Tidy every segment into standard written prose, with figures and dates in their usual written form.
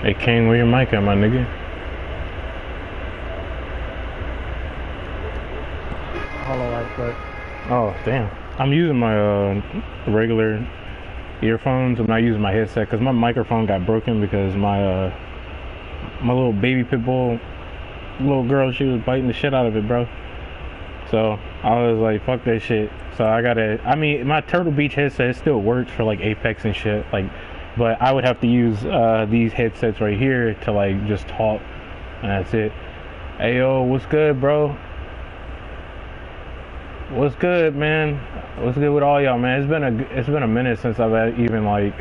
Hey King, where your mic at, my nigga? Hollow right quick. Oh, damn. I'm using my regular earphones. I'm not using my headset because my microphone got broken because my little baby pit bull, little girl, she was biting the shit out of it, bro. So I was like, fuck that shit. So I mean, my Turtle Beach headset it still works for like Apex and shit, like, but I would have to use these headsets right here to like just talk, and that's it. Hey yo, what's good, bro? What's good, man? What's good with all y'all, man? It's been a minute since I've even like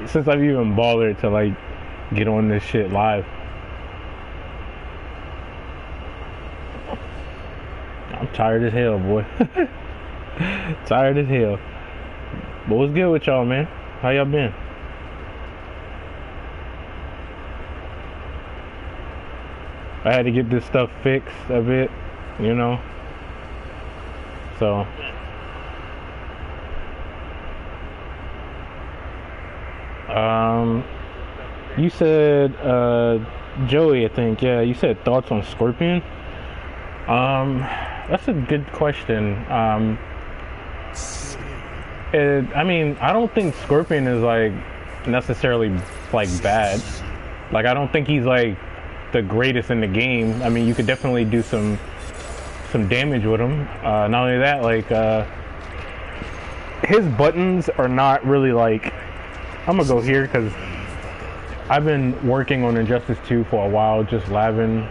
since I've even bothered to like get on this shit live. I'm tired as hell, boy. Tired as hell. But what's good with y'all, man? How y'all been? I had to get this stuff fixed a bit, you know. So um you said Joey, I think, yeah, you said thoughts on Scorpion. That's a good question. I mean, I don't think Scorpion is like necessarily like bad. Like, I don't think he's like the greatest in the game. I mean, you could definitely do some damage with him. Not only that, like his buttons are not really like. I'm gonna go here because I've been working on Injustice 2 for a while, just labbing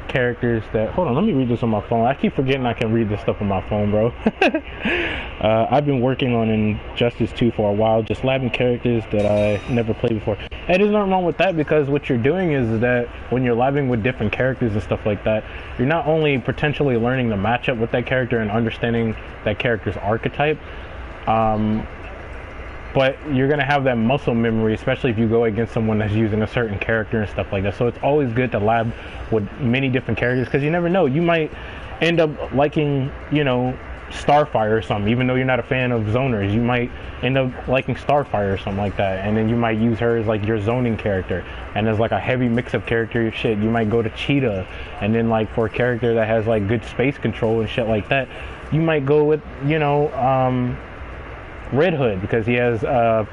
characters that. Hold on, let me read this on my phone. I keep forgetting I can read this stuff on my phone, bro. I've been working on Injustice 2 for a while, just labbing characters that I never played before. And there's nothing wrong with that because what you're doing is that when you're labbing with different characters and stuff like that, you're not only potentially learning the matchup with that character and understanding that character's archetype, but you're gonna have that muscle memory, especially if you go against someone that's using a certain character and stuff like that. So it's always good to lab with many different characters because you never know. You might end up liking, you know, Starfire or something, even though you're not a fan of zoners. You might end up liking Starfire or something like that, and then you might use her as like your zoning character. And as like a heavy mix-up character, shit, you might go to Cheetah, and then like for a character that has like good space control and shit like that, you might go with, you know, Red Hood because he has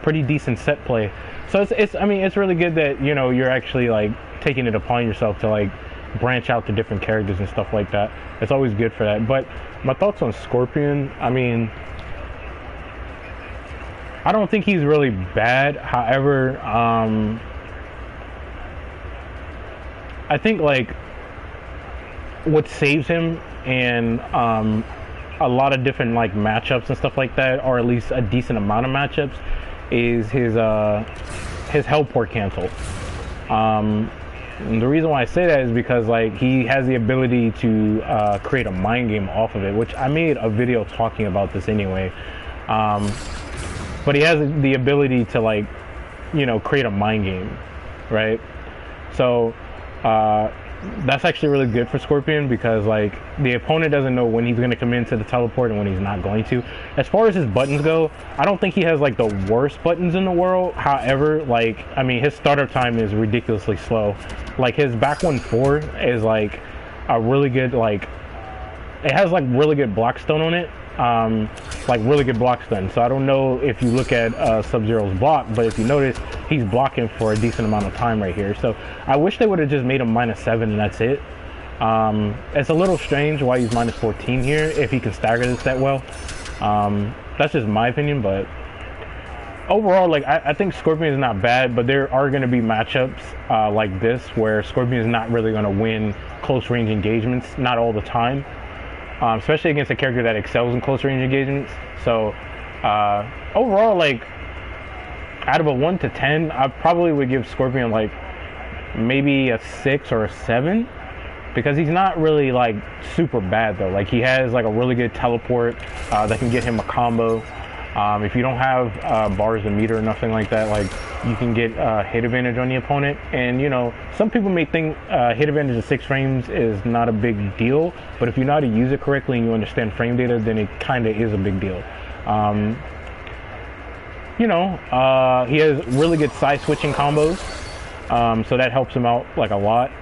pretty decent set play. So it's I mean, it's really good that, you know, you're actually like taking it upon yourself to like branch out to different characters and stuff like that. It's always good for that. But my thoughts on Scorpion, I mean, I don't think he's really bad. However, I think like what saves him and a lot of different like matchups and stuff like that, or at least a decent amount of matchups, is his helport cancel. And the reason why I say that is because like he has the ability to create a mind game off of it, which I made a video talking about this anyway. But he has the ability to like, you know, create a mind game, right? So that's actually really good for Scorpion because like the opponent doesn't know when he's going to come into the teleport and when he's not going to. As far as his buttons go, I don't think he has like the worst buttons in the world. However, like, I mean, his startup time is ridiculously slow. Like his back 1-4 is like a really good, like, it has like really good block stun on it. Like really good block stun. So I don't know if you look at Sub-Zero's block, but if you notice, he's blocking for a decent amount of time right here. So I wish they would have just made him -7 and that's it. It's a little strange why he's -14 here if he can stagger this that well. That's just my opinion, but overall, like I think Scorpion is not bad, but there are going to be matchups like this where Scorpion is not really going to win close range engagements, not all the time. Especially against a character that excels in close range engagements. So overall, like out of a 1 to 10, I probably would give Scorpion like maybe a 6 or a 7 because he's not really like super bad though. Like he has like a really good teleport that can get him a combo. If you don't have bars to meter or nothing like that, like you can get hit advantage on the opponent. And you know, some people may think hit advantage of 6 frames is not a big deal, but if you know how to use it correctly and you understand frame data, then it kind of is a big deal. You know, he has really good side switching combos. So that helps him out like a lot.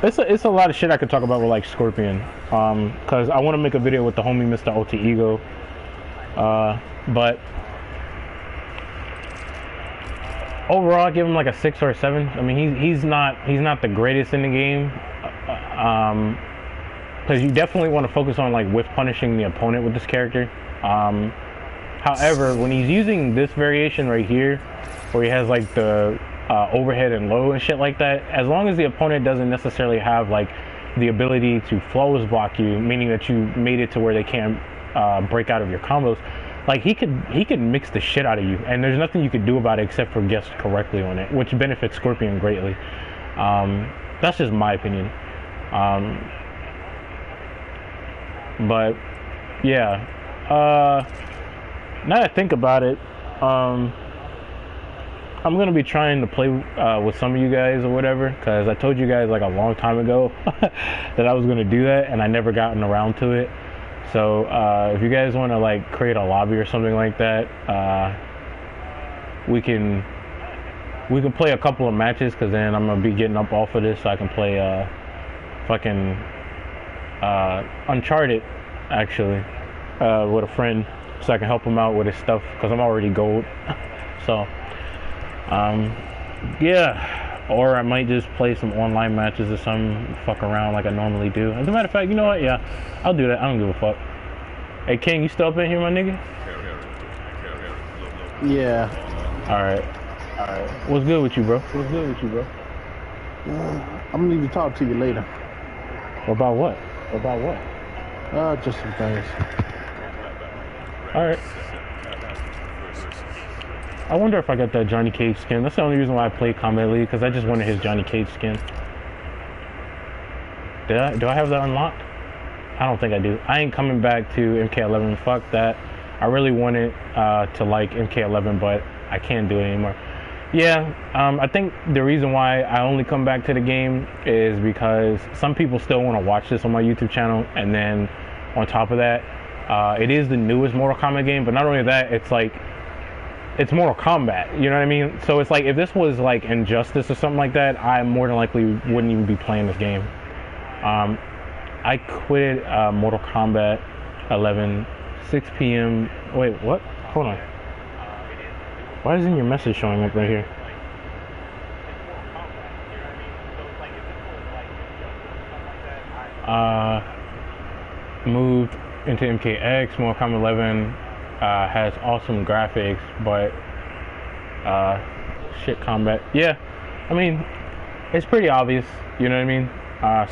It's a lot of shit I could talk about with like Scorpion, because I want to make a video with the homie Mr. Alter Ego, but overall I give him like a 6 or a 7. I mean he's not the greatest in the game, because you definitely want to focus on like whiff punishing the opponent with this character. However, when he's using this variation right here, where he has like the overhead and low and shit like that, as long as the opponent doesn't necessarily have like the ability to flawless block you, meaning that you made it to where they can't break out of your combos, like he could mix the shit out of you, and there's nothing you could do about it except for guess correctly on it, which benefits Scorpion greatly. That's just my opinion. But yeah, now that I think about it, I'm gonna be trying to play with some of you guys or whatever, because I told you guys like a long time ago that I was gonna do that, and I never gotten around to it. So if you guys want to like create a lobby or something like that, we can play a couple of matches, because then I'm gonna be getting up off of this so I can play fucking Uncharted actually with a friend, so I can help him out with his stuff, because I'm already gold. So yeah, or I might just play some online matches or something, fuck around like I normally do. As a matter of fact, you know what, yeah, I'll do that. I don't give a fuck. Hey King, you still up in here, my nigga? Yeah. Alright. What's good with you, bro? I'm gonna need to talk to you later. About what? Just some things. Alright. I wonder if I got that Johnny Cage skin. That's the only reason why I played Combat League, because I just wanted his Johnny Cage skin. Do I have that unlocked? I don't think I do. I ain't coming back to MK11. Fuck that. I really wanted to like MK11, but I can't do it anymore. Yeah, I think the reason why I only come back to the game is because some people still want to watch this on my YouTube channel, and then on top of that, it is the newest Mortal Kombat game, but not only that, it's like, it's Mortal Kombat, you know what I mean? So it's like, if this was like Injustice or something like that, I more than likely wouldn't even be playing this game. I quit Mortal Kombat 11, 6 p.m. Wait, what? Hold on. Why isn't your message showing up right here? Moved into MKX. Mortal Kombat 11 has awesome graphics, but shit combat. Yeah, I mean, it's pretty obvious, you know what I mean?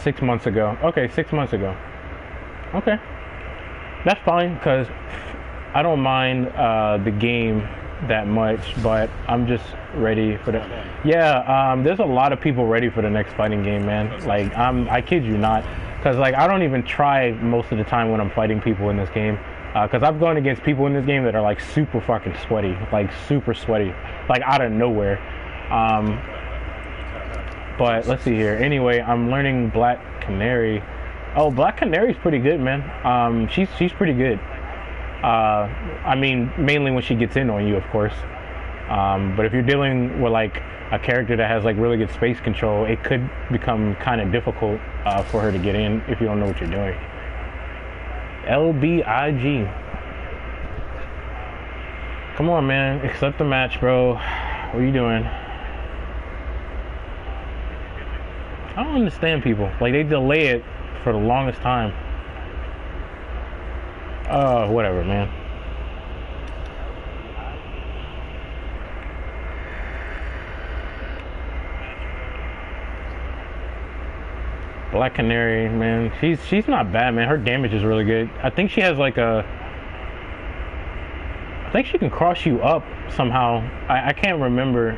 6 months ago. Okay, 6 months ago. Okay. That's fine, because I don't mind the game that much, but I'm just ready for the... Yeah, there's a lot of people ready for the next fighting game, man. Like, I kid you not. Because, like, I don't even try most of the time when I'm fighting people in this game. Because I've gone against people in this game that are, like, super fucking sweaty. Like, super sweaty. Like, out of nowhere. But, let's see here. Anyway, I'm learning Black Canary. Oh, Black Canary's pretty good, man. She's pretty good. I mean, mainly when she gets in on you, of course. But if you're dealing with, like, a character that has, like, really good space control, it could become kind of difficult for her to get in if you don't know what you're doing. LBIG. Come on, man. Accept the match, bro. What are you doing? I don't understand people. Like, they delay it for the longest time. Whatever, man. Black Canary, man, she's not bad, man. Her damage is really good. I think she has like a... I think she can cross you up somehow. I can't remember.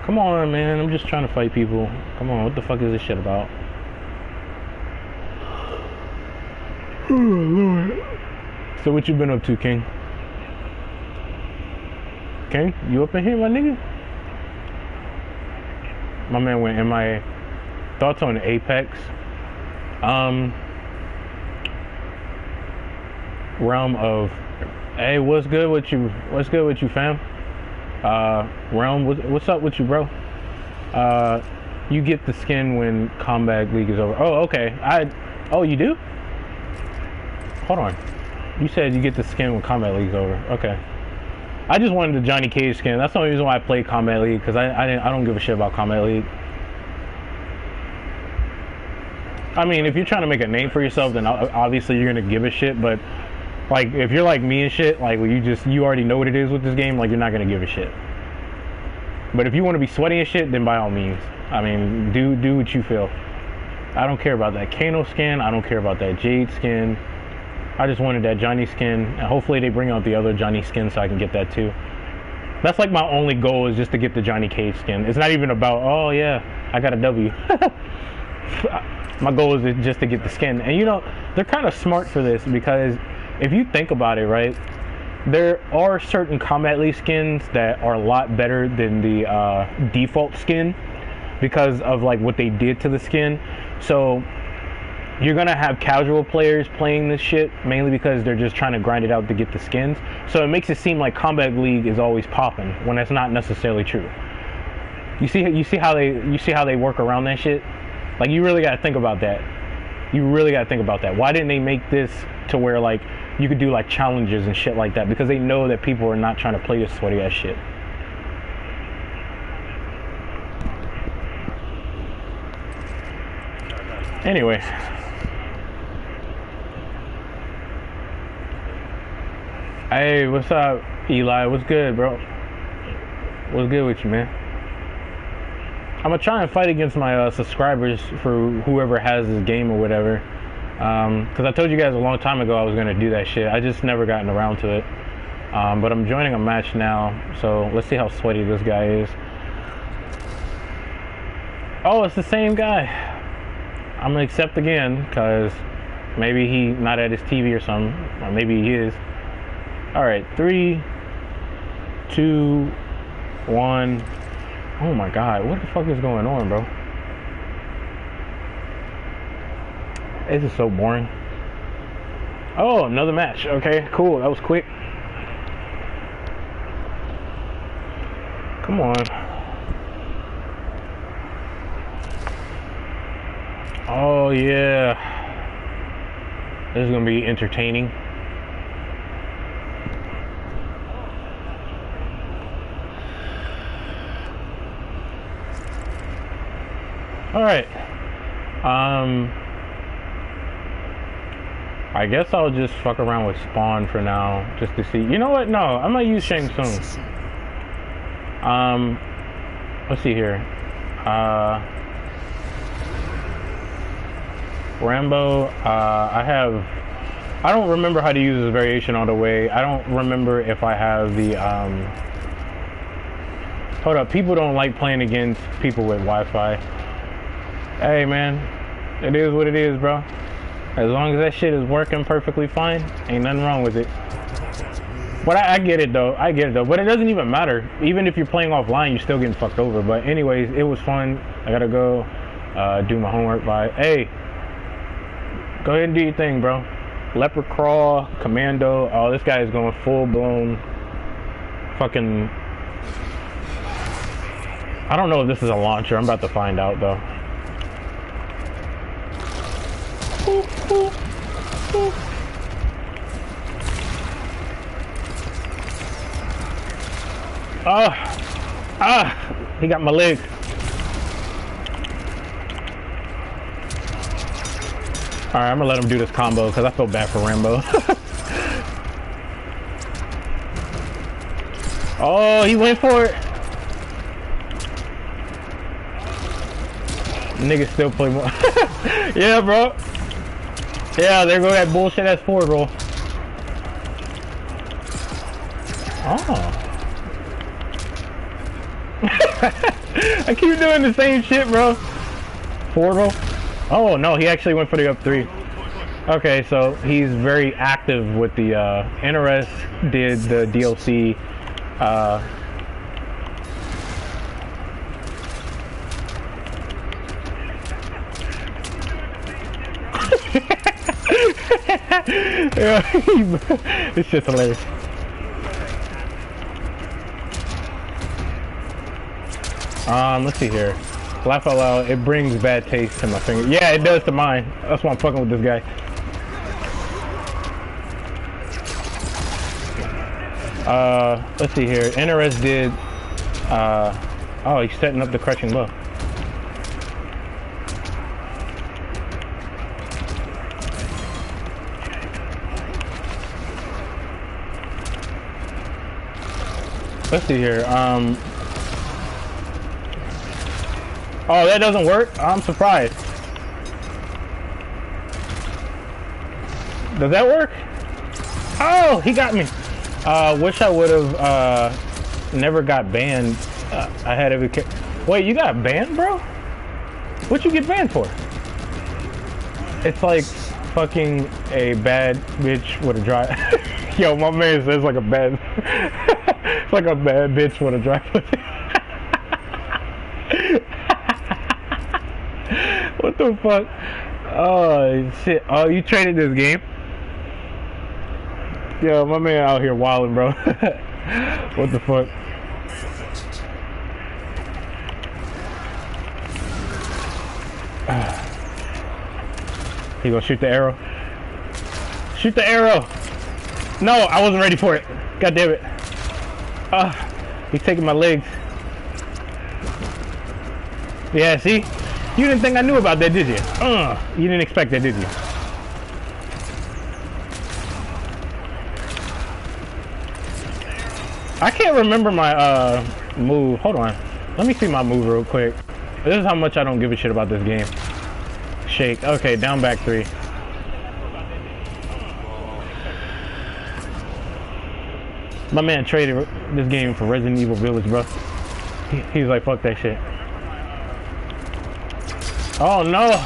Come on, man. I'm just trying to fight people. Come on, what the fuck is this shit about? Oh, Lord. So what you been up to, King? King, you up in here, my nigga? My man went MIA. Thoughts on Apex? Realm of... Hey, what's good with you? What's good with you, fam? Realm, what's up with you, bro? You get the skin when Combat League is over. Oh, okay. Oh, you do? Hold on. You said you get the skin when Combat League is over. Okay. I just wanted the Johnny Cage skin. That's the only reason why I played Combat League, because I don't give a shit about Combat League. I mean, if you're trying to make a name for yourself, then obviously you're gonna give a shit. But like, if you're like me and shit, like you already know what it is with this game, like you're not gonna give a shit. But if you want to be sweaty and shit, then by all means. I mean, do what you feel. I don't care about that Kano skin. I don't care about that Jade skin. I just wanted that Johnny skin, and hopefully they bring out the other Johnny skin so I can get that too. That's like my only goal, is just to get the Johnny Cage skin. It's not even about, oh yeah, I got a W. My goal is just to get the skin. And you know, they're kind of smart for this, because if you think about it, right, there are certain Combat League skins that are a lot better than the default skin because of like what they did to the skin. So you're gonna have casual players playing this shit mainly because they're just trying to grind it out to get the skins. So it makes it seem like Combat League is always popping when that's not necessarily true. You see how they work around that shit? Like, you really gotta think about that. You really gotta think about that. Why didn't they make this to where like you could do like challenges and shit like that? Because they know that people are not trying to play this sweaty ass shit. Anyway. Hey, what's up, Eli? What's good, bro? What's good with you, man? I'm gonna try and fight against my subscribers for whoever has this game or whatever. Because I told you guys a long time ago I was gonna do that shit. I just never gotten around to it. But I'm joining a match now, so let's see how sweaty this guy is. Oh, it's the same guy. I'm gonna accept again, because maybe he not at his TV or something, or maybe he is. All right, 3, 2, 1. Oh my God, what the fuck is going on, bro? This is so boring. Oh, another match. Okay, cool. That was quick. Come on. Oh yeah. This is gonna be entertaining. All right. I guess I'll just fuck around with Spawn for now, just to see. You know what? No, I'm gonna use Shang Tsung. Let's see here. Rambo. I don't remember how to use this variation all the way. I don't remember if I have the Hold up. People don't like playing against people with Wi-Fi. Hey man, it is what it is, bro. As long as that shit is working perfectly fine, ain't nothing wrong with it. But I get it though, but it doesn't even matter. Even if you're playing offline, you're still getting fucked over. But anyways, it was fun. I gotta go do my homework. Hey, go ahead and do your thing, bro. Leopard Crawl, Commando. Oh, this guy is going full blown fucking... I don't know if this is a launcher. I'm about to find out though. He got my leg. Alright, I'm gonna let him do this combo because I feel bad for Rambo. Oh, he went for it. Niggas still play more. Yeah, bro. Yeah, there go that bullshit ass forward roll. Oh. I keep doing the same shit, bro. Forward roll. Oh no, he actually went for the up 3. Okay, so he's very active with the NRS did the DLC yeah, it's just hilarious. Let's see here. Laugh out loud. It brings bad taste to my finger. Yeah, it does to mine. That's why I'm fucking with this guy. Let's see here. NRS did. Oh, he's setting up the crushing blow. Let's see here. Oh, that doesn't work? I'm surprised. Does that work? Oh, he got me. Wish I would have never got banned. I had every. Wait, you got banned, bro? What'd you get banned for? It's like fucking a bad bitch with a dry. Yo, my man says like a bad. It's like a bad bitch with a dry pussy. What the fuck? Oh shit! Oh, you traded this game? Yo, my man out here wilding, bro. What the fuck? He gonna shoot the arrow? Shoot the arrow! No, I wasn't ready for it. God damn it! He's taking my legs. Yeah, see? You didn't think I knew about that, did you? You didn't expect that, did you? I can't remember my move. Hold on. Let me see my move real quick. This is how much I don't give a shit about this game. Shake. Okay, down back 3. My man traded this game for Resident Evil Village, bro. He's like, fuck that shit. Oh no!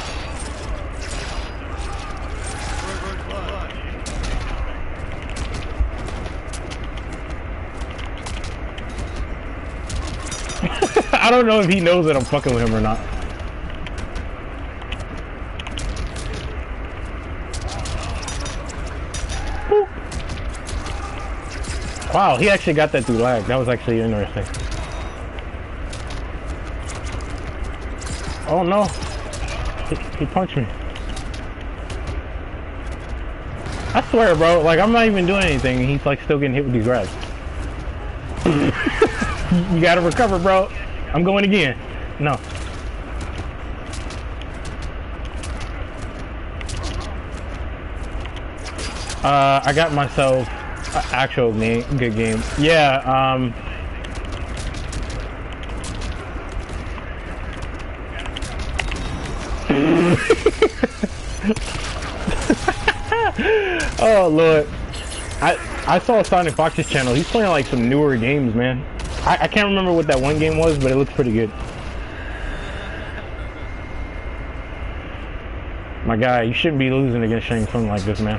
I don't know if he knows that I'm fucking with him or not. Woo. Wow, he actually got that through lag. That was actually interesting. Oh no! He punched me. I swear, bro, like I'm not even doing anything and he's like still getting hit with these grabs. You gotta recover, bro. I'm going again. No. I got myself an actual good game. Yeah, oh Lord, I saw Sonic Fox's channel. He's playing like some newer games, man. I can't remember what that one game was, but it looks pretty good. My guy, you shouldn't be losing against Shang Tsung like this, man.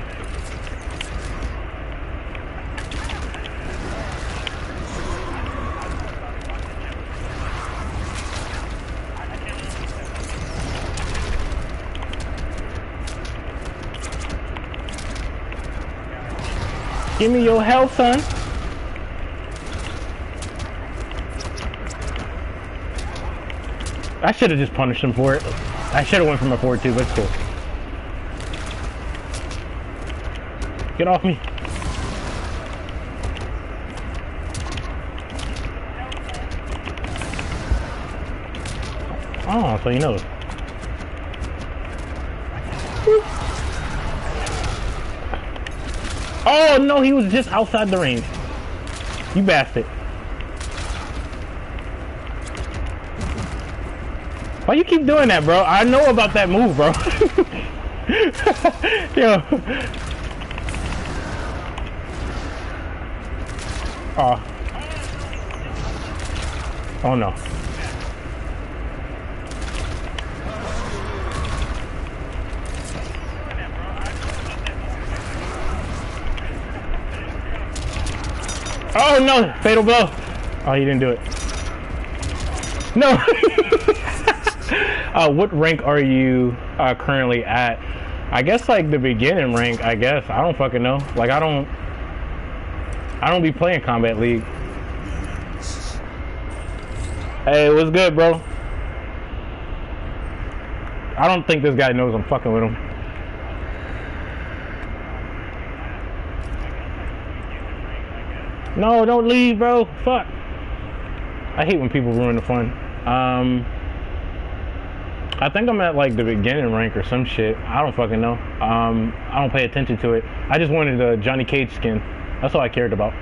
Give me your health, son. I should have just punished him for it. I should have went for my forward too, but it's cool. Get off me. Oh, so you know. Oh no, he was just outside the range. You bastard. Why you keep doing that, bro? I know about that move, bro. Yo. Oh. Oh no. Oh no! Fatal blow! Oh, you didn't do it. No! What rank are you currently at? I guess like the beginning rank, I guess. I don't fucking know. Like I don't be playing Combat League. Hey, what's good, bro? I don't think this guy knows I'm fucking with him. No, don't leave, bro. Fuck. I hate when people ruin the fun. I think I'm at like the beginning rank or some shit. I don't fucking know. I don't pay attention to it. I just wanted a Johnny Cage skin. That's all I cared about.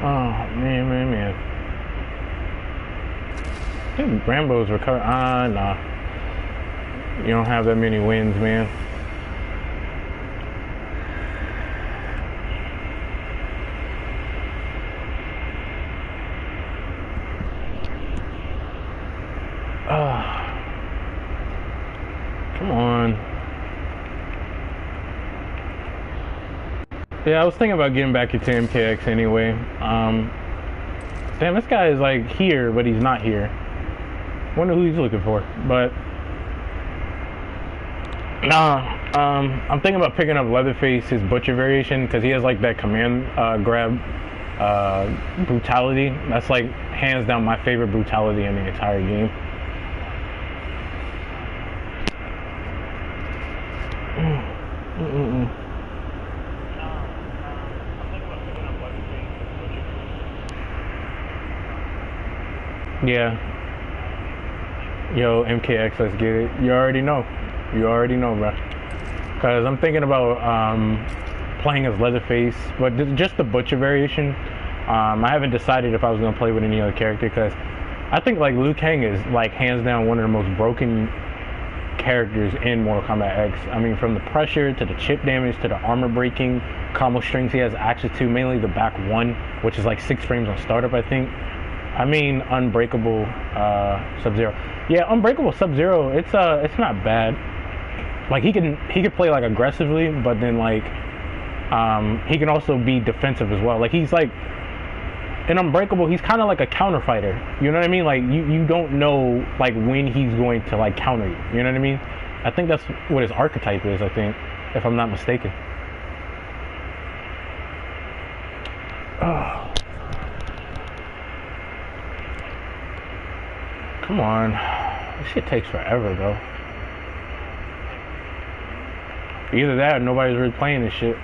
Oh, man. I think Rambo's recovered. Nah. You don't have that many wins, man. Come on. Yeah, I was thinking about getting back into MKX anyway. Damn, this guy is like here, but he's not here. Wonder who he's looking for. But nah, I'm thinking about picking up Leatherface, his Butcher variation, because he has like that command grab brutality. That's like hands down my favorite brutality in the entire game. Yeah. Yo, MKX, let's get it. You already know. You already know, bro. Because I'm thinking about playing as Leatherface, but just the Butcher variation. I haven't decided if I was going to play with any other character, because I think like Liu Kang is like hands down one of the most broken characters in Mortal Kombat X. I mean, from the pressure to the chip damage to the armor breaking combo strings he has access to, mainly the back one, which is like 6 frames on startup, I think. I mean, Unbreakable Sub-Zero. Yeah, Unbreakable Sub-Zero, it's not bad. Like he can play like aggressively, but then like he can also be defensive as well. Like he's like in Unbreakable, he's kind of like a counter fighter. You know what I mean? Like you don't know like when he's going to like counter you. You know what I mean? I think that's what his archetype is, I think, if I'm not mistaken. Oh. Come on. This shit takes forever, bro. Either that or nobody's really playing this shit.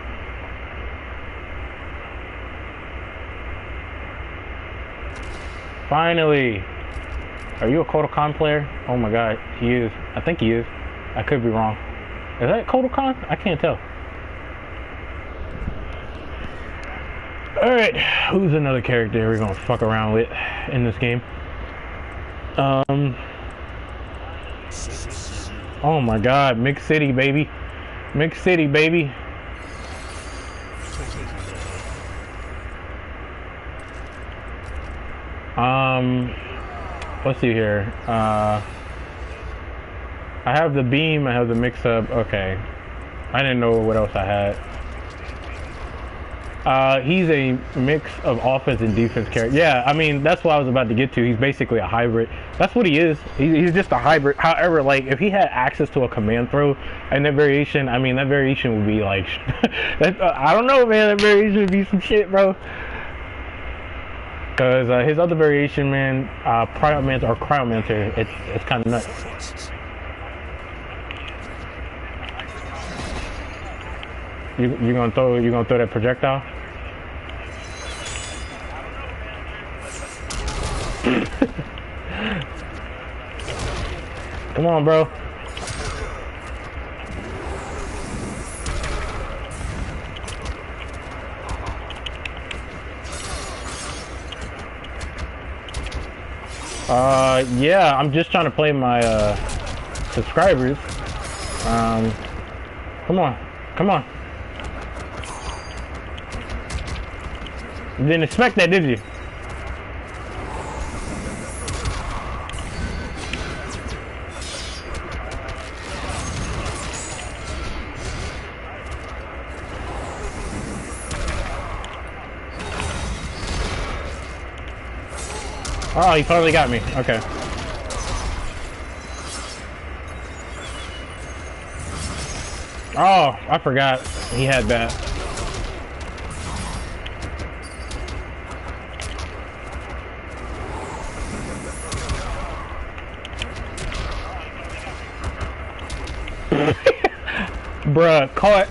Finally! Are you a Kodokan player? Oh my god, he is. I think he is. I could be wrong. Is that Kodokan? I can't tell. Alright, who's another character we're gonna fuck around with in this game? Oh my god, Mix City, baby. Mix City, baby. Let's see here. I have the beam, I have the mix-up. Okay. I didn't know what else I had. He's a mix of offense and defense character. Yeah, I mean, that's what I was about to get to. He's basically a hybrid. That's what he is. He's just a hybrid. However, like, if he had access to a command throw and that variation, I mean, that variation would be like, I don't know, man, that variation would be some shit, bro. Because his other variation, man, Cryomancer, it's kind of nuts. You gonna throw that projectile? Come on, bro. Yeah, I'm just trying to play my subscribers. Come on. You didn't expect that, did you? Oh, he finally got me. Okay. Oh, I forgot. He had that. Bruh, caught.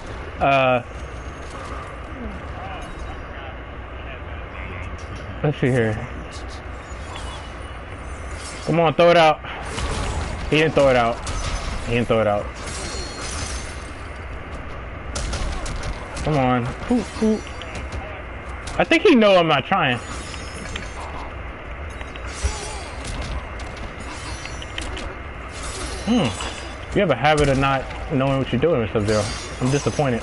Let's see here. Come on, throw it out. He didn't throw it out. He didn't throw it out. Come on. Ooh, ooh. I think he know I'm not trying. You have a habit of not knowing what you're doing with Sub-Zero. I'm disappointed.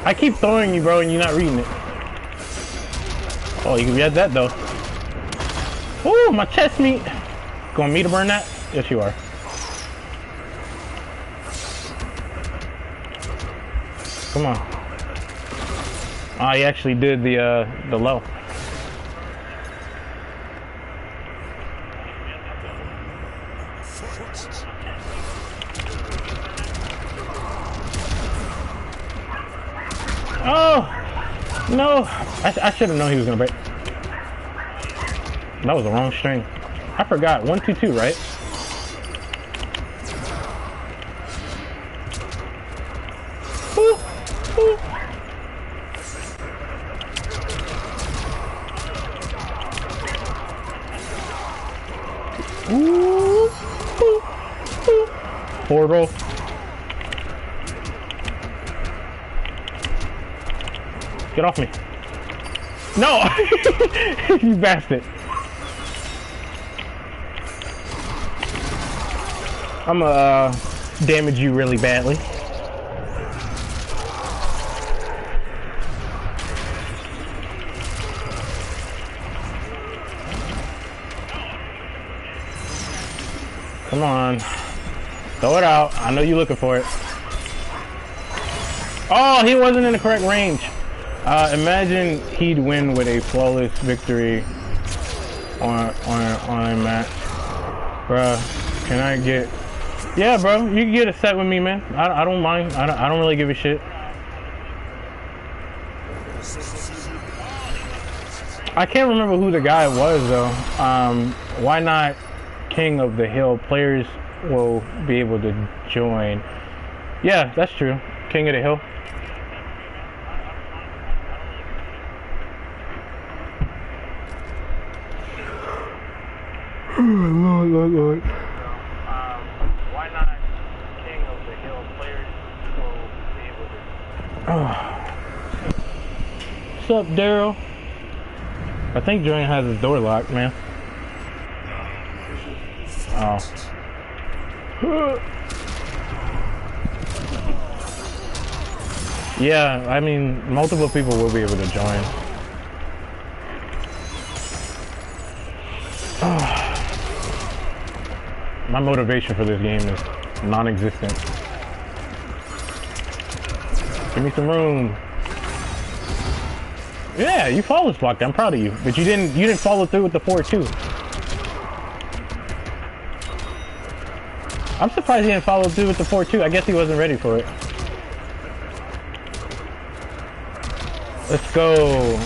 I keep throwing you, bro, and you're not reading it. Oh, you can get that, though. Ooh, my chest meat. Going me to burn that? Yes, you are. Come on. Oh, he actually did the low. Oh no! I should have known he was gonna break. That was the wrong string. I forgot. 1, 2, 2, right? Ooh, ooh. Ooh, ooh, ooh. Forward roll. Get off me. No! You bastard. I'm gonna damage you really badly. Come on. Throw it out. I know you're looking for it. Oh, he wasn't in the correct range. Imagine he'd win with a flawless victory on a match. Bruh, can I get... Yeah, bro, you can get a set with me, man. I don't mind. I don't really give a shit. I can't remember who the guy was, though. Why not King of the Hill? Players will be able to join. Yeah, that's true. King of the Hill. Lord. Why not King of the Hill? Players will be able to... What's up, Daryl? I think Julian has his door locked, man. Oh. Yeah, I mean, multiple people will be able to join. My motivation for this game is non-existent. Give me some room. Yeah, you flawless blocked. I'm proud of you, but you didn't follow through with the 4-2. I'm surprised he didn't follow through with the 4-2. I guess he wasn't ready for it. Let's go.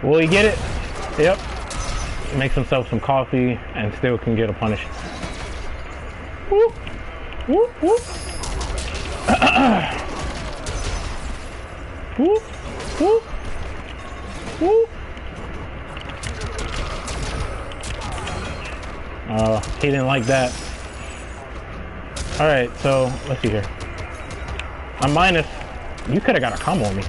Will he get it? Yep. Makes himself some coffee and still can get a punish. Whoop. Whoop, whoop. Whoop, whoop. Whoop. He didn't like that. Alright, so let's see here. I'm minus. You could have got a combo on me.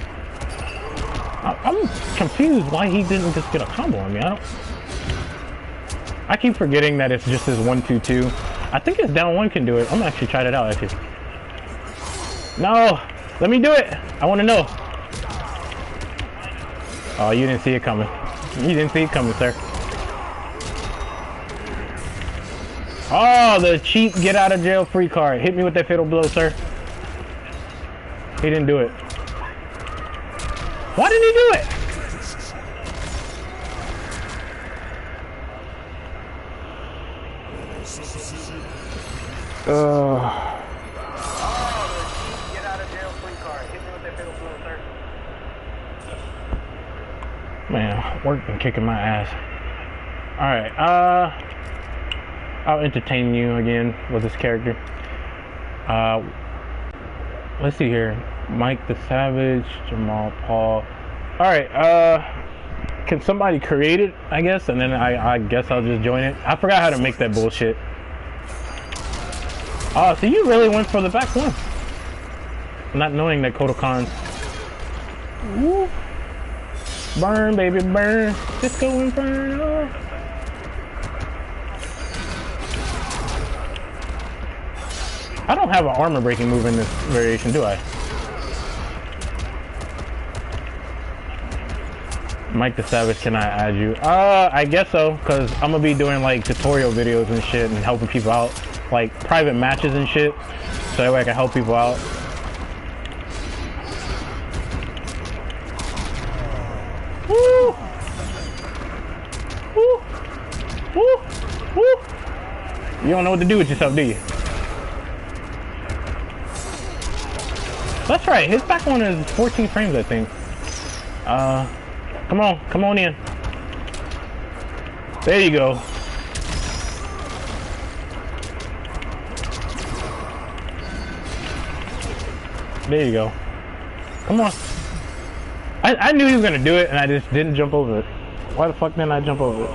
I'm confused why he didn't just get a combo on me. I keep forgetting that it's just his 1-2-2. I think his down one can do it. I'm gonna actually try that out actually. No, let me do it. I want to know. Oh, you didn't see it coming. You didn't see it coming, sir. Oh, the cheap get out of jail free card. Hit me with that fatal blow, sir. He didn't do it. Why didn't he do it? Get out of jail free card. Hit me with that fatal blow, sir. Man, work been kicking my ass. Alright, I'll entertain you again with this character. Let's see here. Mike the Savage, Jamal Paul. Alright, can somebody create it, I guess? And then I guess I'll just join it. I forgot how to make that bullshit. Oh, so you really went for the back one. Not knowing that Kodokan's... Woo. Burn, baby, burn. Just go inferno. I don't have an armor breaking move in this variation, do I? Mike the Savage, can I add you? I guess so, because I'm gonna be doing like tutorial videos and shit and helping people out. Like private matches and shit. So that way I can help people out. Woo! Woo! Woo! Woo! You don't know what to do with yourself, do you? That's right, his back one is 14 frames, I think. Come on in. There you go. There you go. Come on. I knew he was gonna do it, and I just didn't jump over it. Why the fuck didn't I jump over it?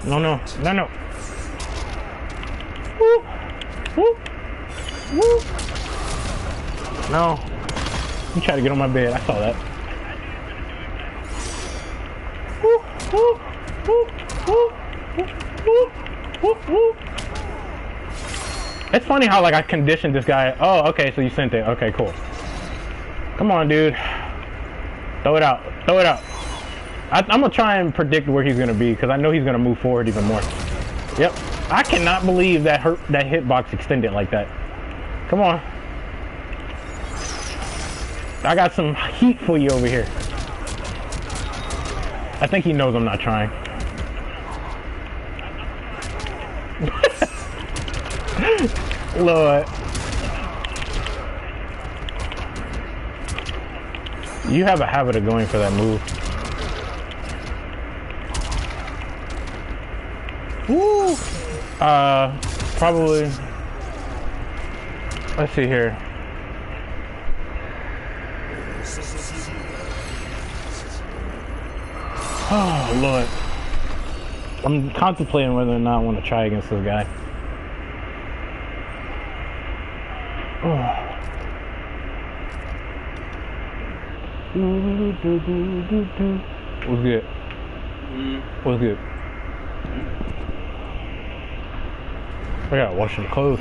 No. Woo! Woo! Woo! No. You tried to get on my bed. I saw that. Woo! Woo! Woo! Woo! Woo! Woo! Woo! It's funny how like I conditioned this guy. Oh, okay, so you sent it. Okay, cool. Come on, dude. Throw it out. Throw it out. I'm gonna try and predict where he's gonna be because I know he's gonna move forward even more. Yep. I cannot believe that that hitbox extended like that. Come on. I got some heat for you over here. I think he knows I'm not trying. Lord. You have a habit of going for that move. Woo! Probably. Let's see here. Oh, Lord. I'm contemplating whether or not I want to try against this guy. Oh. What's good? What's good? I gotta wash some clothes.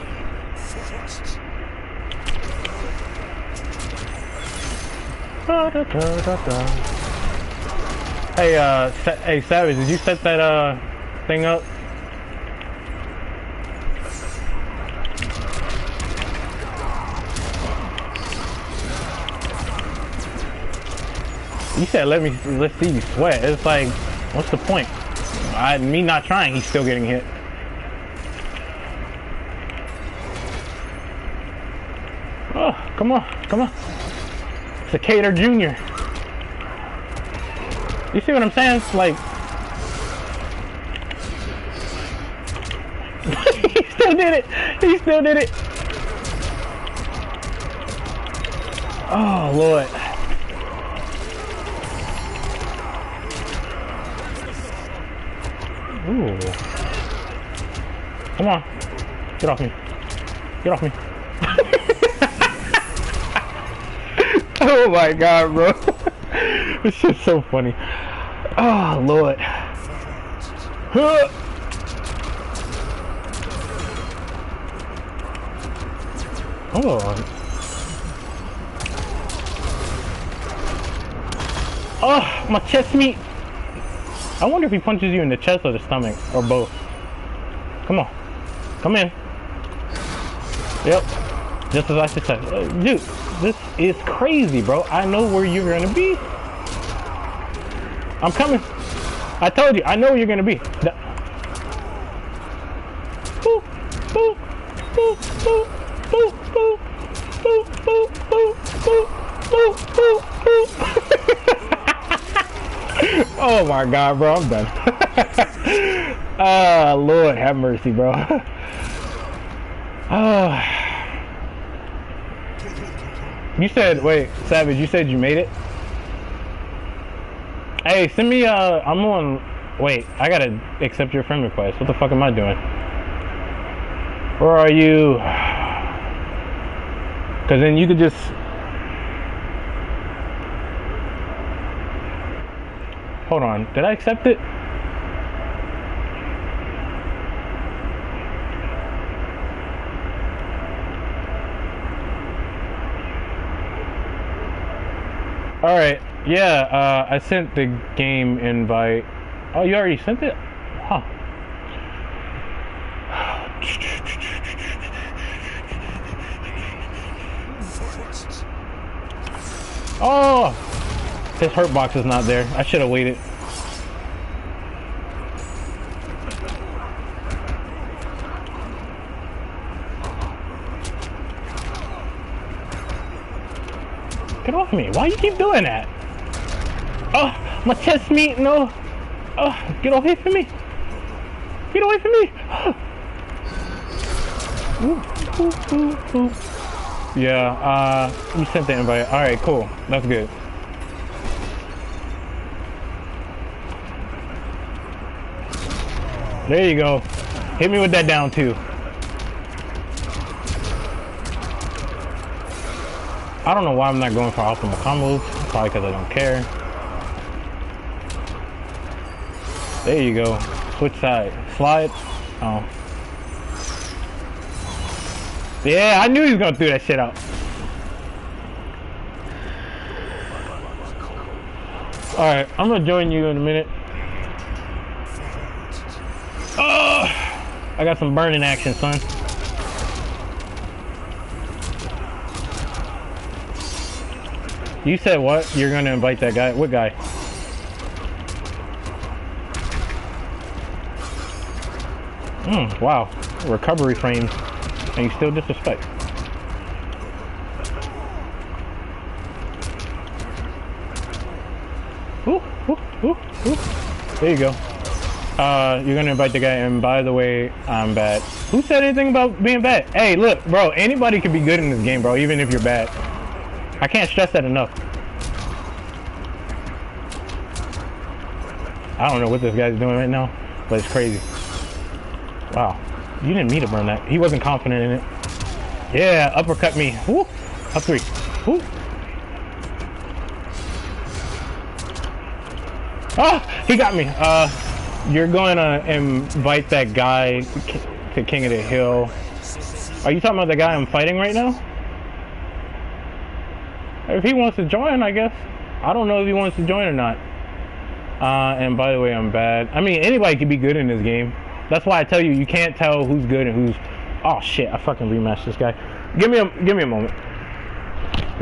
Hey, hey, Savage, did you set that thing up? You said let's see you sweat. It's like, what's the point? Me not trying, he's still getting hit. Oh, come on. Cicada Jr. You see what I'm saying? It's like he still did it. He still did it. Oh Lord. Ooh. Come on. Get off me. Get off me. Oh my God, bro. This shit's so funny. Oh Lord. Oh. Oh, my chest meat. I wonder if he punches you in the chest or the stomach, or both. Come on. Come in. Yep. Just as I said. Dude, this is crazy, bro. I know where you're gonna be. I'm coming. I told you, I know where you're gonna be. Boop, boop, boop, boop, boop, boop, boop, boop, boop, boop, boop, boop, boop. Oh my god, bro, I'm done. Lord have mercy, bro. You said, wait, Savage, you said you made it? Hey, send me, I'm on, wait, I gotta accept your friend request. What the fuck am I doing? Where are you? Cause then you could just... Hold on, did I accept it? Alright, yeah, I sent the game invite. Oh, you already sent it? Huh. Oh! His hurt box is not there. I should have waited. Get off me. Why you keep doing that? Oh, my chest meat, no. Oh, get away from me. Get away from me. Ooh, ooh, ooh, ooh. Yeah, you sent the invite. Alright, cool. That's good. There you go. Hit me with that down too. I don't know why I'm not going for optimal combos. Probably because I don't care. There you go. Switch side. Slide. Oh. Yeah, I knew he was going to throw that shit out. Alright, I'm going to join you in a minute. Oh, I got some burning action, son. You said what? You're going to invite that guy? What guy? Wow. Recovery frames. And you still disrespect. Ooh, ooh, ooh, ooh. There you go. You're gonna invite the guy, and by the way, I'm bad. Who said anything about being bad? Hey, look, bro, anybody can be good in this game, bro, even if you're bad. I can't stress that enough. I don't know what this guy's doing right now, but it's crazy. Wow. You didn't mean to burn that. He wasn't confident in it. Yeah, uppercut me. Woo. Up three. Woo. Oh, he got me. You're going to invite that guy to King of the Hill. Are you talking about the guy I'm fighting right now? If he wants to join, I guess. I don't know if he wants to join or not. And by the way, I'm bad. I mean, anybody can be good in this game. That's why I tell you, you can't tell who's good and who's... Oh shit! I fucking rematched this guy. Give me a moment.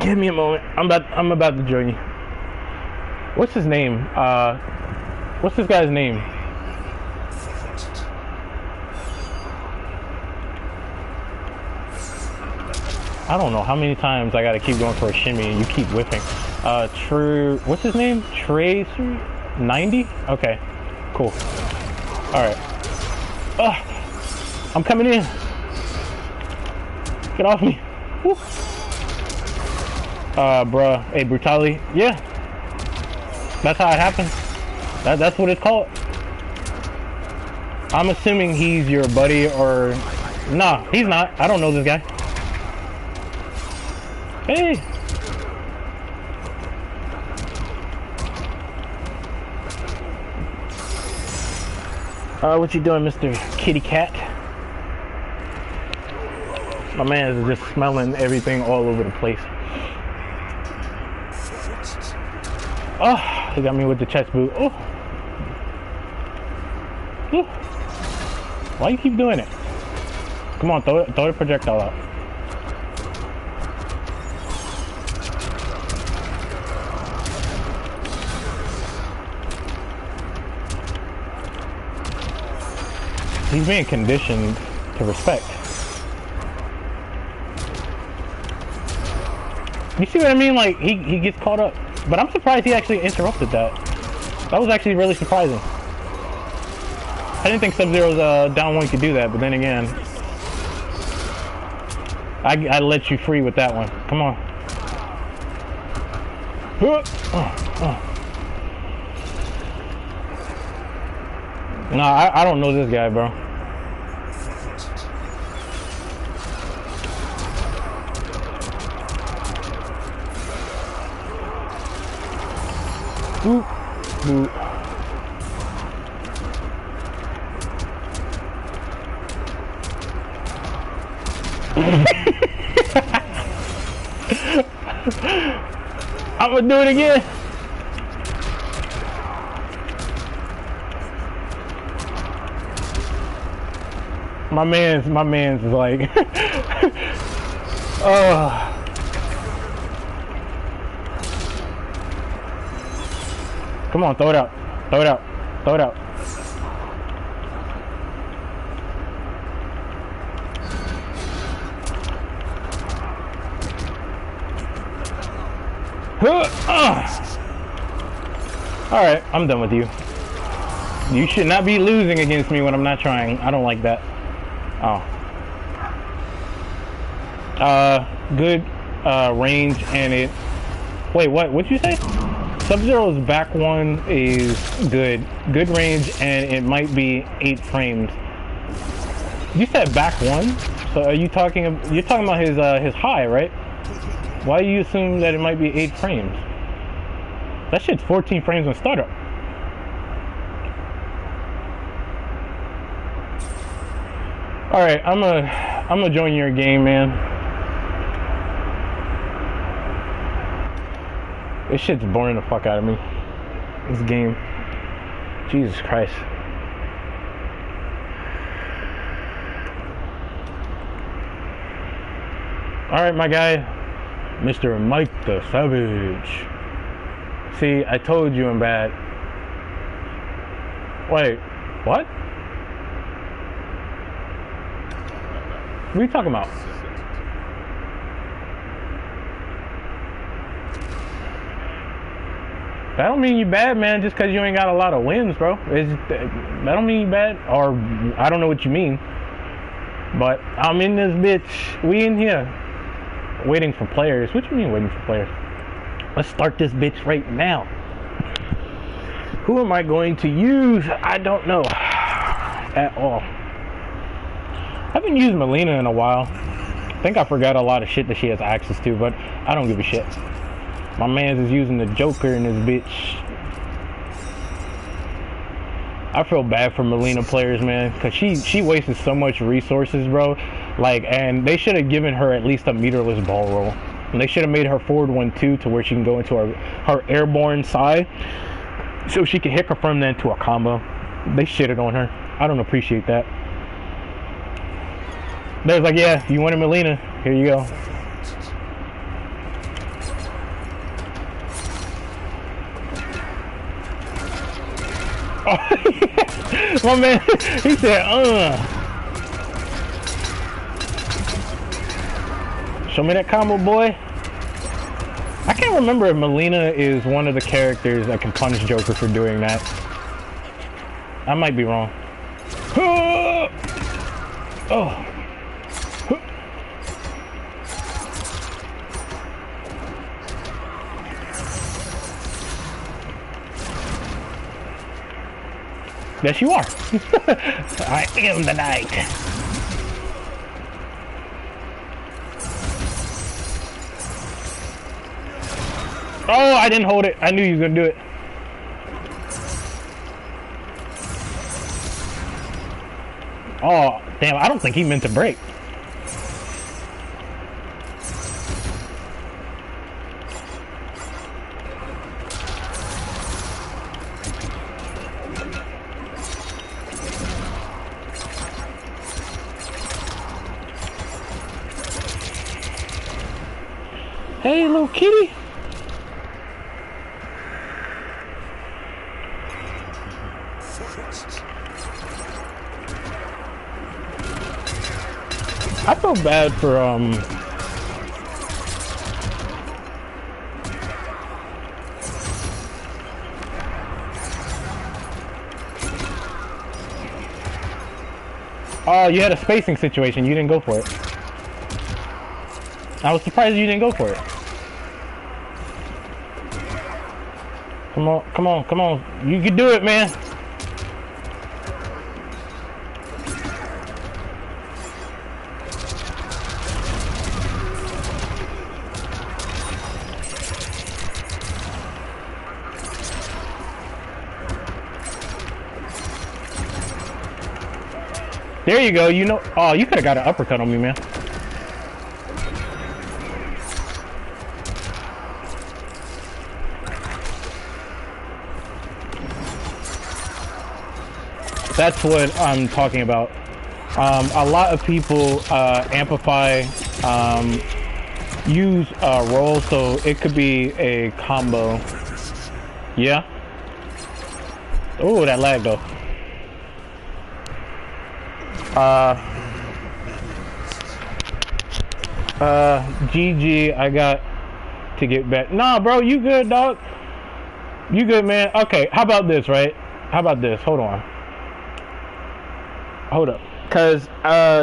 Give me a moment. I'm about to join you. What's his name? What's this guy's name? I don't know how many times I gotta keep going for a shimmy and you keep whiffing. What's his name? Tracer 90? Okay, cool. All right. I'm coming in. Get off me. Woo. Bruh. Hey, brutality. Yeah. That's how it happens. That's what it's called. I'm assuming he's your buddy or... Nah, he's not. I don't know this guy. Hey. What you doing, Mr. Kitty Cat? My man is just smelling everything all over the place. Oh. He got me with the chest boot. Oh. Ooh. Why you keep doing it? Come on, throw the projectile out. He's being conditioned to respect. You see what I mean? Like, he gets caught up. But I'm surprised he actually interrupted that. That was actually really surprising. I didn't think Sub-Zero's down one could do that, but then again, I let you free with that one. Come on. Nah, I don't know this guy, bro. Boop, boop. I'm gonna do it again. My man's is like, oh. Come on, throw it out, throw it out, throw it out. Alright, I'm done with you. You should not be losing against me when I'm not trying. I don't like that. Oh. Good range and it... Wait, what'd you say? Sub-Zero's back one is good. Good range and it might be 8 frames. You said back one? So are you talking... You're talking about his high, right? Why do you assume that it might be 8 frames? That shit's 14 frames on startup. Alright, I'm gonna join your game, man. This shit's boring the fuck out of me. This game. Jesus Christ. Alright, my guy. Mr. Mike the Savage. See, I told you I'm bad. Wait, what? What are you talking about? That don't mean you bad, man, just because you ain't got a lot of wins, bro. That don't mean you bad, or I don't know what you mean. But I'm in this bitch. We in here. Waiting for players. What you mean waiting for players? Let's start this bitch right now. Who am I going to use? I don't know at all. I haven't used Molina in a while. I think I forgot a lot of shit that she has access to, but I don't give a shit. My man's is using the Joker in this bitch. I feel bad for Molina players, man, because she wastes so much resources, bro. Like, and they should have given her at least a meterless ball roll. And they should have made her forward 1-2 to where she can go into her airborne side, so she can hit her from then to a combo. They shitted on her. I don't appreciate that. They're like, yeah, you wanted Molina, here you go. Oh, my man, he said, Show me that combo, boy. I can't remember if Molina is one of the characters that can punish Joker for doing that. I might be wrong. Oh. Yes, you are. I am the knight. Oh, I didn't hold it. I knew you were gonna do it. Oh, damn, I don't think he meant to break. Hey, little kitty. I feel bad for oh, you had a spacing situation. You didn't go for it. I was surprised you didn't go for it. Come on, come on, come on. You can do it, man. There you go. You know, oh, you could have got an uppercut on me, man. That's what I'm talking about. A lot of people amplify, use roll, so it could be a combo. Yeah. Oh, that lag though. GG, I got to get back. Nah, bro, you good, dog? You good, man? Okay, how about this, right? How about this? Hold on. Hold up. Cause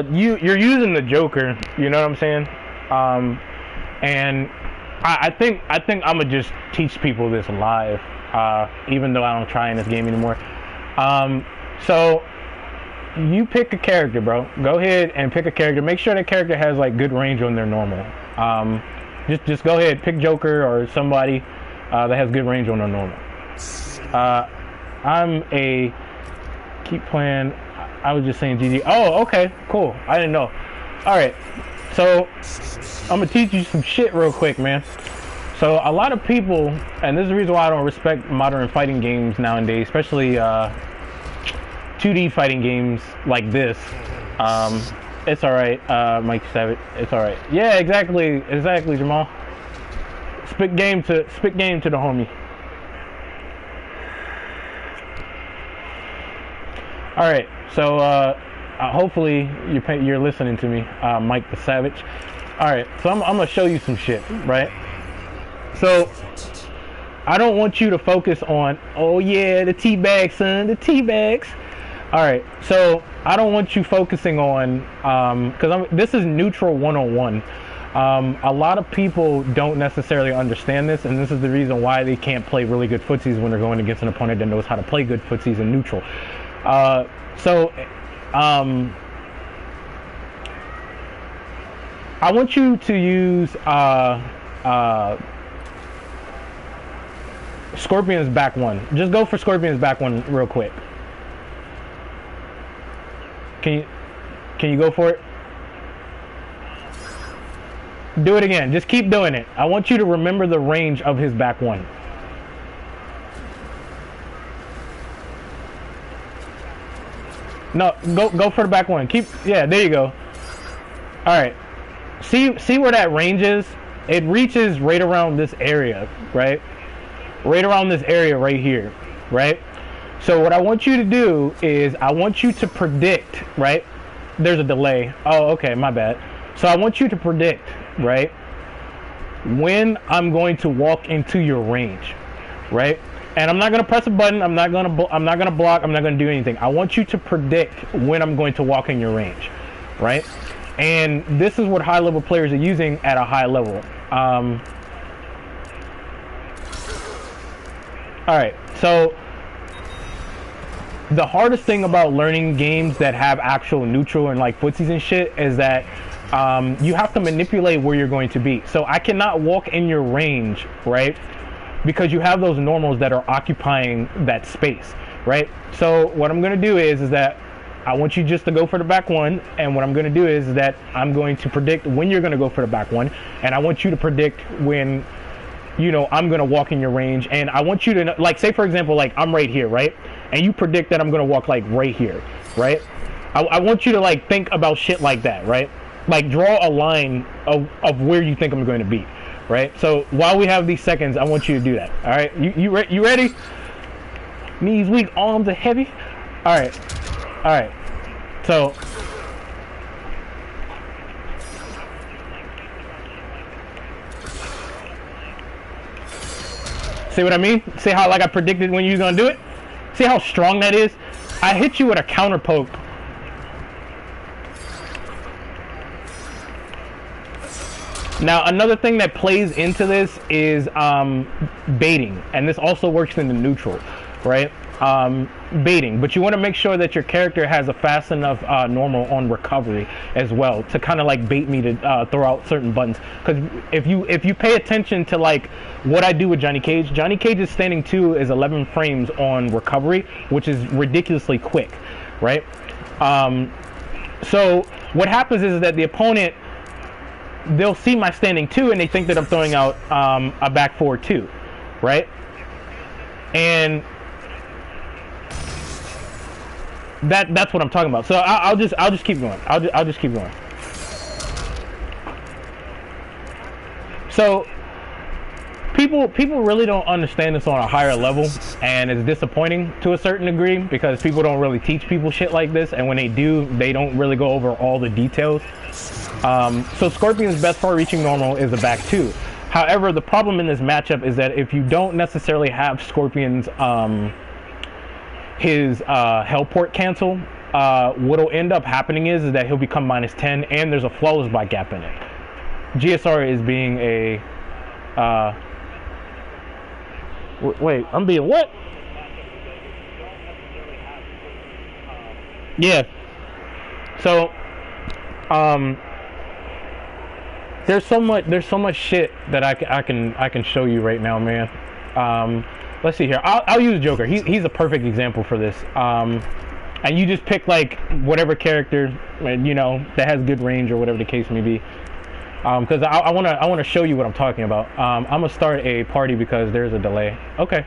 you're using the Joker, you know what I'm saying? And I think I'm gonna just teach people this live, even though I don't try in this game anymore. So you pick a character, bro. Go ahead and pick a character. Make sure that character has like good range on their normal. Just go ahead, pick Joker or somebody that has good range on their normal. I'm a keep playing. I was just saying GG. Oh, okay, cool. I didn't know. All right, so I'm gonna teach you some shit real quick, man. So a lot of people, and this is the reason why I don't respect modern fighting games nowadays, especially 2D fighting games like this. It's all right, Mike Savage. It's all right. Yeah, exactly, Jamal. Spit game to the homie. All right, so hopefully you're listening to me, Mike the Savage. All right, so I'm gonna show you some shit, right? So I don't want you to focus on, oh yeah, the tea bags, son, the tea bags. All right, so I don't want you focusing on, because this is neutral 101. A lot of people don't necessarily understand this, and this is the reason why they can't play really good footsies when they're going against an opponent that knows how to play good footsies in neutral. I want you to use Scorpion's back one. Just go for Scorpion's back one real quick. Can you go for it? Do it again. Just keep doing it. I want you to remember the range of his back one. No, go for the back one. Yeah, there you go. All right. See where that range is? It reaches right around this area, right? Right around this area right here, right? So what I want you to do is I want you to predict, right? There's a delay. Oh, okay, my bad. So I want you to predict, right, when I'm going to walk into your range, right? And I'm not gonna press a button. I'm not gonna block. I'm not gonna do anything. I want you to predict when I'm going to walk in your range, right? And this is what high-level players are using at a high level. All right. So the hardest thing about learning games that have actual neutral and like footsies and shit is that you have to manipulate where you're going to be. So I cannot walk in your range, right? Because you have those normals that are occupying that space, right? So what I'm going to do is that I want you just to go for the back one, and what I'm going to do is that I'm going to predict when you're going to go for the back one, and I want you to predict when, you know, I'm going to walk in your range, and I want you to, like, say for example, like I'm right here, right? And you predict that I'm going to walk like right here, right? I want you to like think about shit like that, right? Like draw a line of where you think I'm going to be, right? So while we have these seconds, I want you to do that. All right, you ready? Knees weak, arms are heavy. All right. So see what I mean? See how like I predicted when you were gonna do it? See how strong that is? I hit you with a counter poke. Now another thing that plays into this is baiting, and this also works in the neutral, right? Baiting, but you want to make sure that your character has a fast enough normal on recovery as well to kind of like bait me to throw out certain buttons. Because if you pay attention to like what I do with Johnny Cage's standing 2 is 11 frames on recovery, which is ridiculously quick, right? So what happens is that the opponent, they'll see my standing 2 and they think that I'm throwing out a back 4-2, right? And that's what I'm talking about. So I'll just keep going. I'll just keep going. So people really don't understand this on a higher level, and it's disappointing to a certain degree because people don't really teach people shit like this, and when they do, they don't really go over all the details. So Scorpion's best far-reaching normal is a back 2. However, the problem in this matchup is that if you don't necessarily have Scorpion's his Hellport cancel, what'll end up happening is that he'll become -10, and there's a flawless by gap in it. GSR is being a wait, I'm being what? Yeah. So there's so much shit that I can show you right now, man. Let's see here. I'll use Joker. He's a perfect example for this. And you just pick like whatever character, you know, that has good range or whatever the case may be. Because I wanna show you what I'm talking about. I'm gonna start a party because there's a delay. Okay,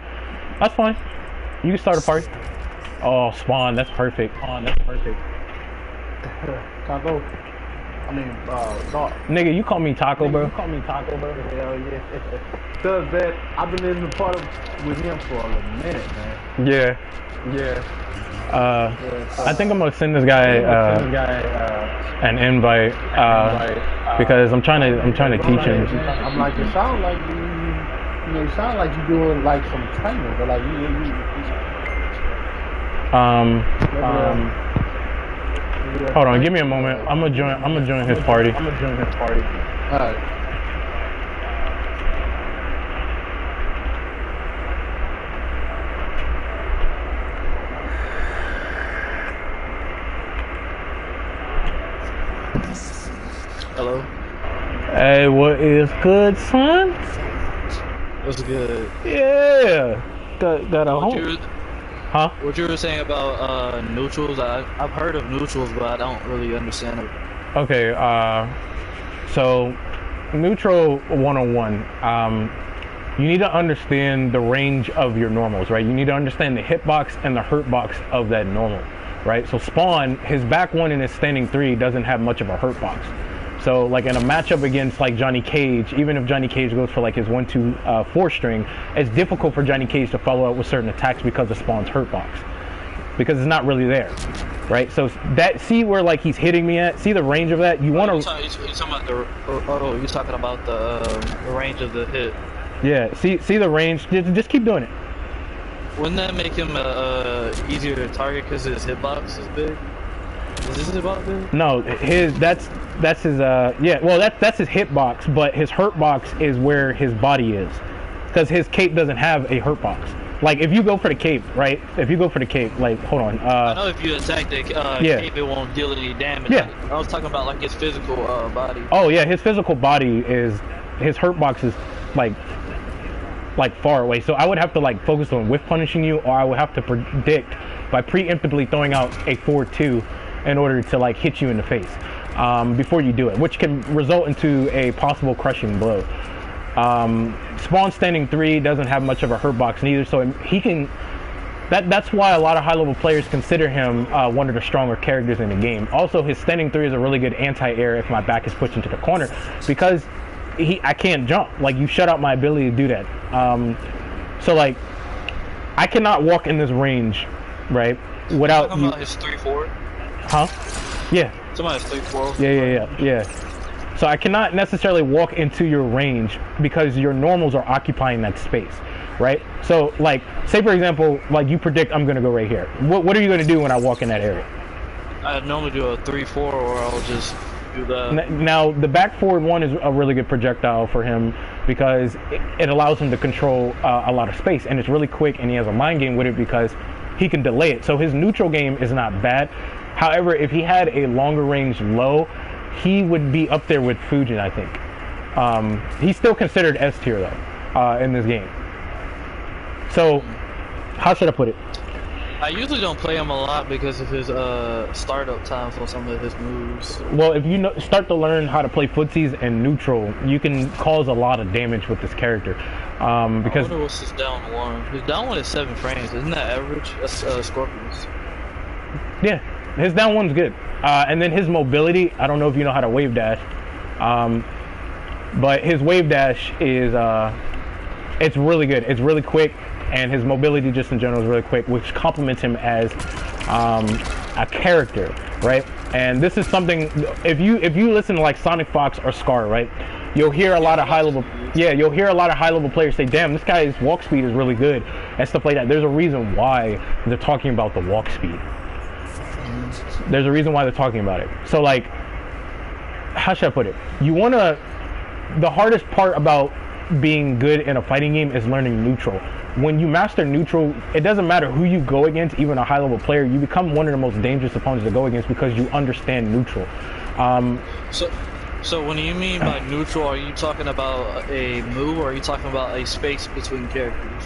that's fine. You can start a party. Oh, Spawn, that's perfect. That's perfect. Taco. I mean, dog. Nigga, you call me Taco, bro. You call me Taco, bro. Hell yeah. Cause that I've been in the party with him for a minute, man. Yeah. I think I'm gonna send this guy an invite because I'm trying to teach him. I'm like, it sounds like you sound like you doing like some training, but like hold on, give me a moment. I'm gonna join his party. Alright. Hello. Hey, what is good, son? What's good? Yeah. Got a home. Huh? What you were saying about neutrals? I've heard of neutrals, but I don't really understand it. Okay. So neutral 101. You need to understand the range of your normals, right? You need to understand the hitbox and the hurtbox of that normal, right? So Spawn, his back 1 and his standing 3 doesn't have much of a hurtbox. So like in a matchup against like Johnny Cage, even if Johnny Cage goes for like his 1-2-4 string, it's difficult for Johnny Cage to follow up with certain attacks because of Spawn's hurtbox, because it's not really there, right? So that, see where like he's hitting me at, see the range of that. You want to. You're talking about the range of the hit. Yeah. See the range. Just keep doing it. Wouldn't that make him easier to target because his hitbox is big? Is this his hitbox big? No, that's his yeah. Well, that's his hitbox, but his hurtbox is where his body is, because his cape doesn't have a hurtbox. Like if you go for the cape, right? If you go for the cape, like hold on. I know if you attack the cape, it won't deal any damage. Yeah. I was talking about like his physical body. Oh yeah, his physical body is, his hurtbox is like far away. So I would have to like focus on whiff punishing you, or I would have to predict by preemptively throwing out a 4-2 in order to like hit you in the face before you do it, which can result into a possible crushing blow. Spawn standing 3 doesn't have much of a hurtbox neither, so he can. That's why a lot of high-level players consider him one of the stronger characters in the game. Also, his standing 3 is a really good anti-air if my back is pushed into the corner, because I can't jump. Like, you shut out my ability to do that. So like, I cannot walk in this range, right? Without talking about his 3-4? Huh? Yeah. Somebody's 3-4. Yeah. So I cannot necessarily walk into your range because your normals are occupying that space, right? So like, say for example, like you predict I'm gonna go right here. What are you gonna do when I walk in that area? I'd normally do a 3-4, or I'll just do that. Now the back forward one is a really good projectile for him because it allows him to control a lot of space, and it's really quick, and he has a mind game with it because he can delay it. So his neutral game is not bad. However, if he had a longer range low, he would be up there with Fujin, I think. He's still considered S tier though in this game. So how should I put it? I usually don't play him a lot because of his startup time for some of his moves. Well, if you start to learn how to play footsies and neutral, you can cause a lot of damage with this character. Because I wonder what's his down one. His down one is 7 frames. Isn't that average? That's Scorpions. Yeah, his down one's good. And then his mobility, I don't know if you know how to wave dash, but his wave dash is it's really good. It's really quick, and his mobility just in general is really quick, which complements him as a character, right? And this is something, if you listen to like Sonic Fox or Scar, right, you'll hear a lot of high level players say, damn, this guy's walk speed is really good and stuff like that. There's a reason why they're talking about the walk speed. There's a reason why they're talking about it. So like, how should I put it? The hardest part about being good in a fighting game is learning neutral. When you master neutral, it doesn't matter who you go against, even a high level player, you become one of the most dangerous opponents to go against because you understand neutral. So when you mean by neutral, are you talking about a move, or are you talking about a space between characters?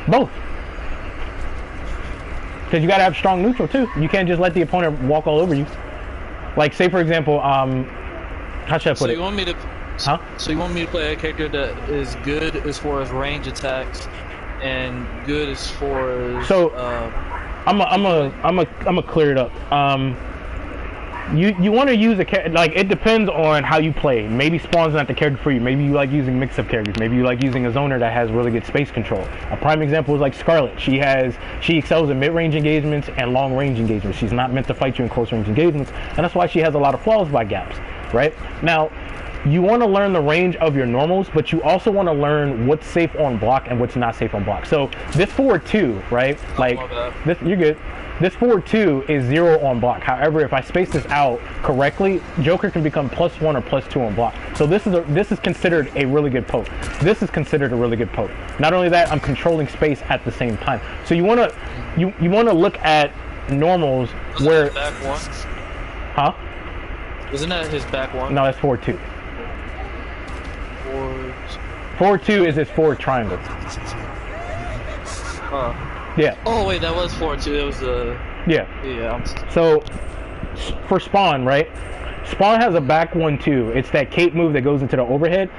Both. Because you gotta have strong neutral too. You can't just let the opponent walk all over you. Like, say for example, how should I put it? You want me to? Huh? So you want me to play a character that is good as far as range attacks, and good as far as? So, I'm a clear it up. You want to use a character, like, it depends on how you play. Maybe Spawn's not the character for you. Maybe you like using mix-up characters. Maybe you like using a zoner that has really good space control. A prime example is like Scarlet. She excels in mid-range engagements and long-range engagements. She's not meant to fight you in close-range engagements, and that's why she has a lot of flaws by gaps, right? Now, you want to learn the range of your normals, but you also want to learn what's safe on block and what's not safe on block. So this forward 2, right? Like, this, you're good. This forward 2 is 0 on block. However, if I space this out correctly, Joker can become +1 or +2 on block. So this is considered a really good poke. This is considered a really good poke. Not only that, I'm controlling space at the same time. So you want to look at normals where. Back one? Huh? Isn't that his back one? No, that's forward 2. Forward 2 is his forward triangle. Yeah. Oh wait, that was 4-2. It was the. Yeah. Yeah. So for Spawn, right? Spawn has a back 1-2. It's that cape move that goes into the overhead.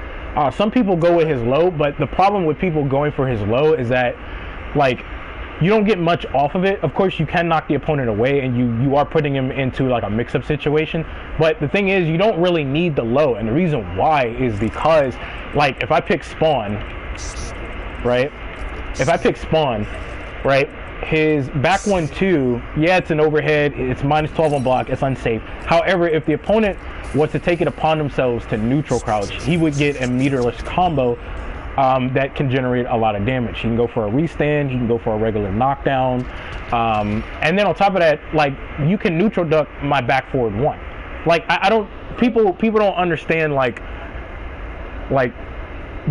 Some people go with his low, but the problem with people going for his low is that, like, you don't get much off of it. Of course, you can knock the opponent away, and you are putting him into like a mix-up situation. But the thing is, you don't really need the low, and the reason why is because, like, if I pick Spawn, right? His back 1-2, yeah, it's an overhead, it's -12 on block, it's unsafe. However, if the opponent was to take it upon themselves to neutral crouch, he would get a meterless combo that can generate a lot of damage. He can go for a restand, he can go for a regular knockdown, and then on top of that, like, you can neutral duck my back forward 1. Like, I don't, people don't understand like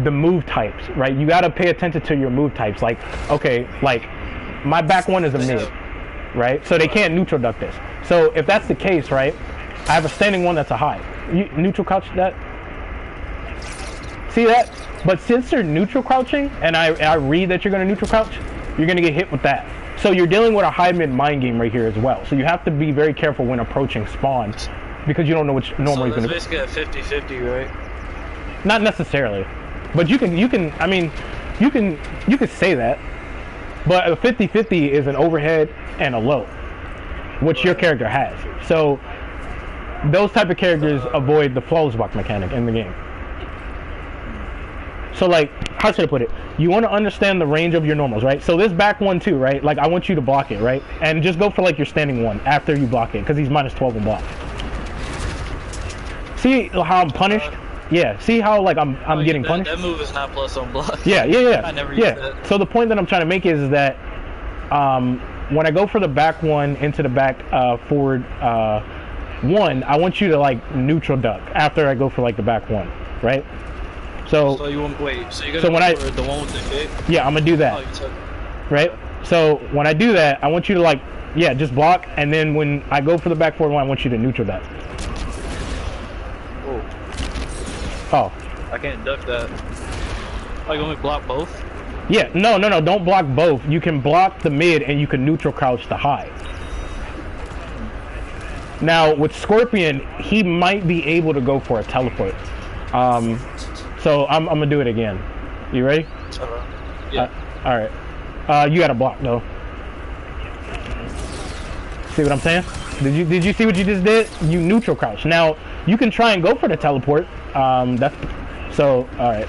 the move types, right? You got to pay attention to your move types. Like, okay, like, my back 1 is a mid, right? So they can't neutral duck this. So if that's the case, right, I have a standing 1 that's a high. You neutral crouch that? See that? But since you're neutral crouching, and I read that you're going to neutral crouch, you're going to get hit with that. So you're dealing with a high mid mind game right here as well. So you have to be very careful when approaching Spawn, because you don't know which normal he's going to. So that's basically a 50-50, right? Not necessarily, but you can. I mean, you can say that. But a 50-50 is an overhead and a low, which your character has. So those type of characters avoid the flawless block mechanic in the game. So like, how should I put it? You want to understand the range of your normals, right? So this back one too, right? Like I want you to block it, right? And just go for like your standing one after you block it, because he's minus 12 in block. See how I'm punished? Yeah. See how like I'm getting punished? That move is not plus on block. Yeah. I never used that. So the point that I'm trying to make is that when I go for the back one into the back forward one, I want you to like neutral duck after I go for like the back one, right? So you want wait? So you're gonna go for the one with the big? Yeah, I'm gonna do that. Oh, you took it. Right? So when I do that, I want you to like, yeah, just block, and then when I go for the back forward one, I want you to neutral that. Oh. I can't duck that. Oh, you want me to block both? Yeah, no, don't block both. You can block the mid and you can neutral crouch the high. Now with Scorpion, he might be able to go for a teleport. So I'm gonna do it again. You ready? Yeah. Alright. You gotta block though. See what I'm saying? Did you see what you just did? You neutral crouch. Now you can try and go for the teleport. That's so alright.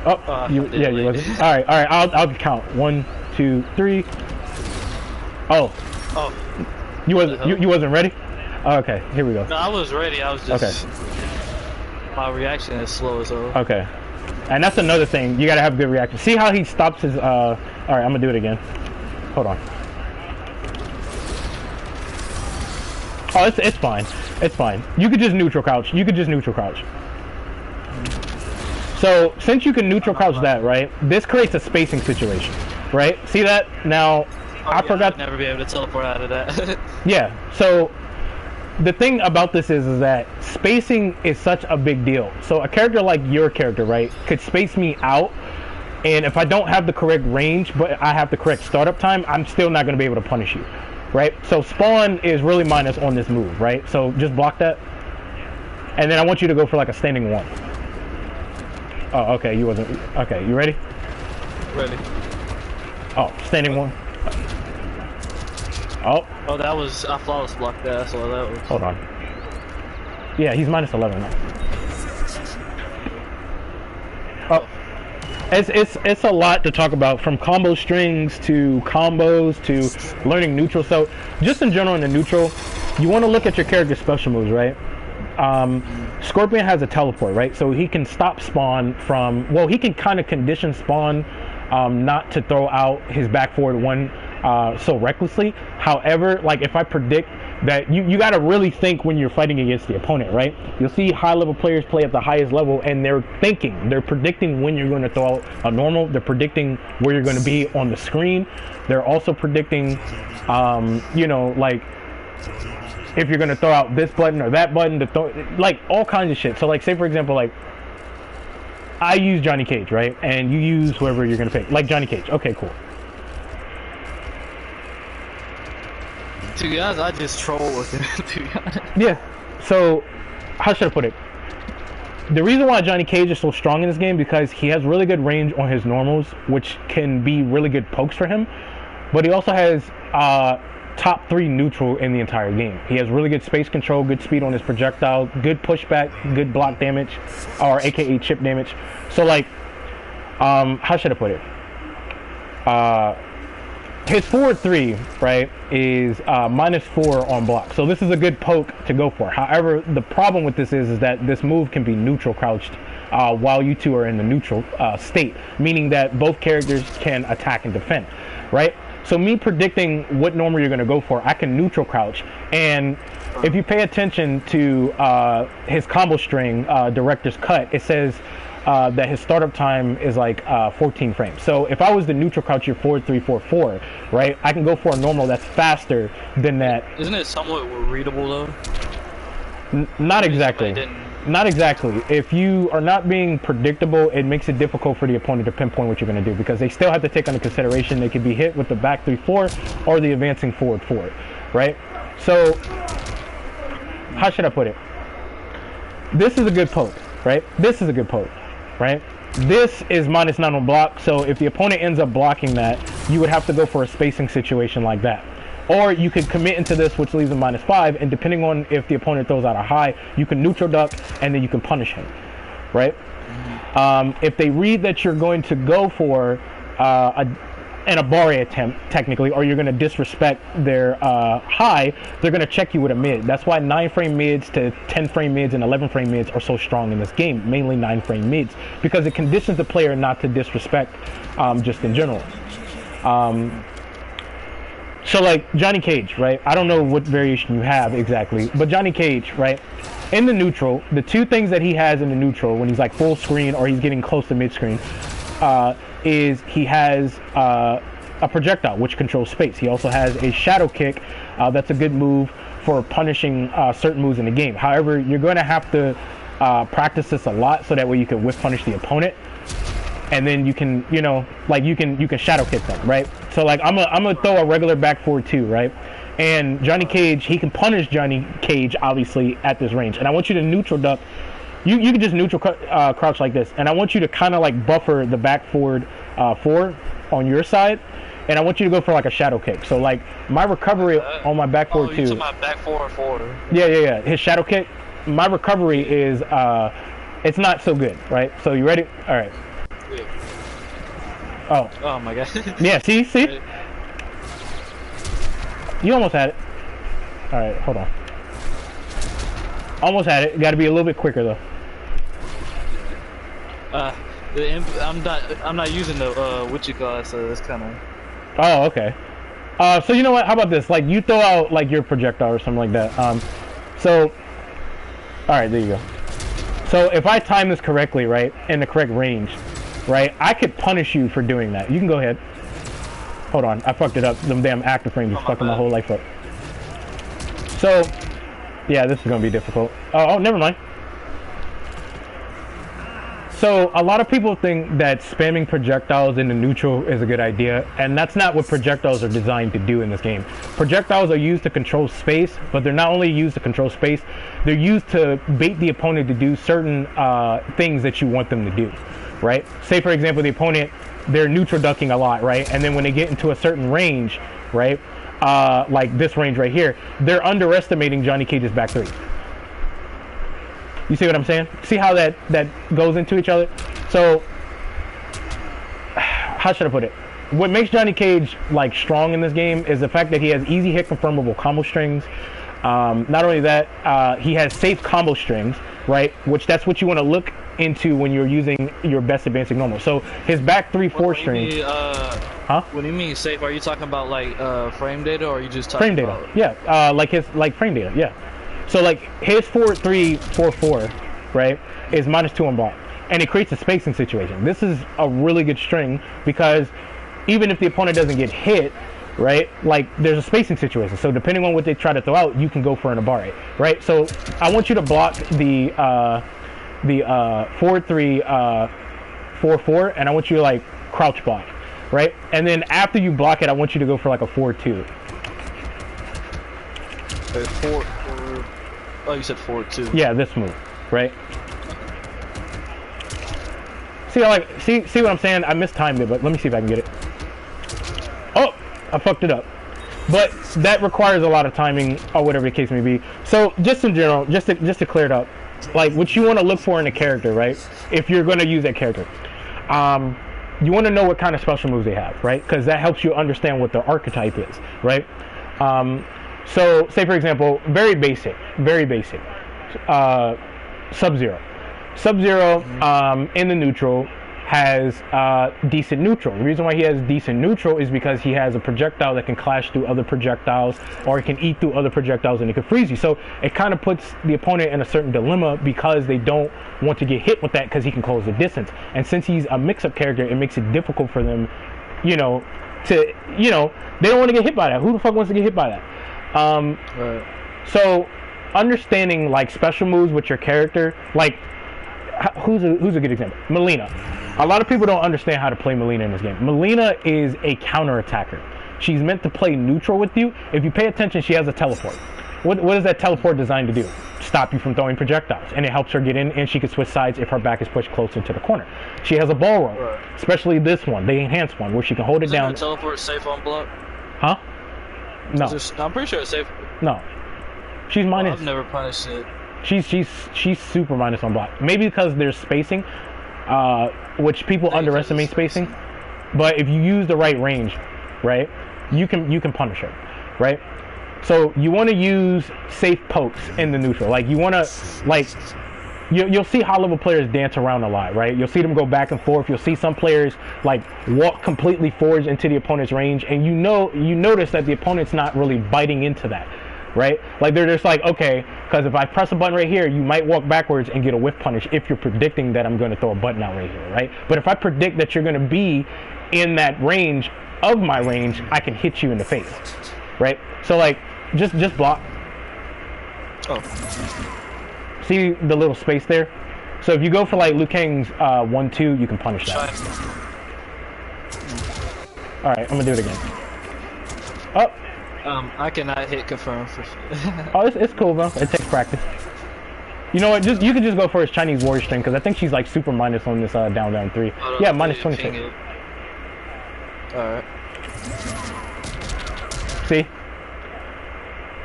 Oh, you wasn't. All right. I'll count. 1, 2, 3. Oh. You wasn't ready? Oh, okay, here we go. No, I was ready. I was just. Okay. My reaction is slow as hell. Okay. And that's another thing. You gotta have good reaction. See how he stops his. All right, I'm gonna do it again. Hold on. Oh, it's fine. It's fine. You could just neutral crouch. So, since you can neutral crouch that, right, this creates a spacing situation, right? See that? Now, I forgot... I'd never be able to teleport out of that. Yeah, so, the thing about this is that spacing is such a big deal. So, a character like your character, right, could space me out, and if I don't have the correct range, but I have the correct startup time, I'm still not going to be able to punish you, right? So, spawn is really minus on this move, right? So, just block that, and then I want you to go for like a standing one. Oh, okay, you wasn't... Okay, you ready? Ready. Oh, standing one. Oh. Oh, that was... I flawless blocked that, that's all that was. Hold on. Yeah, he's minus 11 now. Oh. It's a lot to talk about, from combo strings to combos to learning neutral. So, just in general in the neutral, you want to look at your character's special moves, right? Scorpion has a teleport, right? So he can stop spawn from, well, he can kind of condition spawn not to throw out his back forward one so recklessly. However, like if I predict that, you got to really think when you're fighting against the opponent, right? You'll see high level players play at the highest level and they're predicting when you're going to throw out a normal. They're predicting where you're going to be on the screen. They're also predicting, you know, like, if you're gonna throw out this button or that button to throw, like all kinds of shit. So like, say for example, like I use Johnny Cage, right? And you use whoever you're gonna pick, like Johnny Cage. Okay, cool. To be honest, I just troll with it. To be honest. Yeah. So how should I put it? The reason why Johnny Cage is so strong in this game because he has really good range on his normals, which can be really good pokes for him. But he also has top 3 neutral in the entire game. He has really good space control, good speed on his projectile, good pushback, good block damage, or aka chip damage. So like, how should I put it? His forward 3, right, is minus 4 on block. So this is a good poke to go for. However, the problem with this is that this move can be neutral crouched while you two are in the neutral state, meaning that both characters can attack and defend, right? So me predicting what normal you're going to go for, I can neutral crouch. And if you pay attention to his combo string, Director's Cut, it says that his startup time is like 14 frames. So if I was to neutral crouch your 4-3-4-4, right, I can go for a normal that's faster than that. Isn't it somewhat readable though? Not exactly. Not exactly. If you are not being predictable, it makes it difficult for the opponent to pinpoint what you're going to do because they still have to take into consideration they could be hit with the back 3-4 or the advancing forward 4, right? So, how should I put it? This is a good poke, right? This is a good poke, right? This is minus 9 on block, so if the opponent ends up blocking that, you would have to go for a spacing situation like that. Or you could commit into this, which leaves a minus 5, and depending on if the opponent throws out a high, you can neutral duck, and then you can punish him. right? If they read that you're going to go for an Abare attempt, technically, or you're going to disrespect their high, they're going to check you with a mid. That's why 9-frame mids to 10-frame mids and 11-frame mids are so strong in this game, mainly 9-frame mids, because it conditions the player not to disrespect just in general. So like Johnny Cage, right? I don't know what variation you have exactly, but Johnny Cage, right? In the neutral, the two things that he has in the neutral when he's like full screen or he's getting close to mid screen, is he has a projectile which controls space. He also has a shadow kick that's a good move for punishing certain moves in the game. However, you're going to have to practice this a lot so that way you can whiff punish the opponent, and then you can, you know, like you can shadow kick them, right? So like I'm gonna throw a regular back forward too, right? And Johnny Cage, he can punish Johnny Cage obviously at this range, and I want you to neutral duck. You can just neutral crouch like this, and I want you to kind of like buffer the back forward 4 on your side, and I want you to go for like a shadow kick. So like my recovery on my back forward 2. You took my back forward 4. Yeah. His shadow kick, my recovery is it's not so good, right? So you ready? All right. Oh. Oh my god. Yeah. See. You almost had it. All right. Hold on. Almost had it. Got to be a little bit quicker though. I'm not using the what you call it, so it's kind of. Oh, okay. So you know what? How about this? Like you throw out like your projectile or something like that. So, all right, there you go. So if I time this correctly, right, in the correct range, right, I could punish you for doing that. You can go ahead. Hold on, I fucked it up. Them damn active frames is fucking my whole life up. So, yeah, this is gonna be difficult. Oh, never mind. So a lot of people think that spamming projectiles in the neutral is a good idea, and that's not what projectiles are designed to do in this game. Projectiles are used to control space, but they're not only used to control space, they're used to bait the opponent to do certain things that you want them to do, right? Say for example, the opponent, they're neutral ducking a lot, right? And then when they get into a certain range, right, like this range right here, they're underestimating Johnny Cage's back 3. You see what I'm saying? See how that goes into each other? So, how should I put it? What makes Johnny Cage like strong in this game is the fact that he has easy hit confirmable combo strings. Not only that, he has safe combo strings, right? Which that's what you want to look into when you're using your best advancing normal. So his back 3/4 strings. Huh? What do you mean safe? Are you talking about like frame data, or are you just talking frame data? Yeah, like his frame data. Yeah. So like his 4-3-4-4, right, is -2 on block, and it creates a spacing situation. This is a really good string because even if the opponent doesn't get hit, right, like there's a spacing situation. So depending on what they try to throw out, you can go for an Abare, right? So I want you to block the 4-3-4-4, and I want you to like crouch block, right? And then after you block it, I want you to go for like a 4-2. Oh, you said 4-2. Yeah, this move, right? See, see what I'm saying? I mistimed it, but let me see if I can get it. Oh, I fucked it up. But that requires a lot of timing, or whatever the case may be. So, just in general, just to clear it up, like what you want to look for in a character, right? If you're going to use that character, you want to know what kind of special moves they have, right? Because that helps you understand what the archetype is, right? So, say for example, very basic, Sub-Zero. Sub-Zero in the neutral has decent neutral. The reason why he has decent neutral is because he has a projectile that can clash through other projectiles, or it can eat through other projectiles and it can freeze you. So it kind of puts the opponent in a certain dilemma because they don't want to get hit with that because he can close the distance. And since he's a mix-up character, it makes it difficult for them, they don't want to get hit by that. Who the fuck wants to get hit by that? Right. So understanding like special moves with your character, like who's a good example? Molina. A lot of people don't understand how to play Molina in this game. Molina is a counter attacker. She's meant to play neutral with you. If you pay attention, she has a teleport. What is that teleport designed to do? Stop you from throwing projectiles, and it helps her get in, and she can switch sides if her back is pushed closer to the corner. She has a ball roll, right, especially this one, the enhanced one, where she can hold it down. Isn't the teleport safe on block? Huh? No. I'm pretty sure it's safe. No. She's minus. I've never punished it. She's super minus on block. Maybe because there's spacing, which people underestimate spacing. But if you use the right range, right, you can punish her, right? So you want to use safe pokes in the neutral. Like you want to like. You'll see high level players dance around a lot, right? You'll see them go back and forth. You'll see some players like walk completely forwards into the opponent's range, and you notice that the opponent's not really biting into that, right? Like they're just like, okay, because if I press a button right here, you might walk backwards and get a whiff punish if you're predicting that I'm going to throw a button out right here, right? But if I predict that you're going to be in that range of my range, I can hit you in the face, right? So like, just block. Oh. See the little space there? So if you go for like Liu Kang's 1-2, you can punish that. Alright, I'm gonna do it again. Oh! I cannot hit confirm for sure. Oh, it's cool, bro. It takes practice. You know what? You can just go for his Chinese warrior string, because I think she's like super minus on this down 3. Yeah, minus 26. Alright. See?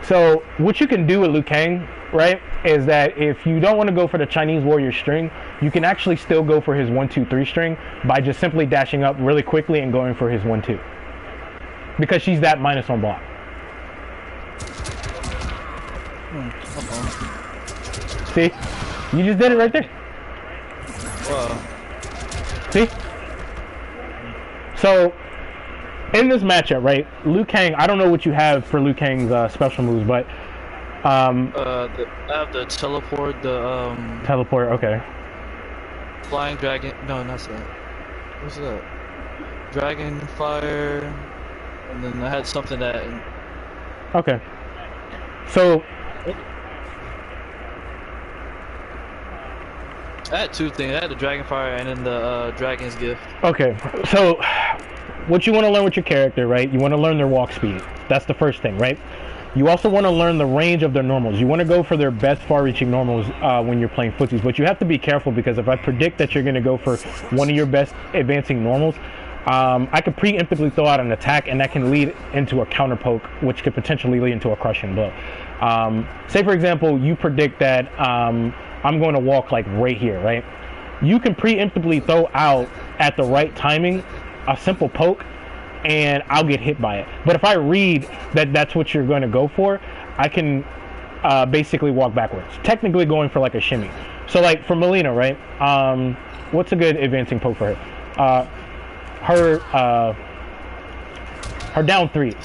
So what you can do with Liu Kang, right, is that if you don't want to go for the Chinese warrior string, you can actually still go for his 1-2-3 string by just simply dashing up really quickly and going for his 1-2, because she's that minus on block. See, you just did it right there. Wow. See, so in this matchup, right, Liu Kang, I don't know what you have for Liu Kang's special moves, but I have the teleport, teleport, okay. Flying dragon, no, not that. What's that? Dragon fire, and then I had something that. Okay. So. I had 2 things. I had the dragon fire and then the dragon's gift. Okay, so what you want to learn with your character, right? You want to learn their walk speed. That's the first thing, right? You also want to learn the range of their normals. You want to go for their best far-reaching normals when you're playing footsies, but you have to be careful, because if I predict that you're going to go for one of your best advancing normals, I could preemptively throw out an attack, and that can lead into a counter poke, which could potentially lead into a crushing blow. Say, for example, you predict that I'm going to walk like right here, right? You can preemptively throw out at the right timing a simple poke, and I'll get hit by it. But if I read that that's what you're going to go for, I can basically walk backwards, technically going for like a shimmy. So like for Molina, right? What's a good advancing poke for her? Her down 3,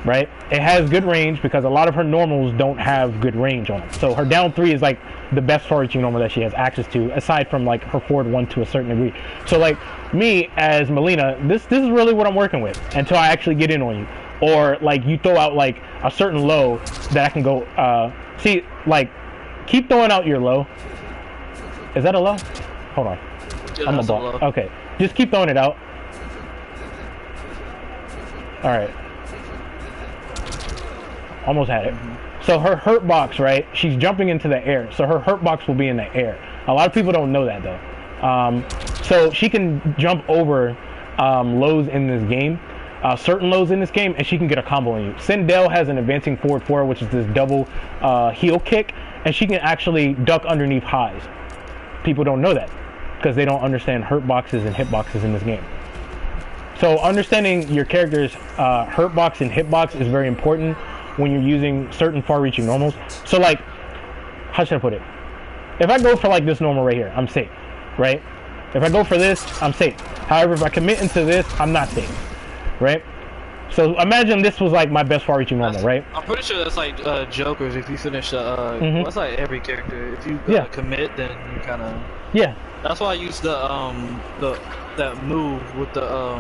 right? It has good range because a lot of her normals don't have good range on them. So her down 3 is like the best far-reaching normal that she has access to, aside from like her forward 1 to a certain degree. So like me as Molina, this is really what I'm working with until I actually get in on you, or like you throw out like a certain low that I can go. See, like keep throwing out your low. Is that a low? Hold on. Yeah, I'm a ball. Okay, just keep throwing it out. All right. Almost had it. So her hurt box, right? She's jumping into the air, so her hurt box will be in the air. A lot of people don't know that though. So she can jump over lows in this game, certain lows in this game, and she can get a combo on you. Sindel has an advancing forward 4, which is this double heel kick, and she can actually duck underneath highs. People don't know that because they don't understand hurt boxes and hit boxes in this game. So understanding your character's hurt box and hit box is very important when you're using certain far-reaching normals. So like, how should I put it? If I go for like this normal right here, I'm safe, right? If I go for this, I'm safe. However, if I commit into this, I'm not safe, right? So imagine this was like my best far-reaching normal, right? I'm pretty sure that's like Jokers. If you finish, that's like every character. If you commit, then you kind of. Yeah. That's why I use that move with the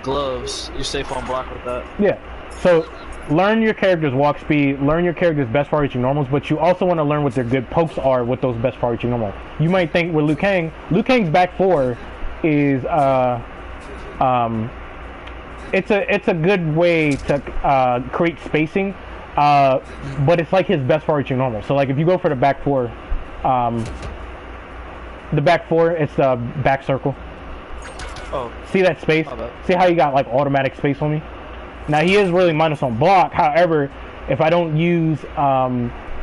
gloves. You're safe on block with that. Yeah. So learn your character's walk speed, learn your character's best far-reaching normals, but you also want to learn what their good pokes are with those best far-reaching normals. You might think with Liu Kang's back 4 is it's a good way to create spacing, but it's like his best far-reaching normal. So like if you go for the back 4, it's the back circle. Oh. See that space? See how you got like automatic space on me? Now he is really minus on block. However, if I don't use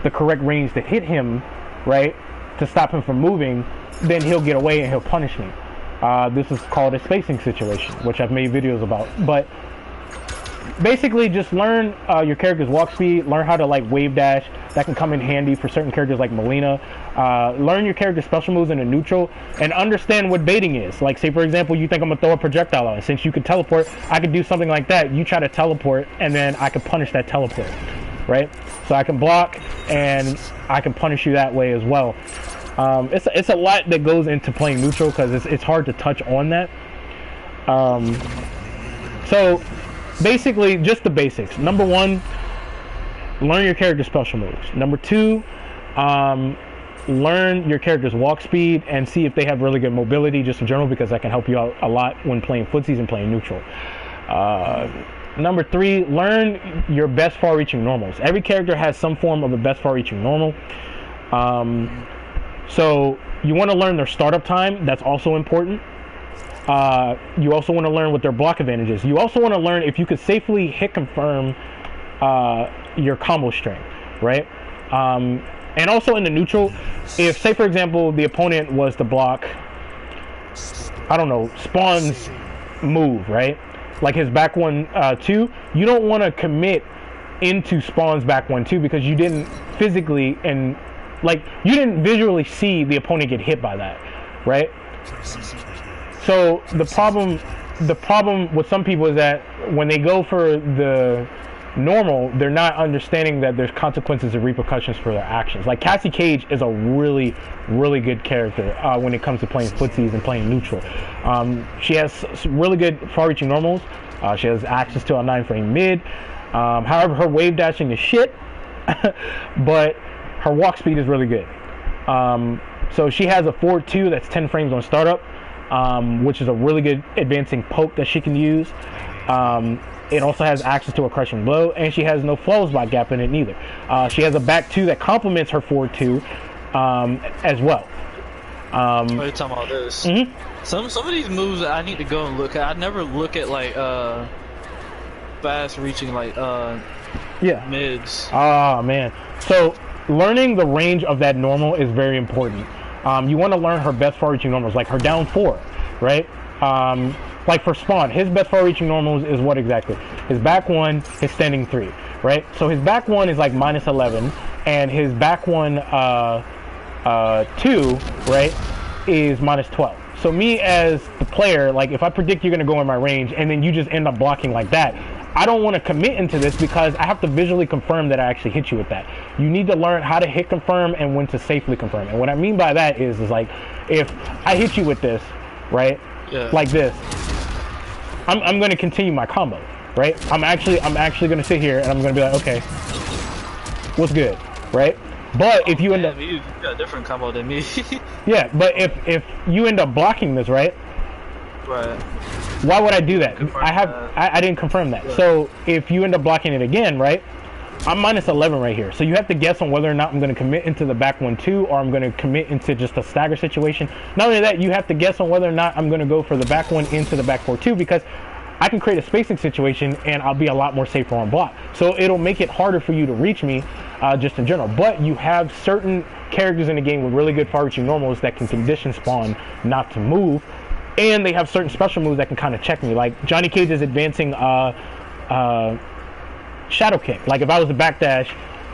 the correct range to hit him, right, to stop him from moving, then he'll get away and he'll punish me. This is called a spacing situation, which I've made videos about. But basically, just learn your character's walk speed, learn how to like wave dash. That can come in handy for certain characters like Molina. Learn your character's special moves in a neutral, and understand what baiting is. Like, say for example, you think I'm gonna throw a projectile out, and since you can teleport, I could do something like that. You try to teleport, and then I can punish that teleport, right? So I can block, and I can punish you that way as well. It's a lot that goes into playing neutral because it's hard to touch on that. So basically, just the basics. Number one, learn your character's special moves. Number two, learn your character's walk speed and see if they have really good mobility just in general, because that can help you out a lot when playing footsies and playing neutral. Number three, learn your best far-reaching normals. Every character has some form of a best far-reaching normal. So you want to learn their startup time. That's also important. You also want to learn what their block advantage is. You also want to learn if you could safely hit confirm your combo string, right? And also in the neutral, if, say for example, the opponent was to block, I don't know, Spawn's move, right? Like his back 1-2, you don't want to commit into Spawn's back 1-2 because you didn't physically and like you didn't visually see the opponent get hit by that, right? So the problem with some people is that when they go for the normal, they're not understanding that there's consequences and repercussions for their actions. Like Cassie Cage is a really, really good character when it comes to playing footsies and playing neutral. She has really good far-reaching normals. She has access to a 9-frame mid. However, her wave dashing is shit, but her walk speed is really good. So she has a 4-2 that's 10 frames on startup, which is a really good advancing poke that she can use. It also has access to a crushing blow, and she has no flows by gap in it neither. She has a back 2 that complements her 4-2 as well. What are you talking about this? Mm-hmm. Some of these moves I need to go and look at. I never look at like fast reaching like mids. Oh man. So learning the range of that normal is very important. You want to learn her best far-reaching normals, like her down 4, right? Like for Spawn, his best far-reaching normals is what exactly? His back 1, his standing 3, right? So his back 1 is like -11, and his back 1 2, right, is -12. So me as the player, like if I predict you're gonna go in my range and then you just end up blocking like that, I don't want to commit into this because I have to visually confirm that I actually hit you with that. You need to learn how to hit confirm and when to safely confirm. And what I mean by that is like if I hit you with this, right, like this, I'm going to continue my combo, right? I'm actually going to sit here and I'm going to be like, okay, what's good, right? But if you end up, you got a different combo than me. yeah, but if you end up blocking this, right? Right. Why would I do that? I didn't confirm that. Yeah. So if you end up blocking it again, right? I'm -11 right here. So you have to guess on whether or not I'm going to commit into the back 1-2 or I'm going to commit into just a stagger situation. Not only that, you have to guess on whether or not I'm going to go for the back 1 into the back 4-2 because I can create a spacing situation and I'll be a lot more safer on block. So it'll make it harder for you to reach me just in general. But you have certain characters in the game with really good far-reaching normals that can condition Spawn not to move. And they have certain special moves that can kind of check me. Like Johnny Cage is advancing shadow kick. Like if I was to backdash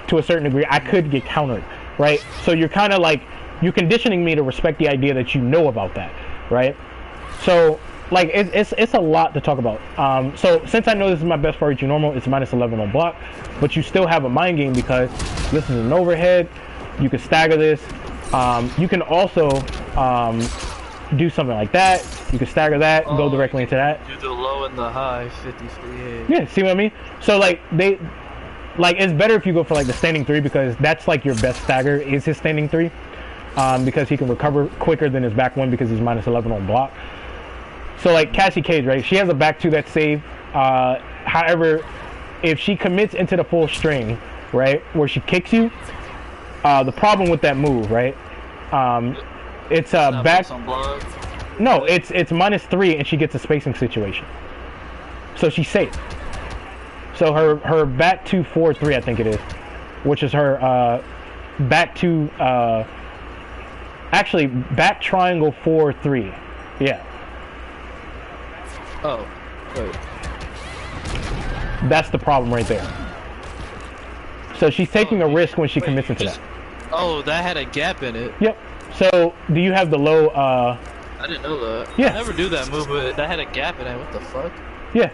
to a certain degree, I could get countered, right? So you're kind of like, you're conditioning me to respect the idea that you know about that, right? So like it's a lot to talk about. So since I know this is my best far-reaching normal, it's -11 on block, but you still have a mind game because this is an overhead. You can stagger this. You can also do something like that. You can stagger that, go directly into that. Do the low and the high, 50-50. Yeah, see what I mean? So like it's better if you go for like the standing 3 because that's like your best stagger is his standing 3, because he can recover quicker than his back 1 because he's -11 on block. So like Cassie Cage, right? She has a back 2 that's safe. However, if she commits into the full string, right, where she kicks you, the problem with that move, right? It's back. No, it's -3 and she gets a spacing situation. So she's safe. So her back 2-4-3, I think it is, which is her back to actually back triangle 4-3. Yeah. Oh, wait. That's the problem right there. So she's taking a risk when she commits into that. Oh, that had a gap in it. Yep. So do you have the low? I didn't know that. Yeah. I never do that move, but that had a gap in it. What the fuck? Yeah.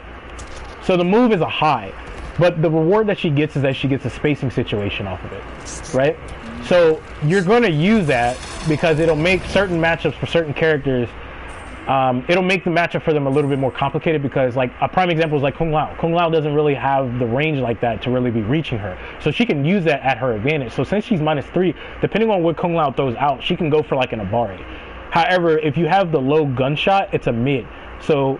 So the move is a high, but the reward that she gets is that she gets a spacing situation off of it, right? So you're going to use that because it'll make certain matchups for certain characters. It'll make the matchup for them a little bit more complicated because, like, a prime example is like Kung Lao. Kung Lao doesn't really have the range like that to really be reaching her. So she can use that at her advantage. So since she's -3, depending on what Kung Lao throws out, she can go for like an Abari. However, if you have the low gunshot, it's a mid. So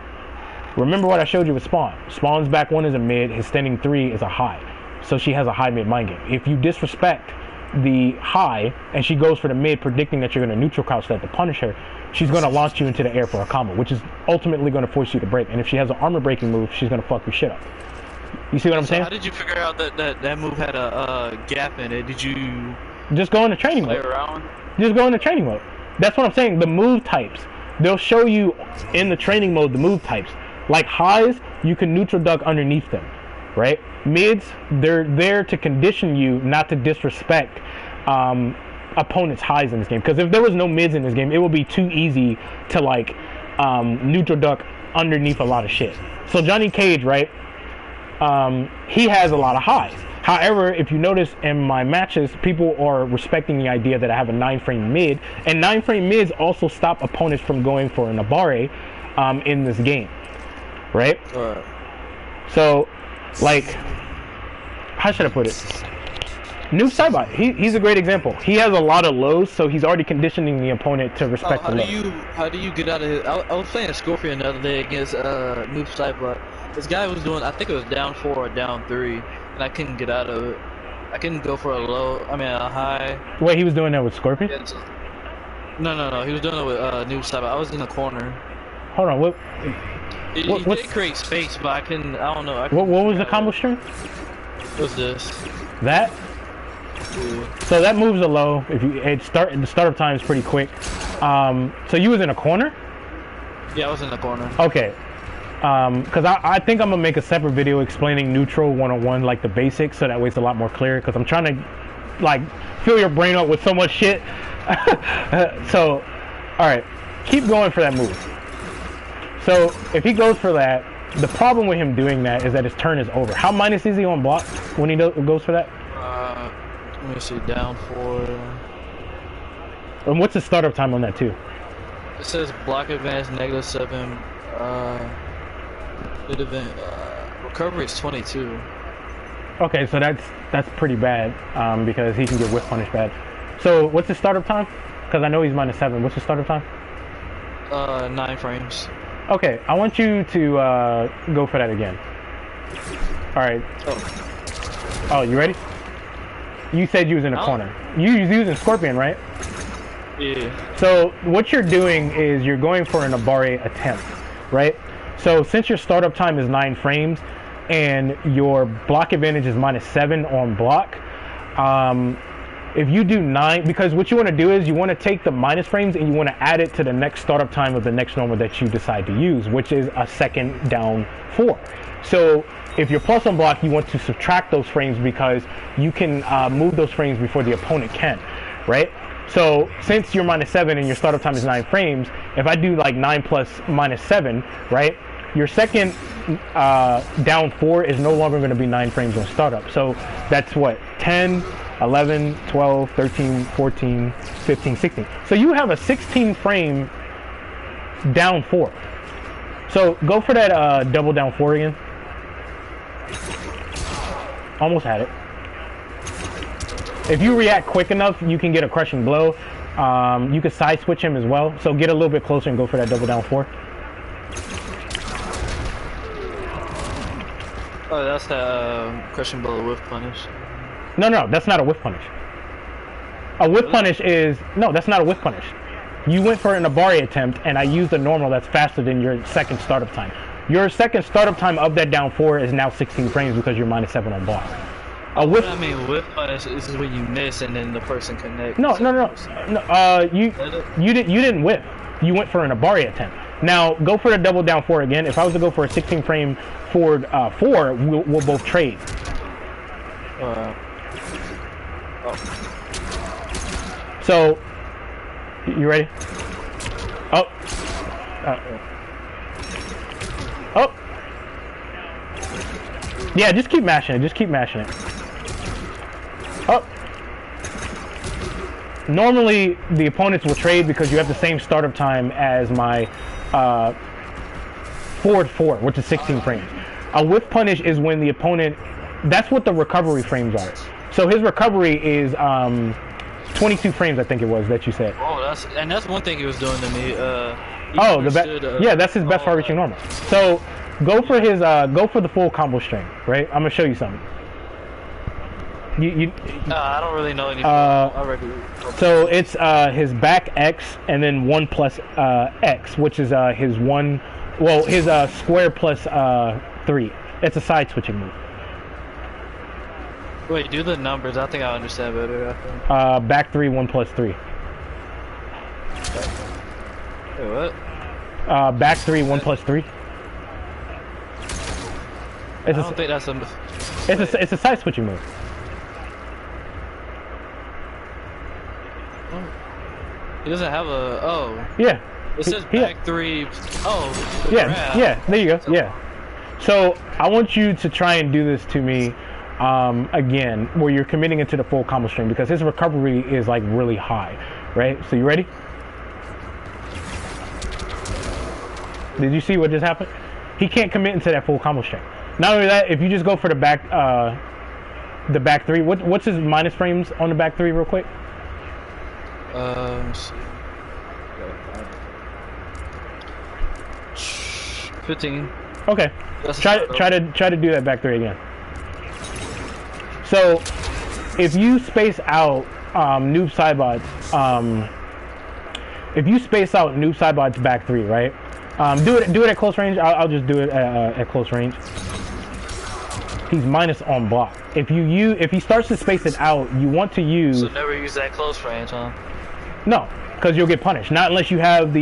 remember what I showed you with Spawn. Spawn's back 1 is a mid, his standing 3 is a high. So she has a high mid mind game. If you disrespect the high and she goes for the mid, predicting that you're going to neutral crouch that to punish her, she's going to launch you into the air for a combo, which is ultimately going to force you to break. And if she has an armor breaking move, she's going to fuck your shit up. You see what I'm saying? How did you figure out that move had a gap in it? Did you just go into training mode? Around? Just go into training mode. That's what I'm saying. The move types, they'll show you in the training mode the move types. Like highs, you can neutral duck underneath them, right? Mids, they're there to condition you not to disrespect opponents' highs in this game. Because if there was no mids in this game, it would be too easy to like neutral duck underneath a lot of shit. So Johnny Cage, right? He has a lot of highs. However, if you notice in my matches, people are respecting the idea that I have a 9-frame mid, and 9-frame mids also stop opponents from going for an Abare in this game, right? So, like, how should I put it? Noob Saibot, he's a great example. He has a lot of lows, so he's already conditioning the opponent to respect the lows. How do you get out of it? I was playing Scorpion the other day against Noob Saibot. This guy was doing, I think it was down 4 or down 3, and I couldn't get out of it. I couldn't go for a high. Wait, he was doing that with Scorpion? No. He was doing it with Noob Saibot. I was in the corner. Hold on, what? He did create space, but I don't know. What was the combo string? What was this? That? Yeah. So that moves a low. If you the startup time is pretty quick. So you was in a corner? Yeah, I was in the corner. Okay. Because I think I'm gonna make a separate video explaining neutral 101, like the basics, so that way it's a lot more clear. Because I'm trying to like fill your brain up with so much shit. So, all right, keep going for that move. So if he goes for that, the problem with him doing that is that his turn is over. How minus is he on block when he goes for that? Let me see, down 4. And what's the startup time on that too? It says block advance -7. Recovery is 22. Okay, so that's pretty bad because he can get whiff punish bad. So what's his startup time? Because I know he's -7. What's his startup time? 9 frames. Okay, I want you to go for that again. All right. Oh, you ready? You said you was in a corner. You was using Scorpion, right? Yeah. So what you're doing is you're going for an Abare attempt, right? So since your startup time is 9 frames and your block advantage is -7 on block, if you do 9, because what you want to do is you want to take the minus frames and you want to add it to the next startup time of the next normal that you decide to use, which is a second down 4. So if you're plus on block, you want to subtract those frames because you can move those frames before the opponent can, right? So since you're -7 and your startup time is 9 frames, if I do like 9 plus -7, right? Your second down 4 is no longer going to be 9 frames on startup. So that's what, 10, 11, 12, 13, 14, 15, 16. So you have a 16 frame down 4. So go for that double down 4 again. Almost had it. If you react quick enough, you can get a crushing blow. You can side switch him as well. So get a little bit closer and go for that double down 4. Oh, that's the crushing blow whiff punish. No, that's not a whiff punish. A whiff punish is... No, that's not a whiff punish. You went for an Abari attempt, and I used a normal that's faster than your second startup time. Your second startup time of that down 4 is now 16 frames because you're -7 on block. A whiff. I mean, whiff punish is when you miss and then the person connects. No. You didn't whiff. You went for an Abari attempt. Now go for the double down 4 again. If I was to go for a 16 frame forward 4, we'll both trade. So, you ready? Oh. Oh. Yeah, just keep mashing it. Just keep mashing it. Oh. Normally, the opponents will trade because you have the same startup time as my forward 4, which is 16 frames. A whiff punish is when the opponent... That's what the recovery frames are. So his recovery is 22 frames, I think it was, that you said. Oh, that's one thing he was doing to me. Yeah, that's his best far reaching normal. So go for his go for the full combo string, right? I'm gonna show you something. I don't really know anything. So it's his back X and then 1 plus X, which is his 1. Well, his square plus 3. It's a side switching move. Wait, do the numbers. I think I understand better. Back 3, 1 plus 3. Wait, what? Back 3, 1 plus 3. I don't think that's a... It's a side switching move. He doesn't have a... Oh. Yeah. It says back 3... Oh. Yeah, there you go. Yeah. So, I want you to try and do this to me again, where you're committing into the full combo string, because his recovery is like really high, right? So, you ready? Did you see what just happened? He can't commit into that full combo string. Not only that, if you just go for the back 3, what's his minus frames on the back 3 real quick? Let's see. 15. Okay. Try to do that back 3 again. So, if you space out noob sidebots, back 3, right? Do it at close range. I'll just do it at close range. He's minus on block. If he starts to space it out, you want to use. So never use that close range, huh? No, because you'll get punished. Not unless you have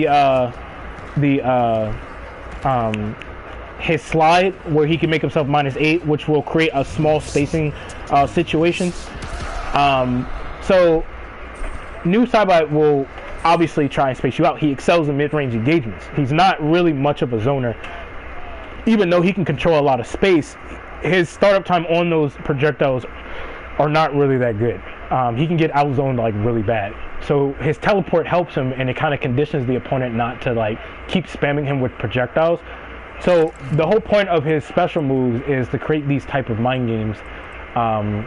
his slide where he can make himself -8, which will create a small spacing situation. So new Sidebot will obviously try and space you out. He excels in mid-range engagements. He's not really much of a zoner. Even though he can control a lot of space, his startup time on those projectiles are not really that good. He can get out-zoned like really bad. So his teleport helps him, and it kind of conditions the opponent not to like keep spamming him with projectiles. So the whole point of his special moves is to create these type of mind games. I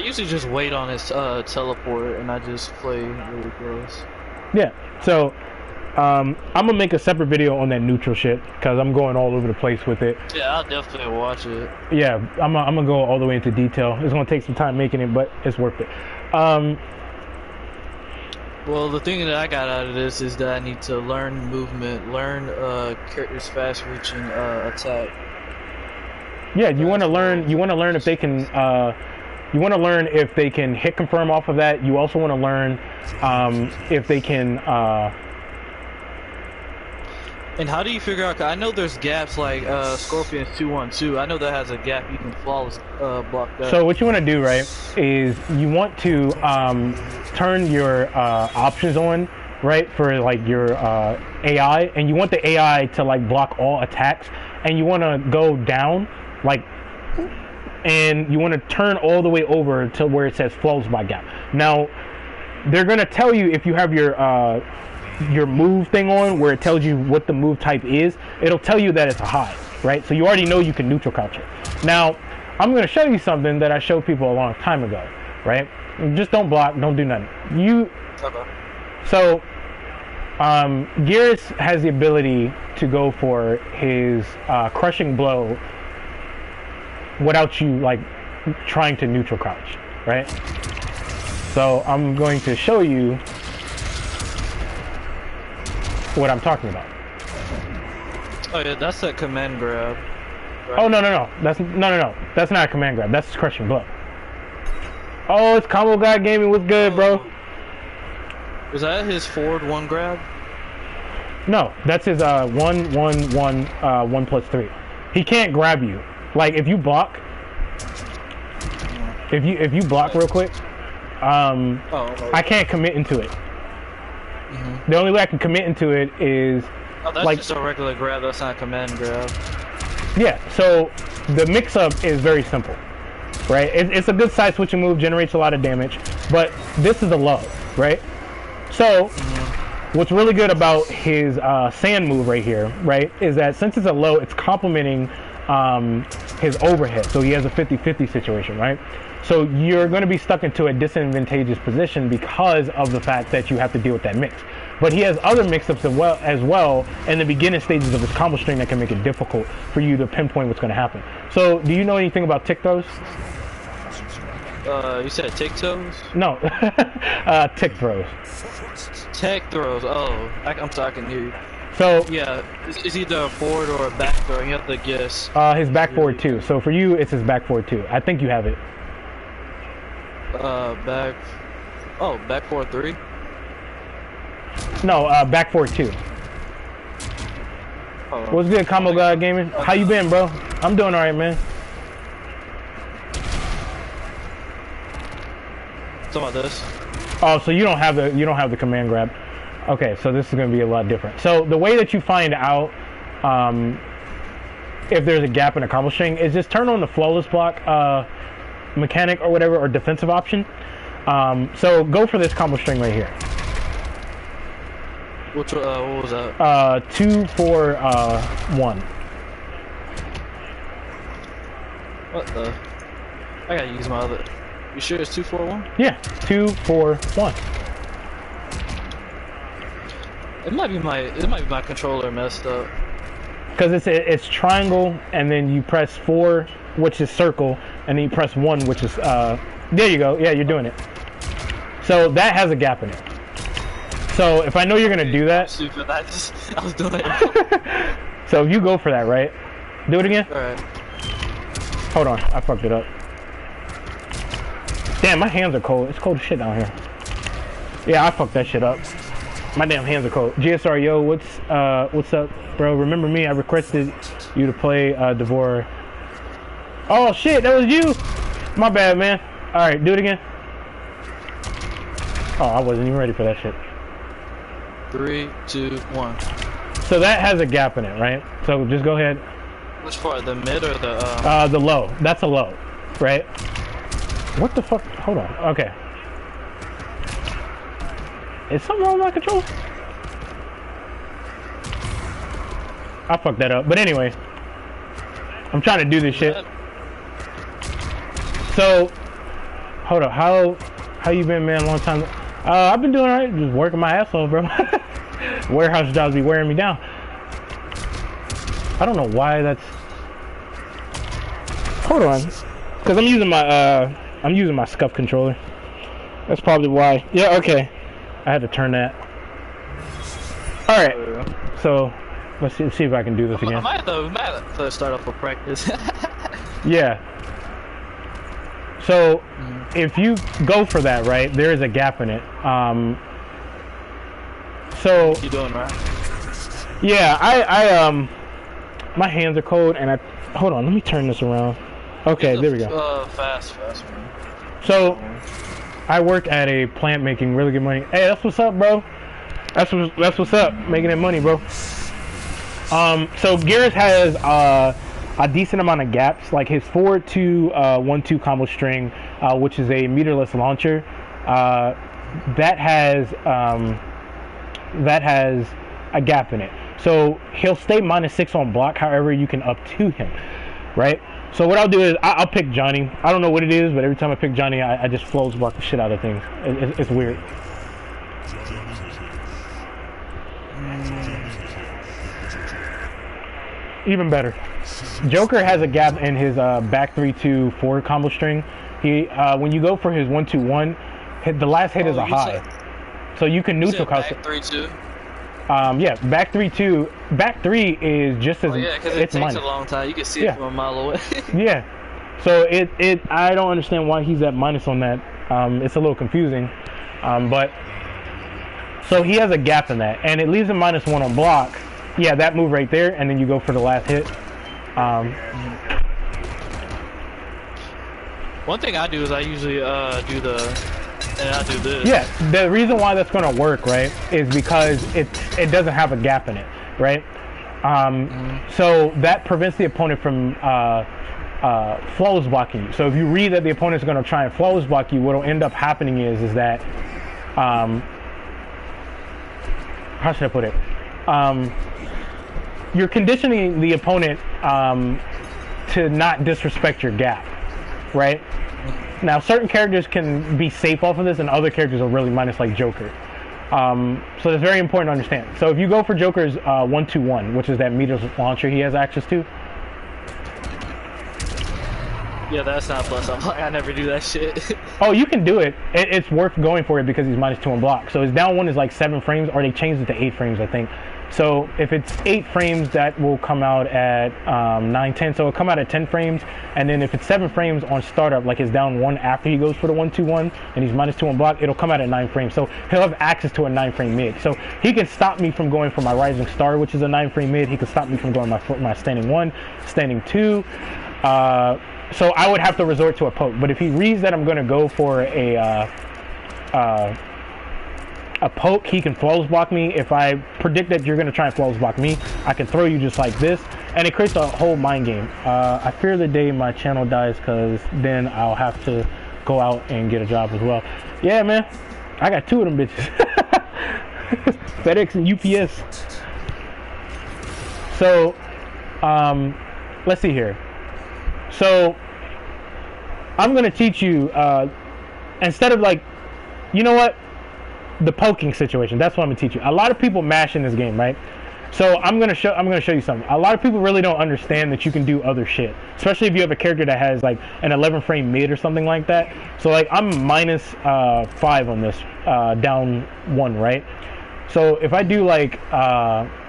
usually just wait on his teleport, and I just play really close. Yeah, so I'm gonna make a separate video on that neutral shit because I'm going all over the place with it. Yeah, I'll definitely watch it. Yeah, I'm gonna go all the way into detail. It's gonna take some time making it, but it's worth it. Well, the thing that I got out of this is that I need to learn movement, learn characters' fast-reaching attack. Yeah, you want to learn. You want to learn if they can. You want to learn if they can hit confirm off of that. You also want to learn if they can. And how do you figure out? 'Cause I know there's gaps like Scorpion's 212. I know that has a gap you can flawless block that. So what you want to do, right, is you want to turn your options on, right, for like your AI, and you want the AI to like block all attacks, and you want to go down, like, and you want to turn all the way over to where it says flows by gap. Now, they're gonna tell you if you have your move thing on where it tells you what the move type is, it'll tell you that it's a high, right? So you already know you can neutral crouch it. Now, I'm going to show you something that I showed people a long time ago, right? Just don't block, don't do nothing. So, Geras has the ability to go for his crushing blow without you, like, trying to neutral crouch, right? So, I'm going to show you what I'm talking about. Oh yeah, that's a command grab. Right? Oh no, that's not a command grab. That's crushing blow. Oh, it's Combo Guy Gaming. What's good, bro? Was that his forward one grab? No, that's his 1+3. He can't grab you. Like if you block, if you block real quick, I can't commit into it. The only way I can commit into it is that's like just a regular grab. That's not a command grab. Yeah. So the mix-up is very simple, right? It's a good side switching move, generates a lot of damage, but this is a low, right? So what's really good about his sand move right here, right, is that since it's a low, it's complementing his overhead. So he has a 50-50 situation, right? So you're going to be stuck into a disadvantageous position because of the fact that you have to deal with that mix. But he has other mix-ups as well in the beginning stages of his combo string that can make it difficult for you to pinpoint what's going to happen. So do you know anything about tick throws? You said tick toes? No, tick throws. Tech throws. Oh, I'm sorry, I can hear you. So yeah, it's either a forward or a back throw. You have to guess. His back forward 2. So for you, it's his back forward 2. I think you have it. Back forward 3. No, back forward 2. What's good, Combo Guy Gaming? How you been, bro? I'm doing all right, man. Talking about this. Oh, so you don't have the command grab. Okay, so this is going to be a lot different. So the way that you find out if there's a gap in a combo string is just turn on the flawless block mechanic or whatever, or defensive option. So go for this combo string right here. What was that? 2, 4, 1. What the? I gotta use my other. You sure it's 2, 4, 1? Yeah, 2, 4, 1. It might be my controller messed up. Because it's triangle, and then you press 4, which is circle, and then you press 1, which is there you go. Yeah, you're doing it. So that has a gap in it. So if I know you're gonna do that, stupid. I was doing it. So if you go for that, right? Do it again. All right. Hold on, I fucked it up. Damn, my hands are cold. It's cold as shit down here. Yeah, I fucked that shit up. My damn hands are cold. GSR, yo, what's up, bro? Remember me? I requested you to play Devourer. Oh shit, that was you. My bad, man. All right, do it again. Oh, I wasn't even ready for that shit. 3, 2, 1. So that has a gap in it, right? So just go ahead. Which part? The mid or the? The low. That's a low, right? What the fuck? Hold on. Okay. Is something wrong with my controller? I fucked that up. But anyway, I'm trying to do this shit. So, hold up. How you been, man? Long time. I've been doing alright. Just working my ass off, bro. Warehouse jobs be wearing me down. I don't know why that's. Hold on, because I'm using my scuff controller. That's probably why. Yeah. Okay. I had to turn that. All right. So let's see if I can do this again. I might have to start off with practice. Yeah. So if you go for that, right, there is a gap in it. So you doing right? Yeah, I my hands are cold, and hold on, let me turn this around. Okay, there we go. Fast, man. So I work at a plant making really good money. Hey, that's what's up, bro. That's what's up, making that money, bro. So Garrus has a decent amount of gaps, like his 4-2 1-2 combo string, which is a meterless launcher. That has a gap in it. So he'll stay -6 on block. However, you can up to him, right? So what I'll do is I'll pick Johnny. I don't know what it is, but every time I pick Johnny, I just flows block the shit out of things. It's weird. Even better. Joker has a gap in his back 3-2 forward combo string. He when you go for his 1-2-1, the last hit is a high, so you can neutral custom. Back 3-2. Yeah, back 3-2. Back 3 is just as yeah, because it takes a long time. You can see it from a mile away. Yeah. So I don't understand why he's at minus on that It's a little confusing, but so he has a gap in that, and it leaves him -1 on block. Yeah, that move right there, and then you go for the last hit. One thing I do is I usually do this. Yeah, the reason why that's going to work, right, is because it doesn't have a gap in it, right? So that prevents the opponent from flawless blocking you. So if you read that the opponent's going to try and flawless block you, what will end up happening is that how should I put it? You're conditioning the opponent to not disrespect your gap, right? Now, certain characters can be safe off of this, and other characters are really minus, like Joker. So it's very important to understand. So if you go for Joker's 1-2-1, which is that meter launcher he has access to. Yeah, that's not plus. I never do that shit. Oh, you can do it. It's worth going for it because he's -2 on block. So his down 1 is like 7 frames, or they changed it to 8 frames, I think. So if it's 8 frames, that will come out at 9, 10. So it'll come out at 10 frames. And then if it's 7 frames on startup, like his down 1 after he goes for the 1-2-1, and he's -2 on block, it'll come out at 9 frames. So he'll have access to a 9 frame mid. So he can stop me from going for my Rising Star, which is a 9 frame mid. He can stop me from going my standing 1, standing 2. So I would have to resort to a poke. But if he reads that I'm going to go for a poke, he can flawless block me. If I predict that you're going to try and flawless block me, I can throw you just like this, and it creates a whole mind game. I fear the day my channel dies, because then I'll have to go out and get a job as well. Yeah, man, I got 2 of them bitches. FedEx and UPS. So let's see here. So I'm going to teach you instead of, like, you know what, the poking situation. That's what I'm gonna teach you. A lot of people mash in this game, right? So I'm gonna show you something. A lot of people really don't understand that you can do other shit, especially if you have a character that has like an 11 frame mid or something like that. So like I'm -5 on this down 1, right? So if I do like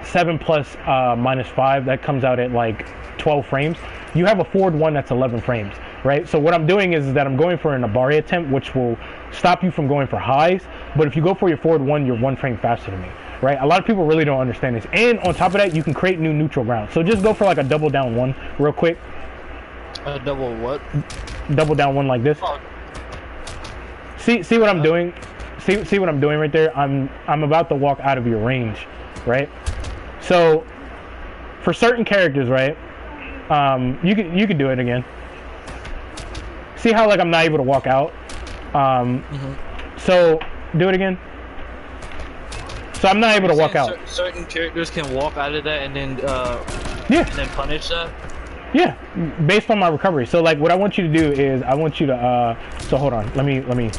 7 plus -5, that comes out at like 12 frames. You have a forward 1 that's 11 frames, right? So what I'm doing is that I'm going for an Abari attempt, which will stop you from going for highs. But if you go for your forward 1, you're 1 frame faster than me, right? A lot of people really don't understand this. And on top of that, you can create new neutral ground. So just go for like a double down 1 real quick. A double what? Double down 1 like this. Oh. See what I'm doing? See what I'm doing right there? I'm about to walk out of your range, right? So for certain characters, right? You could do it again. See how like I'm not able to walk out? So do it again. So I'm not able to walk out. Certain characters can walk out of that and then yeah, and then punish that. Yeah, based on my recovery. So like what I want you to do is I want you to so hold on. Let me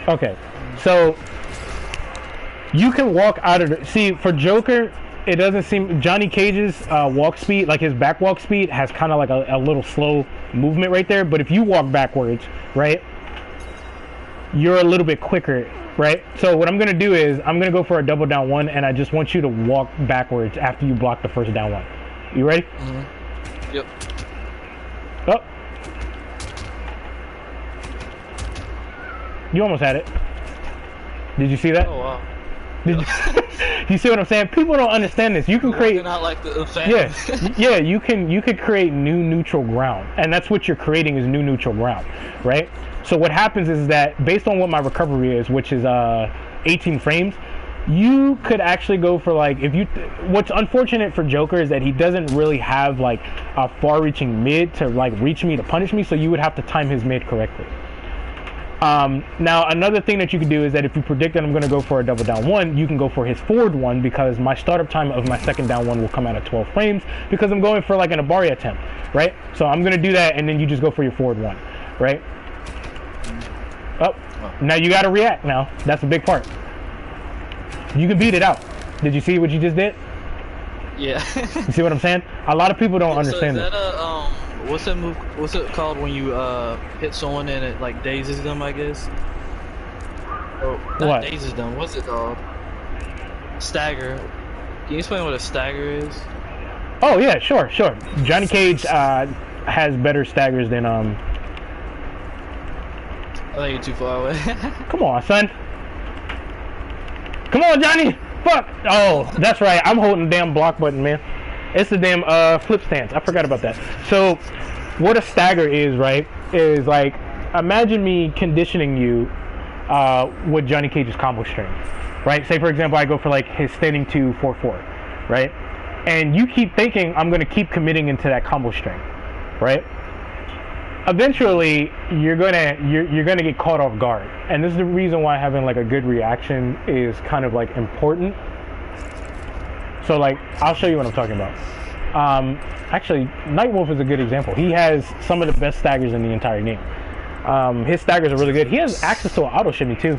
Okay. So you can walk out of the, see, for Joker, it doesn't seem, Johnny Cage's walk speed, like his back walk speed has kind of like a little slow movement right there. But if you walk backwards, right, you're a little bit quicker, right? So what I'm going to do is I'm going to go for a double down 1, and I just want you to walk backwards after you block the first down 1. You ready? Yep. Oh. You almost had it. Did you see that? Oh, wow. Did you see what I'm saying? People don't understand this. You can create, not like the fan. yeah, you could create new neutral ground, and that's what you're creating is new neutral ground, right? So what happens is that based on what my recovery is, which is 18 frames, you could actually go for like, if you, what's unfortunate for Joker is that he doesn't really have like a far-reaching mid to like reach me to punish me, so you would have to time his mid correctly. Now another thing that you can do is that if you predict that I'm going to go for a double down 1, you can go for his forward 1, because my startup time of my second down 1 will come out at 12 frames because I'm going for like an Abari attempt, right? So I'm going to do that, and then you just go for your forward 1, right? Oh, now you got to react now. That's a big part. You can beat it out. Did you see what you just did? Yeah. You see what I'm saying? A lot of people don't understand that. What's that move? What's it called when you hit someone and it like dazes them? I guess. Oh, not dazes them. What's it called? Stagger. Can you explain what a stagger is? Oh yeah, sure. Johnny Cage has better staggers than I think you're too far away. Come on, son. Come on, Johnny. Fuck. Oh, that's right. I'm holding the damn block button, man. It's the damn flip stance. I forgot about that. So, what a stagger is, right? Is like, imagine me conditioning you with Johnny Cage's combo string, right? Say for example, I go for like his standing 2-4-4, right? And you keep thinking I'm going to keep committing into that combo string, right? Eventually, you're gonna get caught off guard, and this is the reason why having like a good reaction is kind of like important. So like, I'll show you what I'm talking about. Actually, Nightwolf is a good example. He has some of the best staggers in the entire game. His staggers are really good. He has access to an auto shimmy too.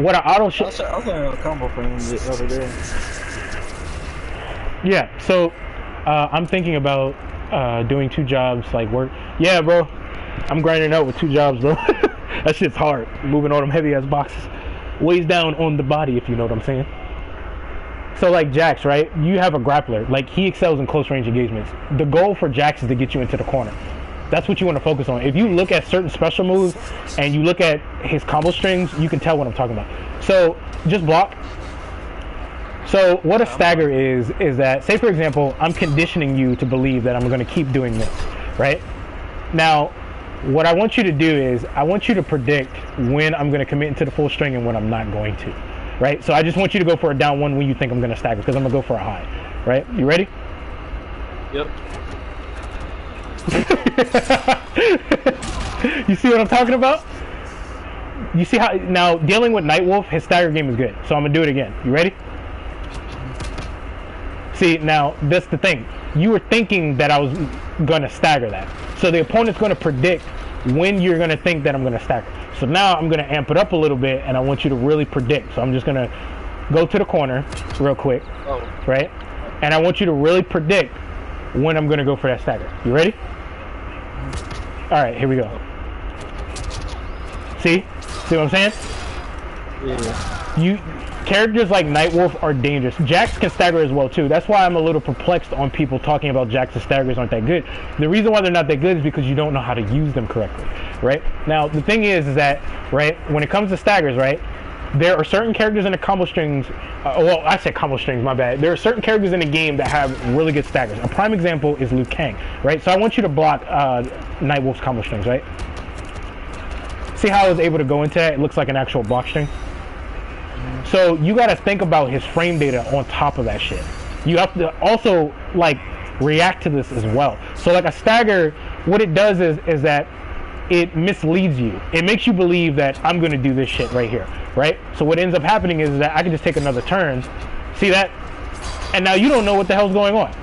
What an auto shimmy? I was on a combo for him the other day. Yeah. So I'm thinking about doing 2 jobs, like work. Yeah, bro. I'm grinding out with 2 jobs, bro. That shit's hard. Moving all them heavy ass boxes. Weighs down on the body, if you know what I'm saying. So like Jax, right? You have a grappler. Like, he excels in close range engagements. The goal for Jax is to get you into the corner. That's what you want to focus on. If you look at certain special moves and you look at his combo strings, you can tell what I'm talking about. So just block. So what a stagger is that, say for example, I'm conditioning you to believe that I'm going to keep doing this, right? Now, what I want you to do is, I want you to predict when I'm going to commit into the full string and when I'm not going to, right? So I just want you to go for a down 1 when you think I'm going to stagger, because I'm going to go for a high, right? You ready? Yep. You see what I'm talking about? You see how, now dealing with Nightwolf, his stagger game is good. So I'm going to do it again. You ready? See, now, that's the thing. You were thinking that I was going to stagger that. So the opponent's going to predict when you're going to think that I'm going to stagger. So now I'm going to amp it up a little bit, and I want you to really predict. So I'm just going to go to the corner real quick, right? And I want you to really predict when I'm going to go for that stagger. You ready? All right, here we go. See what I'm saying? Yeah. Characters like Nightwolf are dangerous. Jax can stagger as well too. That's why I'm a little perplexed on people talking about Jax's staggers aren't that good. The reason why they're not that good is because you don't know how to use them correctly, right? Now the thing is that, right, when it comes to staggers, right, there are certain characters in the combo strings. Well, I said combo strings, my bad. There are certain characters in the game that have really good staggers. A prime example is Liu Kang, right? So I want you to block Nightwolf's combo strings, right? See how I was able to go into that? It looks like an actual block string. So you got to think about his frame data on top of that shit. You have to also like react to this as well. So like a stagger, what it does is that it misleads you. It makes you believe that I'm going to do this shit right here, right? So what ends up happening is that I can just take another turn. See that? And now you don't know what the hell's going on.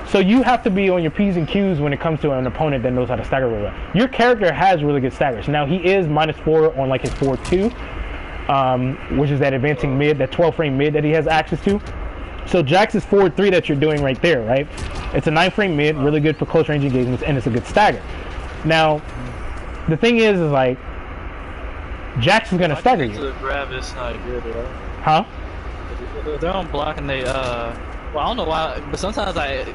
So you have to be on your P's and Q's when it comes to an opponent that knows how to stagger really well. Your character has really good staggers. Now he is -4 on like his 4-2. Which is that advancing mid, that 12 frame mid that he has access to. So Jax's forward 3 that you're doing right there, right? It's a 9 frame mid, really good for close range engagements, and it's a good stagger. Now, the thing is like, Jax is gonna stagger you. The grab is not good at all. Huh? They're on block and they, well, I don't know why, but sometimes I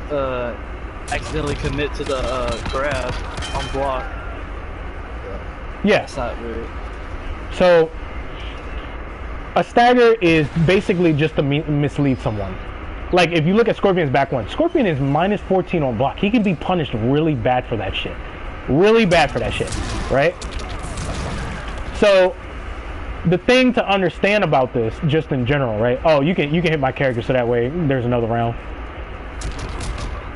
accidentally commit to the grab on block. Yeah. That's not weird. So, a stagger is basically just to mislead someone. Like, if you look at Scorpion's back 1, Scorpion is -14 on block. He can be punished really bad for that shit. Really bad for that shit, right? So, the thing to understand about this, just in general, right? Oh, you can hit my character so that way there's another round.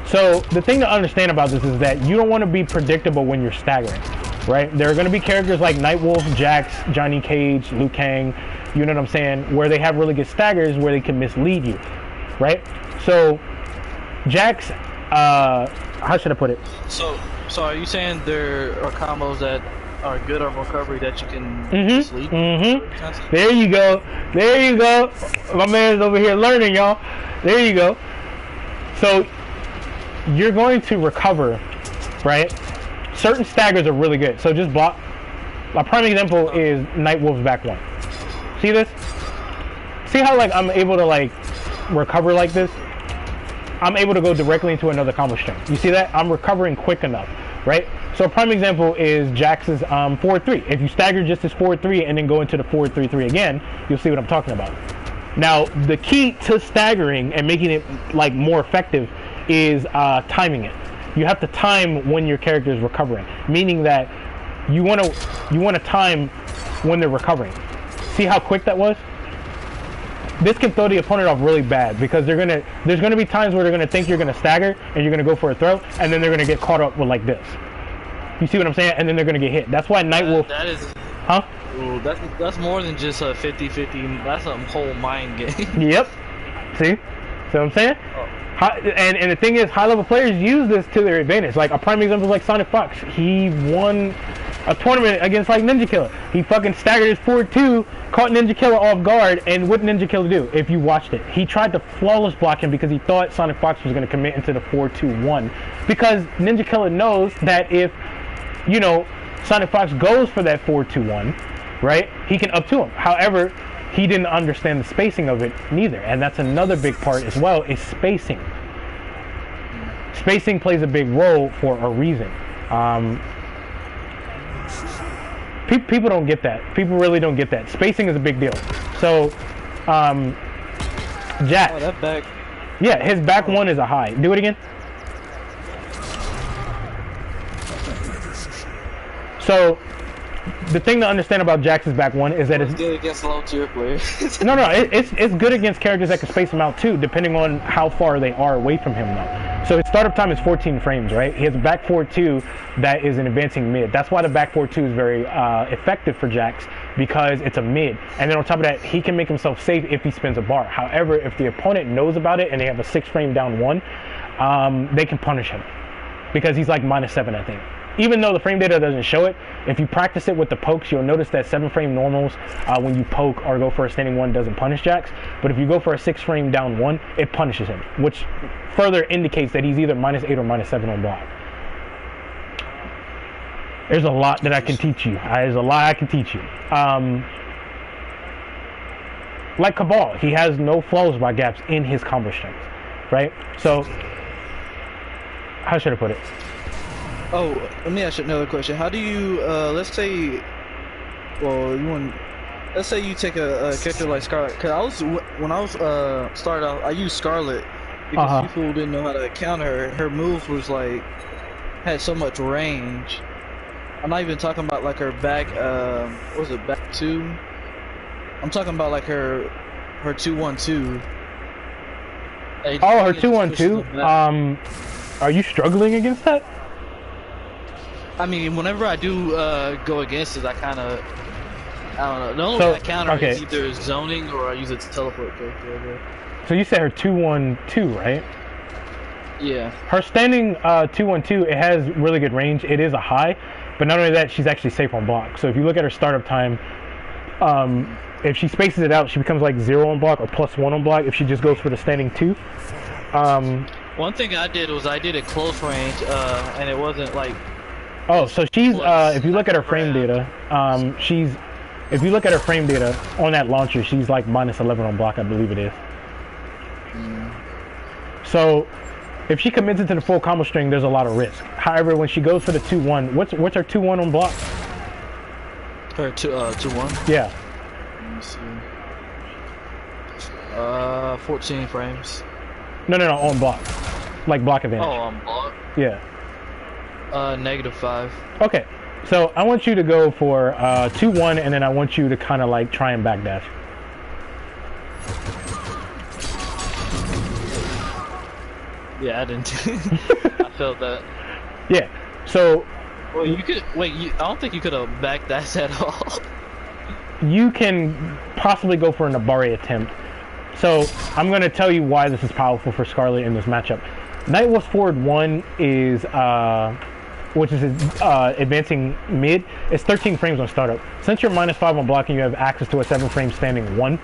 So, the thing to understand about this is that you don't want to be predictable when you're staggering, right? There are going to be characters like Nightwolf, Jax, Johnny Cage, Liu Kang, you know what I'm saying, where they have really good staggers where they can mislead you, right? So Jax, how should I put it? So are you saying there are combos that are good on recovery that you can mislead? There you go. There you go. My man's over here learning, y'all. There you go. So you're going to recover, right? Certain staggers are really good. So just block. My prime example is Nightwolf's back 1. See this? See how like I'm able to like recover like this? I'm able to go directly into another combo string. You see that? I'm recovering quick enough, right? So a prime example is Jax's 4-3. If you stagger just his 4-3 and then go into the 4-3-3 again, you'll see what I'm talking about. Now, the key to staggering and making it like more effective is timing it. You have to time when your character is recovering, meaning that you want to time when they're recovering. See how quick that was? This can throw the opponent off really bad because there's gonna be times where they're gonna think you're gonna stagger and you're gonna go for a throw, and then they're gonna get caught up with like this. You see what I'm saying? And then they're gonna get hit. That's why Nightwolf. That is. Huh? Ooh, that's more than just a 50-50. That's a whole mind game. Yep. See what I'm saying? And the thing is, high-level players use this to their advantage. Like a prime example is like Sonic Fox. He won a tournament against like Ninja Killer. He fucking staggered his 4-2, caught Ninja Killer off guard, and what did Ninja Killer do? If you watched it, he tried to flawless block him because he thought Sonic Fox was going to commit into the 4-2-1. Because Ninja Killer knows that if, you know, Sonic Fox goes for that 4-2-1, right, he can up to him. However, he didn't understand the spacing of it neither, and that's another big part as well, is spacing. Spacing plays a big role for a reason. People don't get that. People really don't get that. Spacing is a big deal. So, Jax. Oh, that back. Yeah, his back one is a high. Do it again. So, the thing to understand about Jax's back one is that it's good against low tier players. no, it's good against characters that can space him out too, depending on how far they are away from him though. So his startup time is 14 frames, right? He has a back 4-2 that is an advancing mid. That's why the back 4-2 is very effective for Jax, because it's a mid. And then on top of that, he can make himself safe if he spins a bar. However, if the opponent knows about it and they have a 6 frame down 1, they can punish him because he's like -7, I think. Even though the frame data doesn't show it, if you practice it with the pokes, you'll notice that 7 frame normals, when you poke or go for a standing 1, doesn't punish Jax. But if you go for a 6 frame down 1, it punishes him, which further indicates that he's either -8 or -7 on block. There's a lot that I can teach you. There's a lot I can teach you. Like Cabal, he has no flawless block gaps in his combo strength, right? So, how should I put it? Oh, let me ask you another question. How do you, let's say, let's say you take a character like Scarlet. Cause when I was started out, I used Scarlet because people didn't know how to counter her. Her move was like had so much range. I'm not even talking about like her back. What was it, back 2? I'm talking about like her 2-1-2. Oh, her 2-1-2. Are you struggling against that? I mean, whenever I do go against it, I kind of, I don't know. The only way I counter is either zoning or I use it to teleport character. So you said her 2-1-2, right? Yeah. Her standing 2-1-2, it has really good range. It is a high, but not only that, she's actually safe on block. So if you look at her startup time, if she spaces it out, she becomes like 0 on block or +1 on block if she just goes for the standing 2. One thing I did was I did a close range, and it wasn't like. Oh, so she's, if you look at her frame data, if you look at her frame data on that launcher, she's like -11 on block, I believe it is. So, if she commits it to the full combo string, there's a lot of risk. However, when she goes for the 2-1, what's her 2-1 on block? Her 2-1? Yeah. Let me see. 14 frames. No, on block. Like block advantage. Oh, on block? Yeah. -5. Okay, so I want you to go for 2-1, and then I want you to kind of like try and backdash. Yeah, I didn't. I felt that. Yeah. So. Well, you could wait. I don't think you could have backdashed at all. You can possibly go for an Abare attempt. So I'm going to tell you why this is powerful for Scarlet in this matchup. Nightwolf's forward 1 is, which is advancing mid, is 13 frames on startup. Since you're -5 on blocking, you have access to a 7 frame standing 1.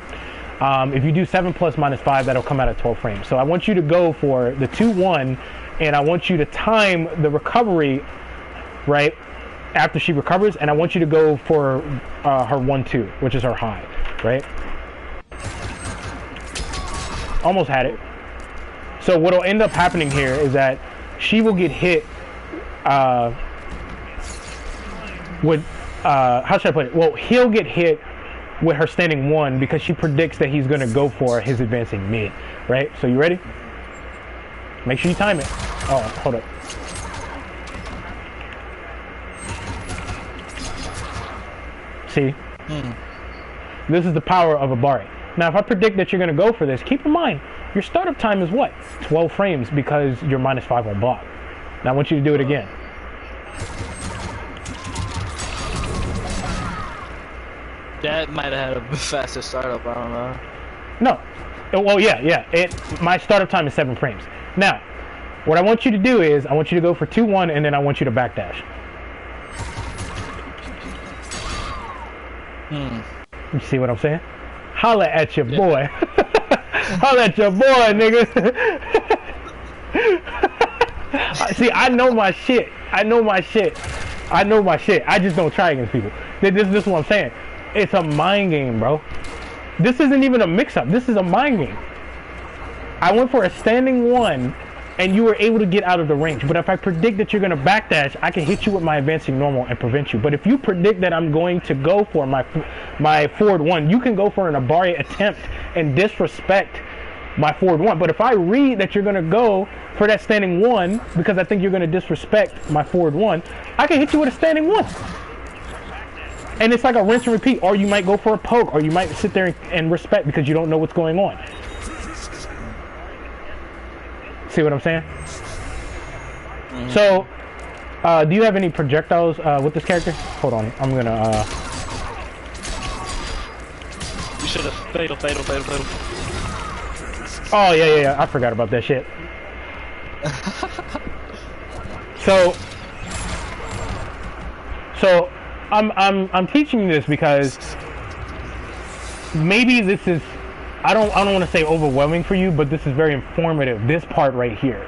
If you do 7 plus -5, that'll come out at 12 frames. So I want you to go for the 2-1, and I want you to time the recovery, right, after she recovers, and I want you to go for her 1-2, which is her high, right? Almost had it. So what'll end up happening here is that she will get hit with how should I put it? Well, he'll get hit with her standing 1 because she predicts that he's gonna go for his advancing mid, right? So you ready? Make sure you time it. Oh, hold up. See? This is the power of a Bari. Now, if I predict that you're gonna go for this, keep in mind, your startup time is what? 12 frames because you're -5 on block. Now I want you to do it again. That might have had a faster startup, I don't know. No. Well, yeah. My startup time is 7 frames. Now, what I want you to do is, I want you to go for 2-1, and then I want you to backdash. You see what I'm saying? Holla at your boy. Holla at your boy, nigga. See, I know my shit. I just don't try against people. This is what I'm saying. It's a mind game, bro. This isn't even a mix-up. This is a mind game. I went for a standing 1, and you were able to get out of the range. But if I predict that you're going to backdash, I can hit you with my advancing normal and prevent you. But if you predict that I'm going to go for my forward 1, you can go for an Abari attempt and disrespect my forward 1. But if I read that you're going to go for that standing 1, because I think you're going to disrespect my forward 1, I can hit you with a standing 1. And it's like a rinse and repeat. Or you might go for a poke, or you might sit there and respect because you don't know what's going on. See what I'm saying? So, do you have any projectiles with this character? Hold on, I'm gonna. You should have fatal. Oh yeah. I forgot about that shit. So I'm teaching you this because maybe this is. I don't want to say overwhelming for you, but this is very informative, this part right here.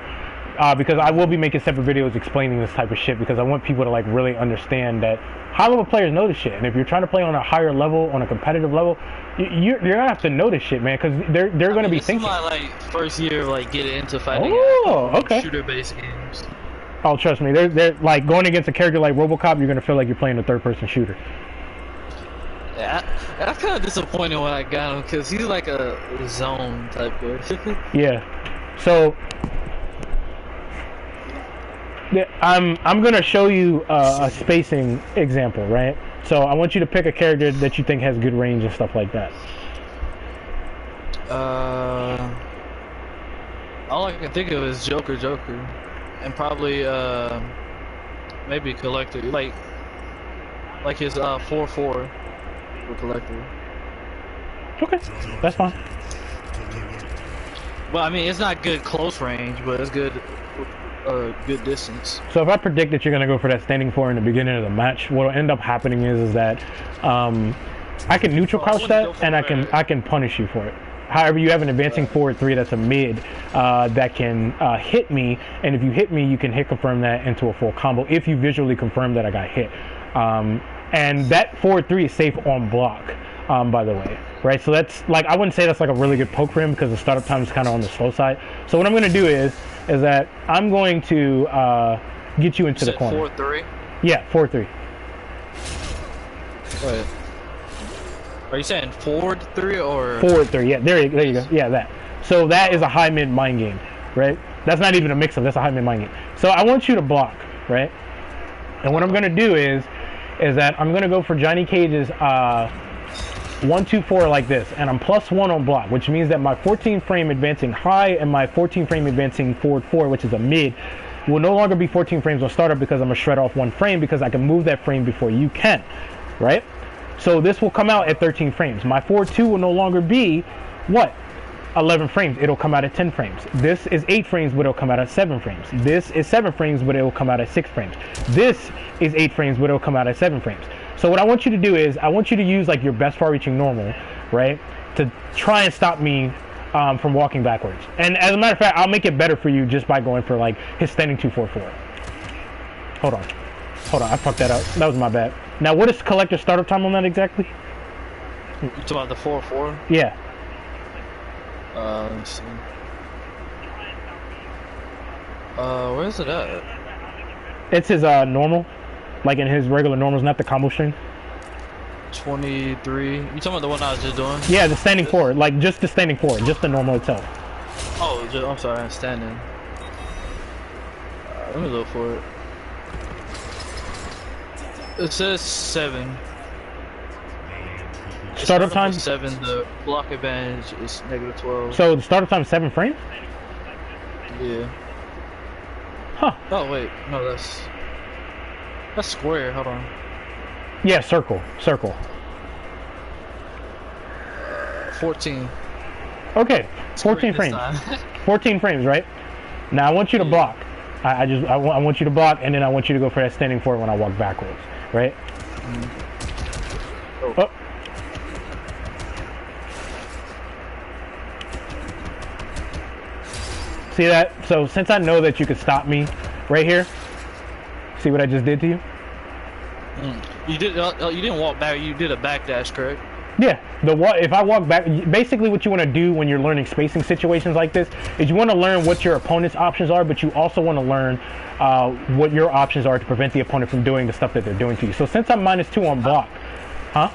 Because I will be making separate videos explaining this type of shit because I want people to like really understand that high level players know this shit. And if you're trying to play on a higher level, on a competitive level, you're gonna have to know this shit, man, because they're gonna be thinking. This is my like first year like getting into fighting okay. shooter-based games. Oh, trust me, they're like going against a character like RoboCop, you're gonna feel like you're playing a third-person shooter. Yeah, that's kind of disappointing when I got him because he's like a zone type guy. Yeah, so I'm gonna show you a spacing example, right? So I want you to pick a character that you think has good range and stuff like that. All I can think of is Joker, and probably maybe Collector, like his 4/4. Collector. Okay, that's fine. Well, I mean, it's not good close range, but it's good good distance. So if I predict that you're gonna go for that standing 4 in the beginning of the match, what'll end up happening is that I can neutral crouch that, and I can punish you for it. However, you have an advancing forward 3 that's a mid that can hit me, and if you hit me, you can hit confirm that into a full combo if you visually confirm that I got hit. And that forward 3 is safe on block, by the way, right? So that's like, I wouldn't say that's like a really good poke for him because the startup time is kind of on the slow side. So what I'm going to do is that I'm going to get you into the corner. 4-3? Yeah, 4-3. Wait. Are you saying forward 3 or? Forward 3, yeah, there you go. Yeah, that. So that is a high mid mind game, right? That's not even a mix-up, that's a high mid mind game. So I want you to block, right? And what I'm going to do is that I'm going to go for Johnny Cage's 1-2-4 like this, and I'm +1 on block, which means that my 14 frame advancing high and my 14 frame advancing forward 4, which is a mid, will no longer be 14 frames on startup because I'm going to shred off 1 frame because I can move that frame before you can, right? So this will come out at 13 frames. My forward 2 will no longer be, what? 11 frames. It'll come out at 10 frames. This is 8 frames, but it'll come out at 7 frames. This is 7 frames, but it'll come out at 6 frames. This is 8 frames, but it'll come out at 7 frames. So what I want you to do is, I want you to use like your best far-reaching normal, right? To try and stop me from walking backwards. And as a matter of fact, I'll make it better for you just by going for like his standing 2-4-4. Hold on, I fucked that up. That was my bad. Now what is collector startup time on that exactly? You talking about the 4-4? Yeah. Let's see. Where is it at? It's his normal, like in his regular normals, not the combo string. 23. You talking about the one I was just doing? Yeah, the standing forward, like just the standing forward, just the normal itself. Oh, I'm sorry, I'm standing. Let me look for it. It says 7. Startup time? 7. The block advantage is -12. So the startup time is 7 frames? Yeah. Huh. Oh wait, no, that's square. Hold on. Yeah, circle. 14. Okay, 14 frames. 14 frames, right? Now I want you to block. I want you to block, and then I want you to go for that standing forward when I walk backwards, right? Oh. See that? So since I know that you could stop me right here, see what I just did to you? You didn't walk back. You did a backdash, correct? Yeah. If I walk back, basically what you want to do when you're learning spacing situations like this is you want to learn what your opponent's options are, but you also want to learn what your options are to prevent the opponent from doing the stuff that they're doing to you. So since I'm -2 on block, huh?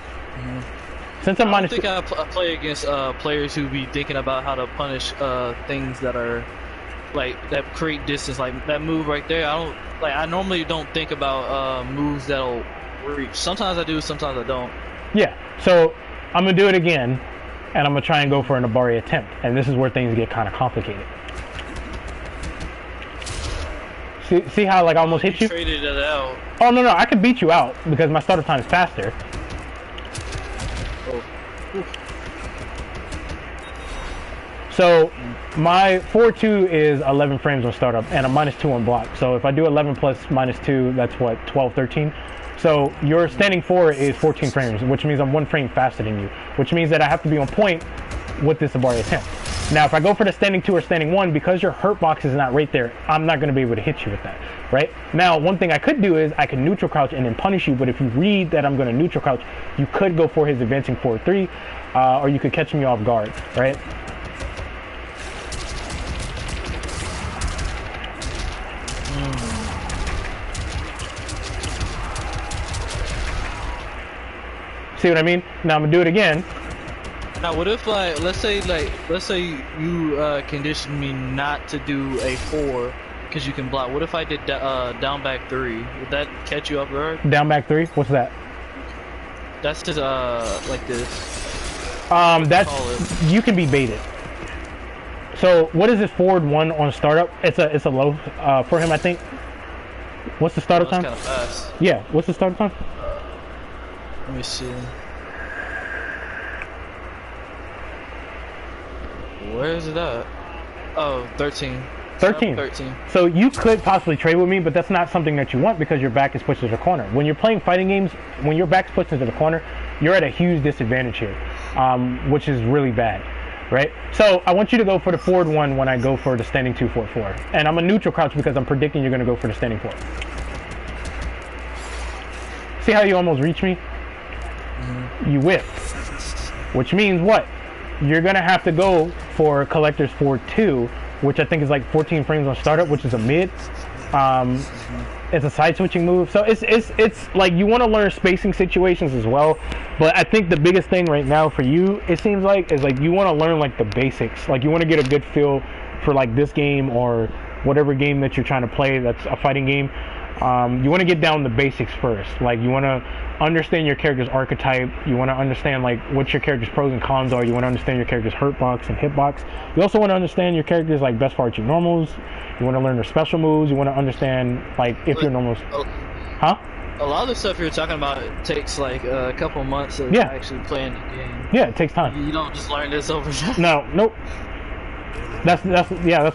Since I'm I minus think I play against players who be thinking about how to punish things that are like that create distance, like that move right there. I normally don't think about moves that'll reach. Sometimes I do, sometimes I don't. Yeah. So I'm gonna do it again, and I'm gonna try and go for an Abari attempt, and this is where things get kind of complicated. See how like I almost hit you? Traded it out. Oh no, I could beat you out because my startup time is faster. So my 4-2 is 11 frames on startup and a -2 on block. So if I do 11 plus -2, that's what, 12, 13. So your standing forward is 14 frames, which means I'm 1 frame faster than you, which means that I have to be on point with this Abari attempt. Now, if I go for the standing 2 or standing 1, because your hurt box is not right there, I'm not going to be able to hit you with that, right? Now, one thing I could do is I can neutral crouch and then punish you, but if you read that I'm going to neutral crouch, you could go for his advancing forward 3, or you could catch me off guard, right? See what I mean? Now I'm gonna do it again. Now, what if let's say you conditioned me not to do a 4 because you can block. What if I did down back 3? Would that catch you off guard? Down back 3? What's that? That's just like this. That's you can be baited. So what is this forward 1 on startup? It's a low for him, I think. What's the startup time? Kind of fast. Yeah. What's the startup time? Let me see. Where is it at? Oh, 13. 13. 13. So you could possibly trade with me, but that's not something that you want because your back is pushed to the corner. When you're playing fighting games, when your back's pushed into the corner, you're at a huge disadvantage here, which is really bad, right? So I want you to go for the forward 1 when I go for the standing 2, forward 4. And I'm a neutral crouch because I'm predicting you're going to go for the standing 4. See how you almost reached me? You whiffed, which means what? You're gonna have to go for collector's forward 2, which I think is like 14 frames on startup, which is a mid. It's a side switching move, so it's like you want to learn spacing situations as well. But I think the biggest thing right now for you, it seems like, is like you want to learn like the basics. Like you want to get a good feel for like this game or whatever game that you're trying to play that's a fighting game. You want to get down the basics first. Like you want to understand your character's archetype. You want to understand like what your character's pros and cons are. You want to understand your character's hurt box and hit box. You also want to understand your character's like best fortune normals. You want to learn their special moves. You want to understand like if your normals. Huh? A lot of the stuff you're talking about takes like a couple months of actually playing the game. Yeah, it takes time. You don't just learn this over. Nope. That's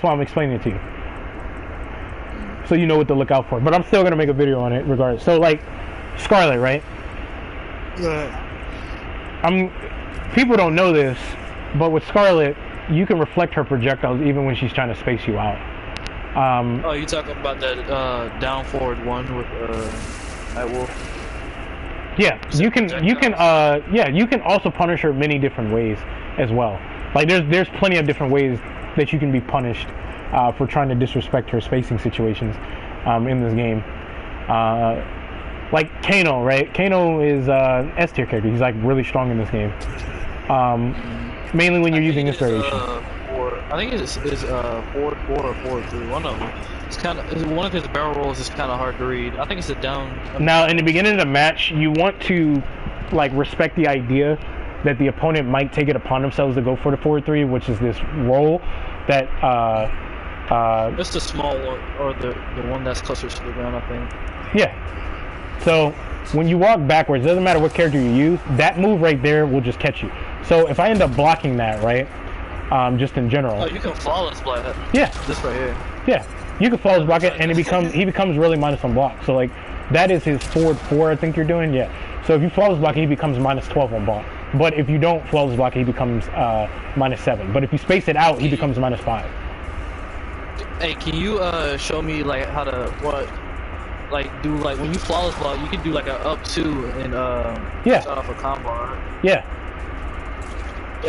why I'm explaining it to you. So you know what to look out for. But I'm still gonna make a video on it regardless. So like Scarlet, right? People don't know this, but with Scarlet, you can reflect her projectiles even when she's trying to space you out. Oh, you talking about that down forward 1 with Nightwolf? Yeah, you can also punish her many different ways as well. Like there's plenty of different ways that you can be punished for trying to disrespect her spacing situations in this game. Like Kano, right? Kano is S tier character. He's like really strong in this game. Mainly when you're using inspiration. I think it's 4-4 or 4-3. One of them. It's kind of one of his barrel rolls is kind of hard to read. I think it's a down. Now, in the beginning of the match, you want to like respect the idea that the opponent might take it upon themselves to go for the 4-3, which is this roll that. It's the small one or the one that's closer to the ground, I think. Yeah. So when you walk backwards, it doesn't matter what character you use. That move right there will just catch you. So if I end up blocking that, right? Just in general. Oh, you can flawless block that. Yeah. This right here. Yeah. You can flawless block it, and he becomes really minus on block. So like that is his forward 4. I think you're doing. Yeah. So if you flawless block it, he becomes minus 12 on block. But if you don't flawless block it, he becomes minus 7. But if you space it out, he becomes minus 5. Hey, can you show me like how to do like when you flawless block, you can do like a up 2 and yeah. start off a combo. Right? Yeah.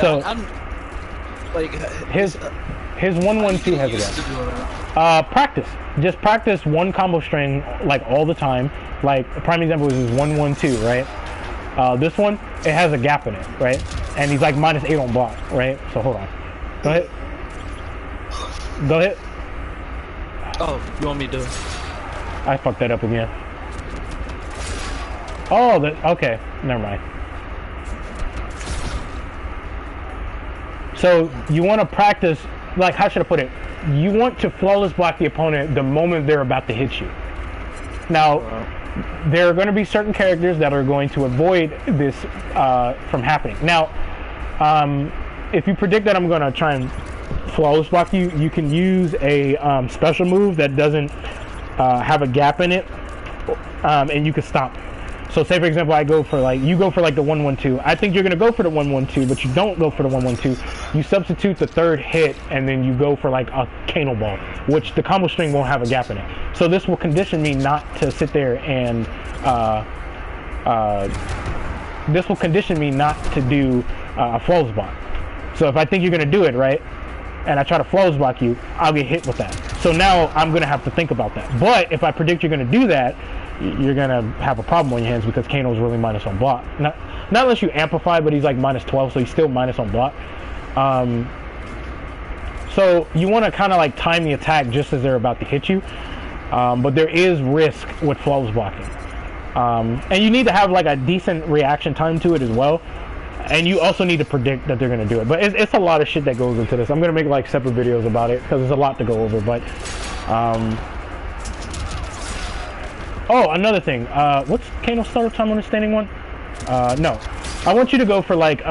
So I'm like his 1-1-2 has a gap. Practice. Just practice one combo string like all the time. Like a prime example is his 1-1-2, right? This one, it has a gap in it, right? And he's like minus 8 on block, right? So hold on. Go ahead. Go ahead. Oh, you want me to? I fucked that up again. Oh, okay. Never mind. So you want to practice, like, how should I put it? You want to flawless block the opponent the moment they're about to hit you. Now, there are going to be certain characters that are going to avoid this from happening. Now, if you predict that I'm going to try and flawless block you, you can use a special move that doesn't have a gap in it, and you can stop. So say for example, you go for like the 1-1-2. I think you're gonna go for the 1-1-2, but you don't go for the 1-1-2. You substitute the third hit, and then you go for like a Kano ball, which the combo string won't have a gap in it. So this will condition me not to sit there and this will condition me not to do a flawless block. So if I think you're gonna do it right, and I try to flawless block you, I'll get hit with that. So now I'm gonna have to think about that. But if I predict you're gonna do that, you're gonna have a problem on your hands because Kano's really minus on block. Not unless you amplify, but he's like minus 12, so he's still minus on block. So you want to kind of like time the attack just as they're about to hit you. But there is risk with flawless blocking. And you need to have like a decent reaction time to it as well. And you also need to predict that they're going to do it. But it's a lot of shit that goes into this. I'm going to make like separate videos about it because there's a lot to go over. But oh, another thing. What's Kano's startup time on the standing one? No. I want you to go for like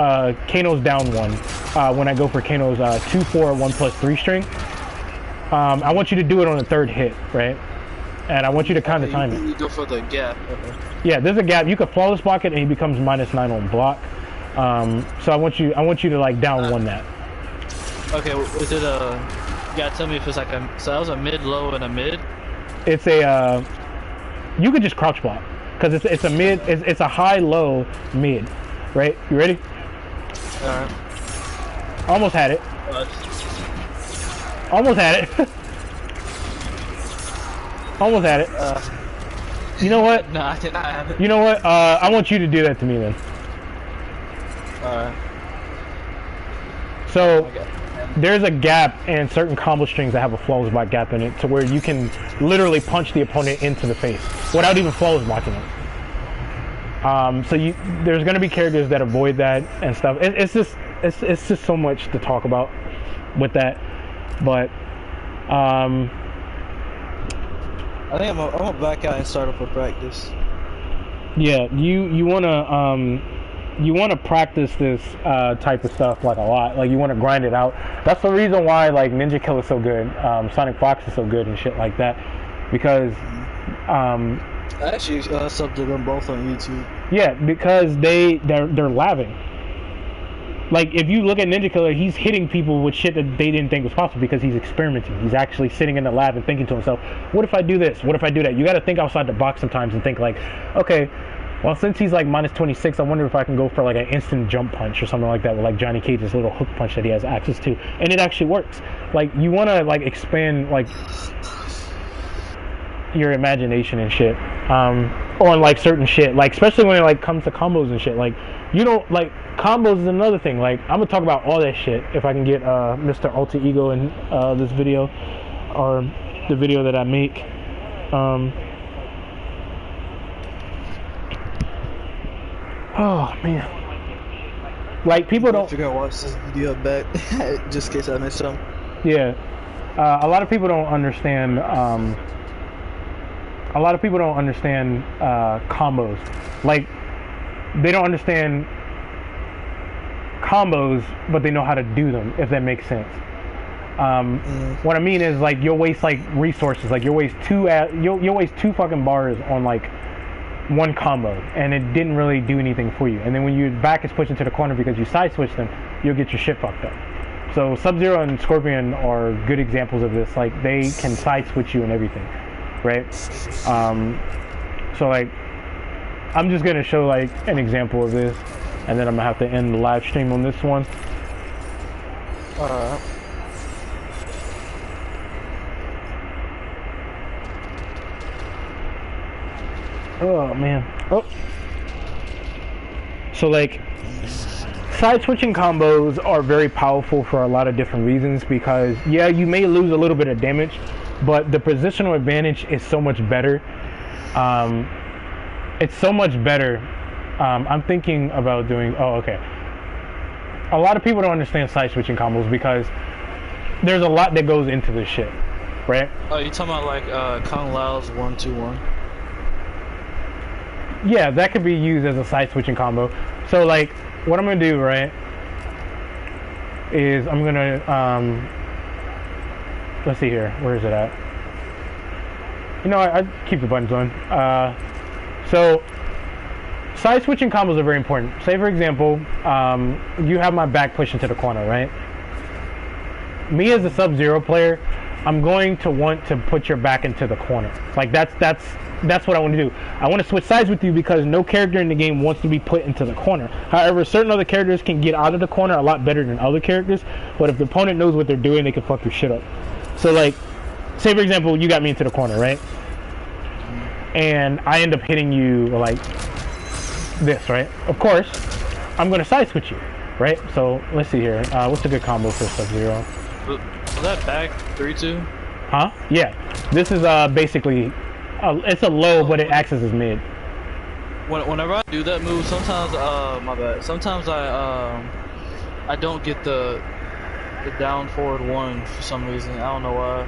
Kano's down one when I go for Kano's 2-4 1+3 string. I want you to do it on the third hit, right? And I want you to kind of time it. You go for the gap. Yeah, there's a gap. You can flawless block it and he becomes minus 9 on block. So I want you to like down one that. Okay, is it a? You gotta tell me if it's like a. So that was a mid, low, and a mid. It's a. You could just crouch block because it's a mid. It's a high, low, mid. Right? You ready? Alright. Almost had it. Almost had it. Almost had it. You know what? No, I did not have it. You know what? I want you to do that to me then. Alright. So there's a gap in certain combo strings that have a flawless block gap in it to where you can literally punch the opponent into the face without even flawless blocking it. So there's going to be characters that avoid that and stuff. It's just so much to talk about with that. But I think I'm gonna back out and start up a practice. Yeah, you wanna practice this type of stuff like a lot. Like you wanna grind it out. That's the reason why like Ninja Kill is so good, Sonic Fox is so good and shit like that. Because I actually subbed to them both on YouTube. Yeah, because they're laughing. Like if you look at Ninja Killer, he's hitting people with shit that they didn't think was possible because he's experimenting. He's actually sitting in the lab and thinking to himself, what if I do this? What if I do that? You got to think outside the box sometimes and think like, okay, Well, since he's like minus 26, I wonder if I can go for like an instant jump punch or something like that with like Johnny Cage's little hook punch that he has access to, and it actually works. Like you want to like expand like your imagination and shit on like certain shit, like especially when it like comes to combos and shit. Like you don't like combos is another thing. Like I'm gonna talk about all that shit if I can get Mr. Alter Ego in this video or the video that I make. Oh man, like people don't. I gotta watch this video back just in case I missed something. Yeah, a lot of people don't understand. A lot of people don't understand combos. Like they don't understand combos, but they know how to do them. If that makes sense. What I mean is like you'll waste like resources. Like you'll waste two fucking bars on like one combo, and it didn't really do anything for you. And then when your back is pushed into the corner because you side switch them, you'll get your shit fucked up. So Sub-Zero and Scorpion are good examples of this. Like they can side switch you and everything, right? So like I'm just gonna show like an example of this, and then I'm gonna have to end the live stream on this one. Oh man. Oh. So like side switching combos are very powerful for a lot of different reasons, because yeah, you may lose a little bit of damage, but the positional advantage is so much better. It's so much better. I'm thinking about doing, oh okay. A lot of people don't understand side switching combos because there's a lot that goes into this shit, right? Oh, you talking about like Kung Lao's 1-2-1? Yeah, that could be used as a side switching combo. So like what I'm gonna do, right, is I'm gonna let's see here, where is it at? You know, I keep the buttons on. So side switching combos are very important. Say for example, you have my back pushed into the corner, right? Me as a Sub-Zero player, I'm going to want to put your back into the corner. Like that's what I want to do. I want to switch sides with you because no character in the game wants to be put into the corner. However, certain other characters can get out of the corner a lot better than other characters, but if the opponent knows what they're doing, they can fuck your shit up. So like, say for example, you got me into the corner, right? And I end up hitting you like this, right? Of course, I'm going to side switch you, right? So let's see here. What's a good combo for Sub-Zero? Was that back 3-2? Huh? Yeah. This is basically, it's a low, but it acts as his mid. Whenever I do that move, sometimes, my bad. Sometimes I don't get the down forward one for some reason. I don't know why.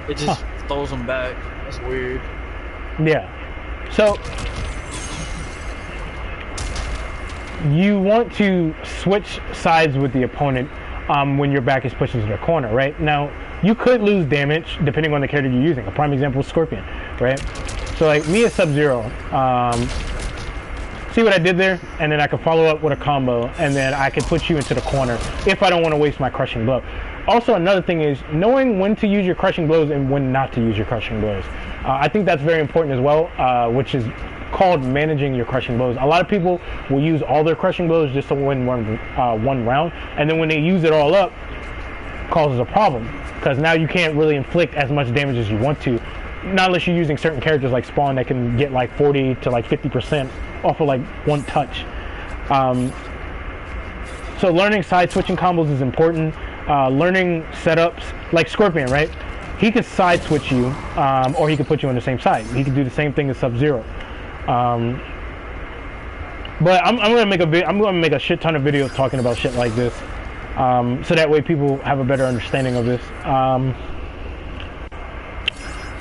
It just throws them back. That's weird. Yeah. So you want to switch sides with the opponent when your back is pushed into the corner, right? Now, you could lose damage depending on the character you're using. A prime example is Scorpion, right? So like me as Sub-Zero, see what I did there? And then I can follow up with a combo, and then I can put you into the corner if I don't want to waste my crushing blow. Also, another thing is knowing when to use your crushing blows and when not to use your crushing blows. I think that's very important as well, which is called managing your crushing blows. A lot of people will use all their crushing blows just to win one round, and then when they use it all up, causes a problem because now you can't really inflict as much damage as you want to, not unless you're using certain characters like Spawn that can get like 40 to like 50% off of like one touch. So learning side switching combos is important. Learning setups like Scorpion, right? He could side switch you, or he could put you on the same side. He could do the same thing as Sub-Zero. But I'm gonna make a shit ton of videos talking about shit like this, so that way people have a better understanding of this.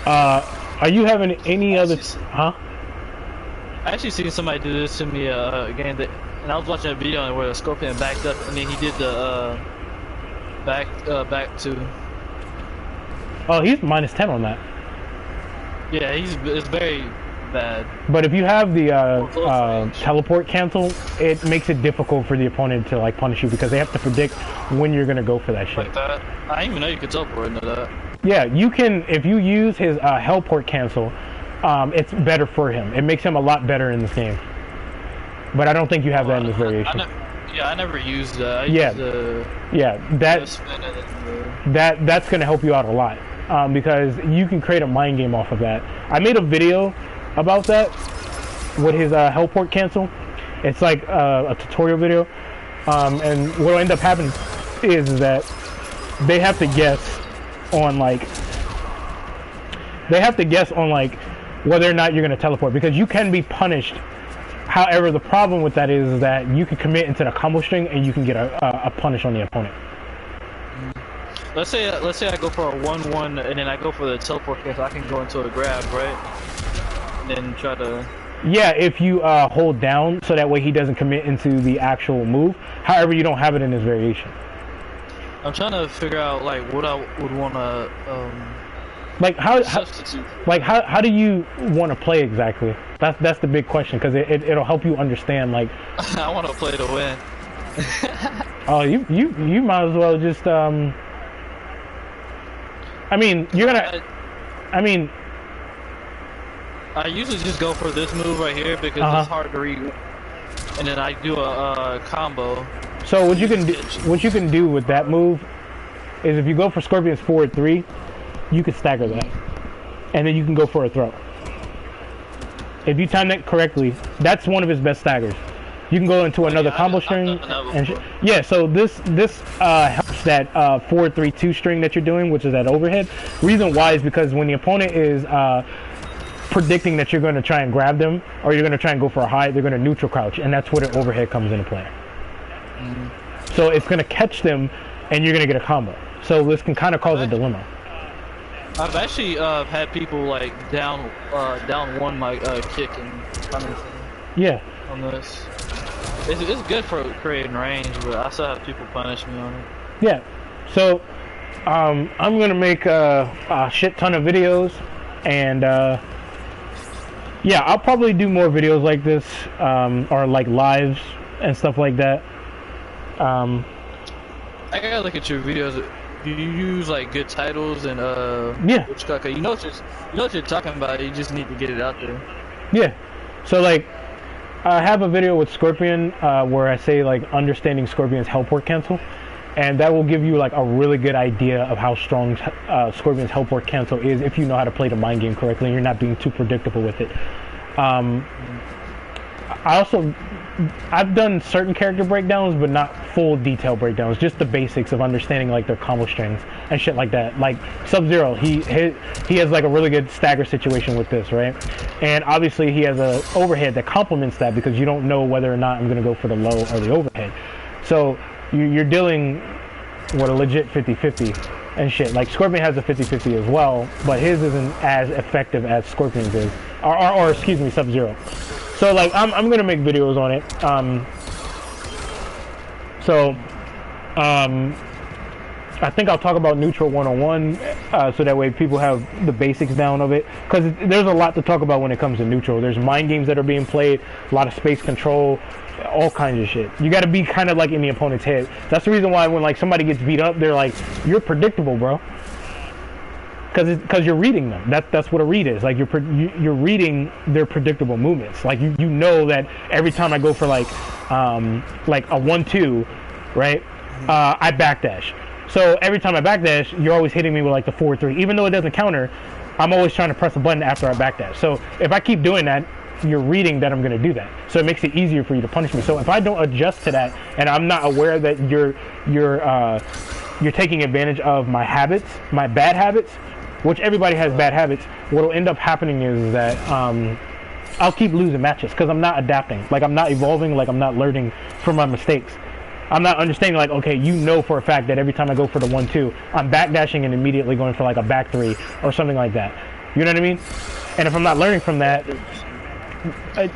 Are you having any other? Huh? I actually seen somebody do this to me again, and I was watching a video where the Scorpion backed up, and then he did the back to. Oh, he's -10 on that. Yeah, it's very bad. But if you have the teleport cancel, it makes it difficult for the opponent to like punish you because they have to predict when you're gonna go for that shit. Like that? I didn't even know you could teleport into that. Yeah, you can if you use his helport cancel. It's better for him. It makes him a lot better in this game. but I don't think you have that in this variation. I never used that. That's gonna help you out a lot, because you can create a mind game off of that. I made a video about that with his helport cancel. It's like a tutorial video, and what'll end up happening is that they have to guess on like whether or not you're gonna teleport, because you can be punished. However, the problem with that is that you can commit into the combo string and you can get a punish on the opponent. Let's say I go for a 1-1 and then I go for the teleport cancel. I can go into a grab, right? And then try to. Yeah, if you hold down, so that way he doesn't commit into the actual move. However, you don't have it in this variation. I'm trying to figure out like what I would want to substitute. How do you want to play exactly? That's the big question, because it'll help you understand like. I want to play to win. Oh, you might as well just I mean, you're gonna. I usually just go for this move right here because it's hard to read, and then I do a combo. So what you can do with that move is, if you go for Scorpion's forward 3, you can stagger that, and then you can go for a throw. If you time that correctly, that's one of his best staggers. You can go into another combo string, yeah. So this helps that 4-3-2 string that you're doing, which is that overhead. Reason why is because when the opponent is predicting that you're going to try and grab them, or you're going to try and go for a high, they're going to neutral crouch, and that's where the overhead comes into play. So it's going to catch them, and you're going to get a combo. So this can kind of cause a dilemma. I've actually had people like down one my kick and yeah. On this. It's good for creating range, but I still have people punish me on it. Yeah. So I'm gonna make a shit ton of videos, and yeah, I'll probably do more videos like this, or like lives and stuff like that. I gotta look at your videos. Do you use like good titles and yeah, you know what you're talking about. You just need to get it out there. Yeah. So like, I have a video with Scorpion where I say like understanding Scorpion's helport cancel, and that will give you like a really good idea of how strong Scorpion's helport cancel is if you know how to play the mind game correctly and you're not being too predictable with it. I've done certain character breakdowns, but not full detail breakdowns, just the basics of understanding like their combo strings and shit like that. Like Sub-Zero, he has like a really good stagger situation with this, right? And obviously he has a overhead that complements that, because you don't know whether or not I'm gonna go for the low or the overhead. So you're dealing with a legit 50-50 and shit. Like Scorpion has a 50-50 as well, but his isn't as effective as Scorpion's is, or excuse me, Sub-Zero. So like I'm gonna make videos on it. I think I'll talk about neutral 101, so that way people have the basics down of it, because there's a lot to talk about when it comes to neutral. There's mind games that are being played, a lot of space control, all kinds of shit. You got to be kind of like in the opponent's head. That's the reason why when like somebody gets beat up, they're like, "You're predictable, bro." Because you're reading them. That's what a read is. Like you're reading their predictable movements. Like you know that every time I go for like a 1-2, right? I backdash. So every time I backdash, you're always hitting me with like the 4-3. Even though it doesn't counter, I'm always trying to press a button after I backdash. So if I keep doing that, you're reading that I'm going to do that. So it makes it easier for you to punish me. So if I don't adjust to that, and I'm not aware that you're taking advantage of my habits, my bad habits, which everybody has bad habits, what'll end up happening is that I'll keep losing matches because I'm not adapting. Like I'm not evolving, like I'm not learning from my mistakes. I'm not understanding like, okay, you know for a fact that every time I go for the 1-2, I'm backdashing and immediately going for like a back 3 or something like that. You know what I mean? And if I'm not learning from that,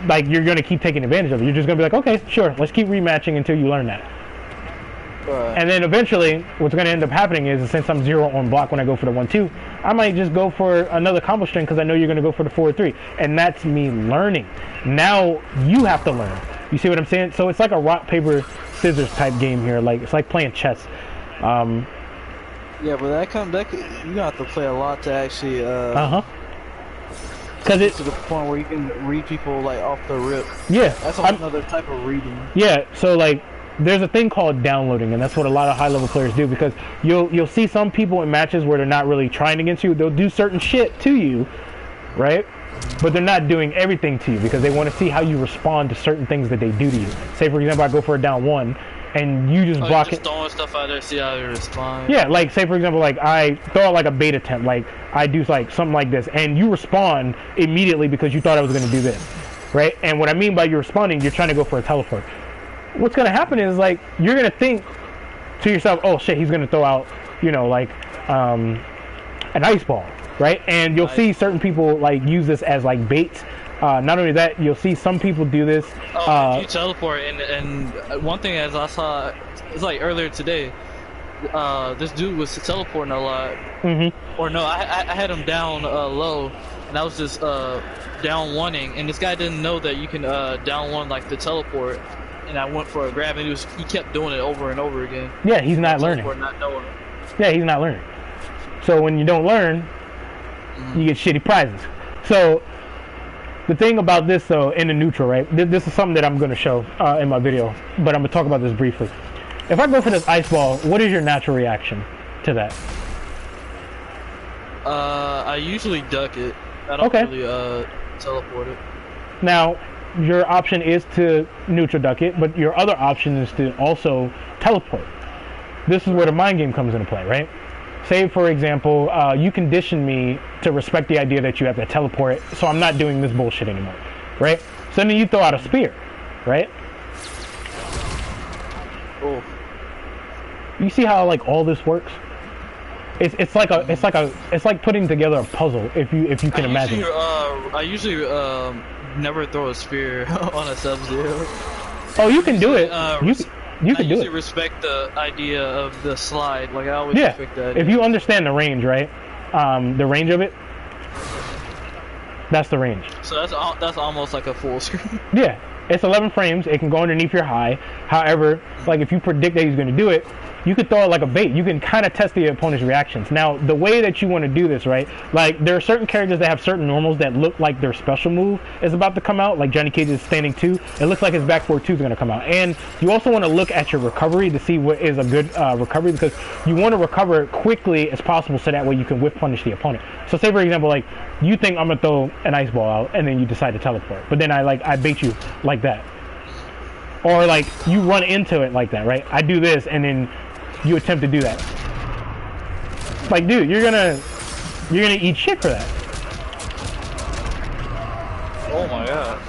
like you're going to keep taking advantage of it. You're just going to be like, okay, sure, let's keep rematching until you learn that. And then eventually, what's going to end up happening is, since I'm 0 on block when I go for the 1-2, I might just go for another combo string because I know you're going to go for the 4-3. And that's me learning. Now you have to learn. You see what I'm saying? So it's like a rock, paper, scissors type game here. Like it's like playing chess. Yeah, but you have to play a lot to actually Because it's to the point where you can read people like off the rip. Yeah, that's another type of reading. Yeah, so like there's a thing called downloading, and that's what a lot of high level players do, because you'll see some people in matches where they're not really trying against you. They'll do certain shit to you, right? But they're not doing everything to you because they want to see how you respond to certain things that they do to you. Say for example, I go for a down one, and you just block it. Throwing stuff out there, see how you respond. Yeah, like say for example, like I throw out like a bait attempt, like I do like something like this, and you respond immediately because you thought I was going to do this, right? And what I mean by you responding, you're trying to go for a teleport. What's going to happen is like you're going to think to yourself, oh shit, he's going to throw out, you know, like an ice ball, right? And you'll see certain people like use this as like baits. Not only that, you'll see some people do this. You teleport, and one thing as I saw, it's like earlier today, this dude was teleporting a lot. Mm-hmm. Or no, I had him down low, and I was just down one-ing, and this guy didn't know that you can down one like the teleport, and I went for a grab, and he kept doing it over and over again. Yeah, he's not learning. Not knowing. Yeah, he's not learning. So when you don't learn, you get shitty prizes. So the thing about this, though, in the neutral, right? This is something that I'm going to show in my video, but I'm going to talk about this briefly. If I go for this ice ball, what is your natural reaction to that? I usually duck it. I don't really teleport it. Now, your option is to neutral duck it, but your other option is to also teleport. This is where the mind game comes into play, right? Say, for example, you condition me to respect the idea that you have to teleport, so I'm not doing this bullshit anymore, right? So then you throw out a spear, right? Oh. You see how like all this works? It's like putting together a puzzle if you can imagine. I usually never throw a spear on a Sub-Zero. Oh, you can do it. You can do it. I usually respect the idea of the slide. Like I always respect that. If you understand the range, right? The range of it. That's the range. So that's almost like a full screen. Yeah, it's 11 frames. It can go underneath your high. However, like if you predict that he's going to do it, you could throw it like a bait. You can kind of test the opponent's reactions. Now, the way that you want to do this, right? Like there are certain characters that have certain normals that look like their special move is about to come out. Like Johnny Cage's standing 2. It looks like his back 4-2 is going to come out. And you also want to look at your recovery to see what is a good recovery, because you want to recover quickly as possible so that way you can whiff punish the opponent. So say for example, like you think I'm gonna throw an ice ball out and then you decide to teleport, but then I bait you like that, or like you run into it like that, right? I do this and then you attempt to do that. Like, dude, you're gonna eat shit for that. Oh my god.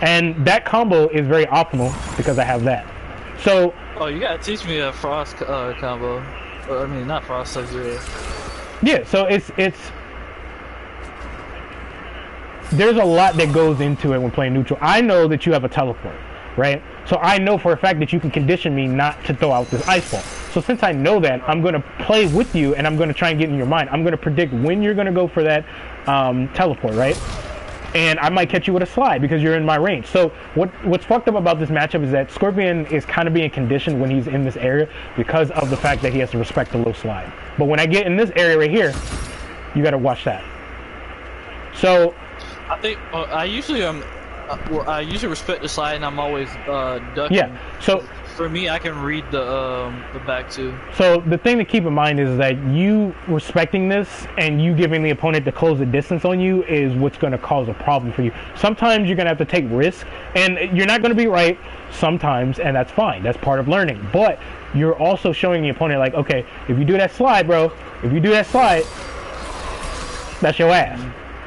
And that combo is very optimal because I have that. So. Oh, you gotta teach me a frost combo. I mean, not frost, Sub-Zero. Yeah, so it's there's a lot that goes into it when playing neutral. I know that you have a teleport, right? So I know for a fact that you can condition me not to throw out this ice ball. So since I know that, I'm going to play with you and I'm going to try and get in your mind. I'm going to predict when you're going to go for that teleport, right? And I might catch you with a slide because you're in my range. So what's fucked up about this matchup is that Scorpion is kind of being conditioned when he's in this area because of the fact that he has to respect the low slide. But when I get in this area right here, you got to watch that. So I think I usually respect the slide, and I'm always ducking. Yeah. So for me, I can read the back too. So the thing to keep in mind is that you respecting this and you giving the opponent to close the distance on you is what's going to cause a problem for you. Sometimes you're going to have to take risks, and you're not going to be right sometimes, and that's fine. That's part of learning. But you're also showing the opponent, like, okay, if you do that slide, bro, if you do that slide, that's your ass.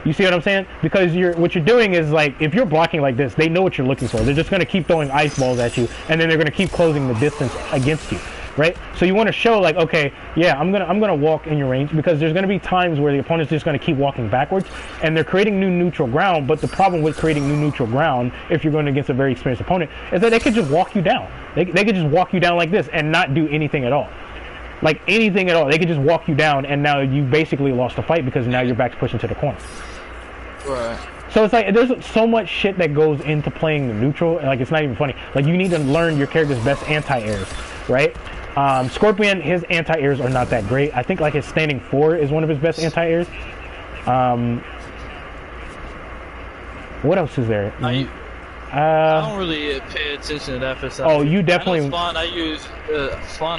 You see what I'm saying? Because what you're doing is, like, if you're blocking like this, they know what you're looking for. They're just going to keep throwing ice balls at you, and then they're going to keep closing the distance against you, right? So you want to show, like, okay, yeah, I'm gonna walk in your range, because there's going to be times where the opponent's just going to keep walking backwards, and they're creating new neutral ground. But the problem with creating new neutral ground, if you're going against a very experienced opponent, is that they could just walk you down. They could just walk you down like this and not do anything at all. Like anything at all. They could just walk you down, and now you basically lost the fight because now your back's pushing to the corner. Right. So it's like there's so much shit that goes into playing the neutral, and like it's not even funny. Like you need to learn your character's best anti-airs, right? Scorpion, his anti-airs are not that great. I think like his standing 4 is one of his best anti-airs. What else is there? I don't really pay attention to that for some. Oh, you definitely. Spawn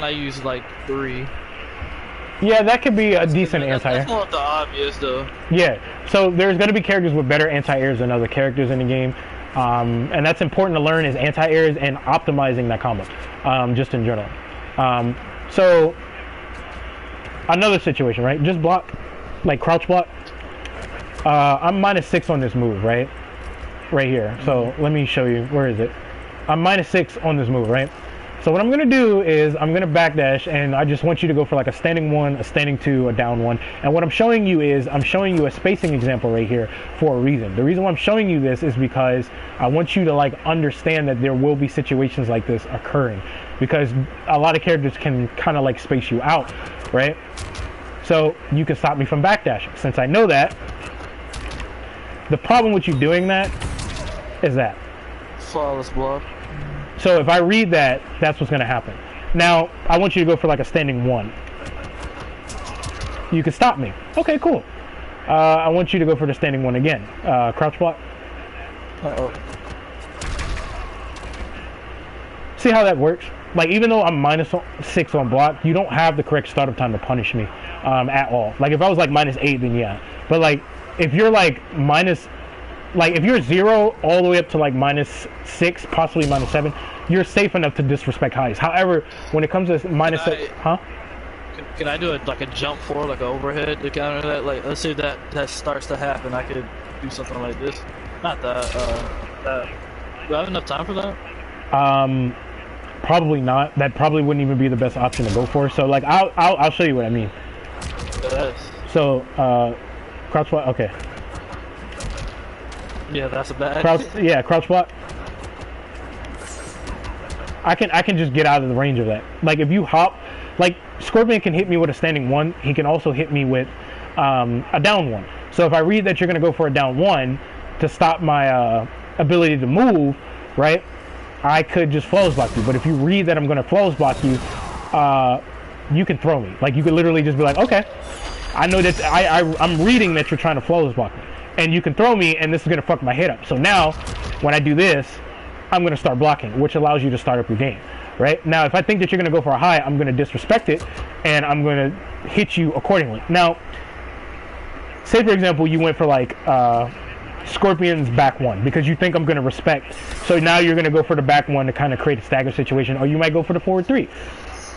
I use like 3. Yeah, that could be a decent anti-air. That's not the obvious though. Yeah, so there's going to be characters with better anti-airs than other characters in the game. And that's important to learn is anti-airs and optimizing that combo, just in general. So, another situation, right? Just block, like crouch block. I'm -6 on this move, right? Right here. So, let me show you. Where is it? I'm -6 on this move, right? So what I'm going to do is I'm going to backdash, and I just want you to go for like a standing 1, a standing 2, a down 1. And what I'm showing you is I'm showing you a spacing example right here for a reason. The reason why I'm showing you this is because I want you to like understand that there will be situations like this occurring, because a lot of characters can kind of like space you out, right? So you can stop me from backdashing. Since I know that, the problem with you doing that is that flawless block. So if I read that, that's what's going to happen. Now, I want you to go for like a standing 1. You can stop me. Okay, cool. I want you to go for the standing 1 again. Crouch block. Uh-oh. See how that works? Like, even though I'm -6 on block, you don't have the correct startup time to punish me at all. Like, if I was like -8, then yeah. But like, if you're like if you're 0 all the way up to like -6, possibly -7, you're safe enough to disrespect highs. However, when it comes to -6, huh? Can I do like a jump forward, like an overhead to counter that? Like, let's say that starts to happen, I could do something like this. Not that. Do I have enough time for that? Probably not. That probably wouldn't even be the best option to go for. So like, I'll show you what I mean. Yes. So, crouch block. Okay. Yeah, that's a bad. Crouch block. I can just get out of the range of that. Like if you hop, like Scorpion can hit me with a standing 1. He can also hit me with a down 1. So if I read that you're gonna go for a down 1 to stop my ability to move, right? I could just flawless block you. But if you read that I'm gonna flawless block you, you can throw me. Like you could literally just be like, okay, I know that I'm reading that you're trying to flawless block me. And you can throw me, and this is going to fuck my hit up. So now, when I do this, I'm going to start blocking, which allows you to start up your game, right? Now, if I think that you're going to go for a high, I'm going to disrespect it, and I'm going to hit you accordingly. Now, say, for example, you went for, like, Scorpion's back 1, because you think I'm going to respect. So now you're going to go for the back 1 to kind of create a stagger situation, or you might go for the forward 3.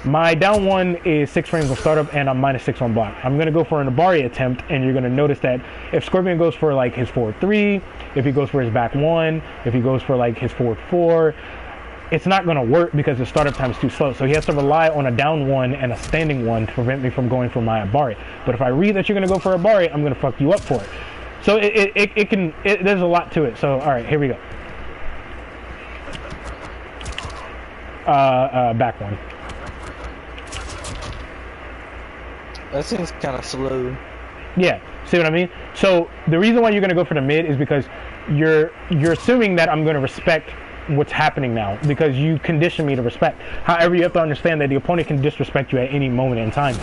My down 1 is 6 frames of startup, and I'm -6 on block. I'm going to go for an Abari attempt, and you're going to notice that if Scorpion goes for like his forward 3, if he goes for his back 1, if he goes for like his forward 4, it's not going to work because the startup time is too slow. So he has to rely on a down 1 and a standing 1 to prevent me from going for my Abari. But if I read that you're going to go for Abari, I'm going to fuck you up for it. So there's a lot to it. So all right, here we go. Back 1. That seems kind of slow. Yeah, see what I mean? So the reason why you're going to go for the mid is because you're assuming that I'm going to respect what's happening now, because you condition me to respect. However, you have to understand that the opponent can disrespect you at any moment in time,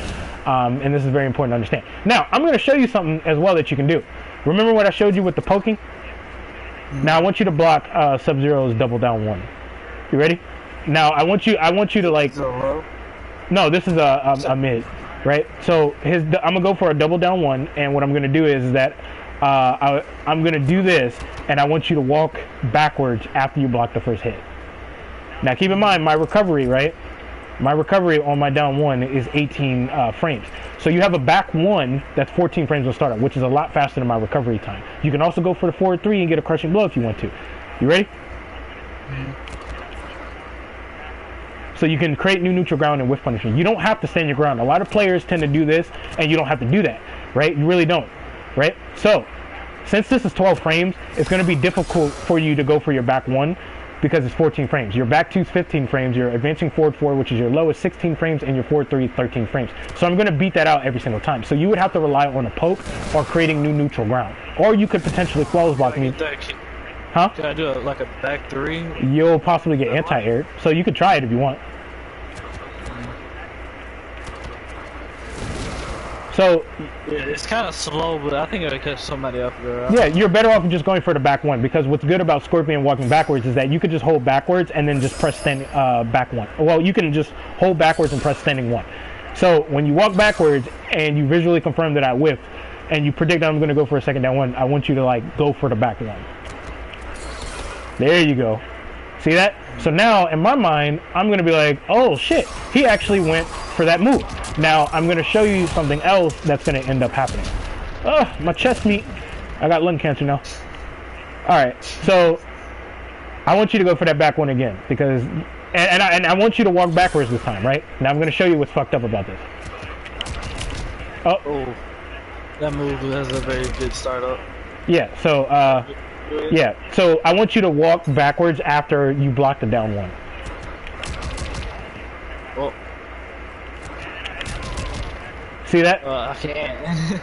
and this is very important to understand. Now, I'm going to show you something as well that you can do. Remember what I showed you with the poking? Now I want you to block Sub-Zero's double down 1. You ready? Now I want you to like. No, this is a mid. Right, so I'm gonna go for a double down 1, and what I'm gonna do is that I'm gonna do this, and I want you to walk backwards after you block the first hit. Now keep in mind my recovery, right? My recovery on my down 1 is 18 frames. So you have a back 1 that's 14 frames of startup, which is a lot faster than my recovery time. You can also go for the forward 3 and get a crushing blow if you want to. You ready? So you can create new neutral ground and whiff punishment. You don't have to stand your ground. A lot of players tend to do this, and you don't have to do that, right? You really don't, right? So, since this is 12 frames, it's going to be difficult for you to go for your back 1 because it's 14 frames. Your back 2 is 15 frames. Your advancing forward 4, which is your low, is 16 frames, and your forward 3 is 13 frames. So I'm going to beat that out every single time. So you would have to rely on a poke or creating new neutral ground. Or you could potentially flawless block me. Huh? Can I do like a back 3? You'll possibly get anti-aired, so you could try it if you want. So yeah, it's kind of slow, but I think it'll catch somebody up there. Yeah, you're better off just going for the back one, because what's good about Scorpion walking backwards is that you could just hold backwards and then just press stand back one. Well, you can just hold backwards and press standing one. So when you walk backwards and you visually confirm that I whiffed and you predict that I'm going to go for a second down one, I want you to like go for the back one. There you go. See that? So now in my mind, I'm going to be like, oh shit, he actually went for that move. Now I'm going to show you something else that's going to end up happening. Oh, my chest meat. I got lung cancer now. Alright, so I want you to go for that back one again, because and I want you to walk backwards this time, right? Now I'm going to show you what's fucked up about this. Oh, that move has a very good startup. Yeah, so yeah, so I want you to walk backwards after you block the down one. Oh. See that? I can't.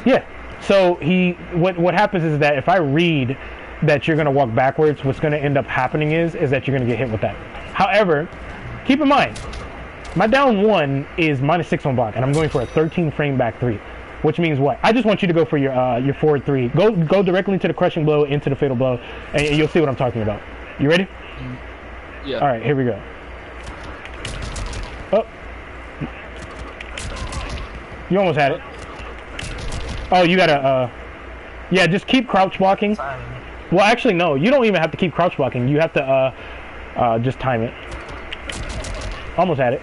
Yeah. So what happens is that if I read that you're gonna walk backwards, what's gonna end up happening is that you're gonna get hit with that. However, keep in mind, my down one is -6 on block, and I'm going for a 13 frame back three. Which means what? I just want you to go for your forward three. Go directly into the crushing blow, into the fatal blow, and you'll see what I'm talking about. You ready? Yeah. All right, here we go. Oh, you almost had it. Oh, you gotta. Yeah, just keep crouch blocking. Well, actually, no. You don't even have to keep crouch blocking. You have to just time it. Almost had it.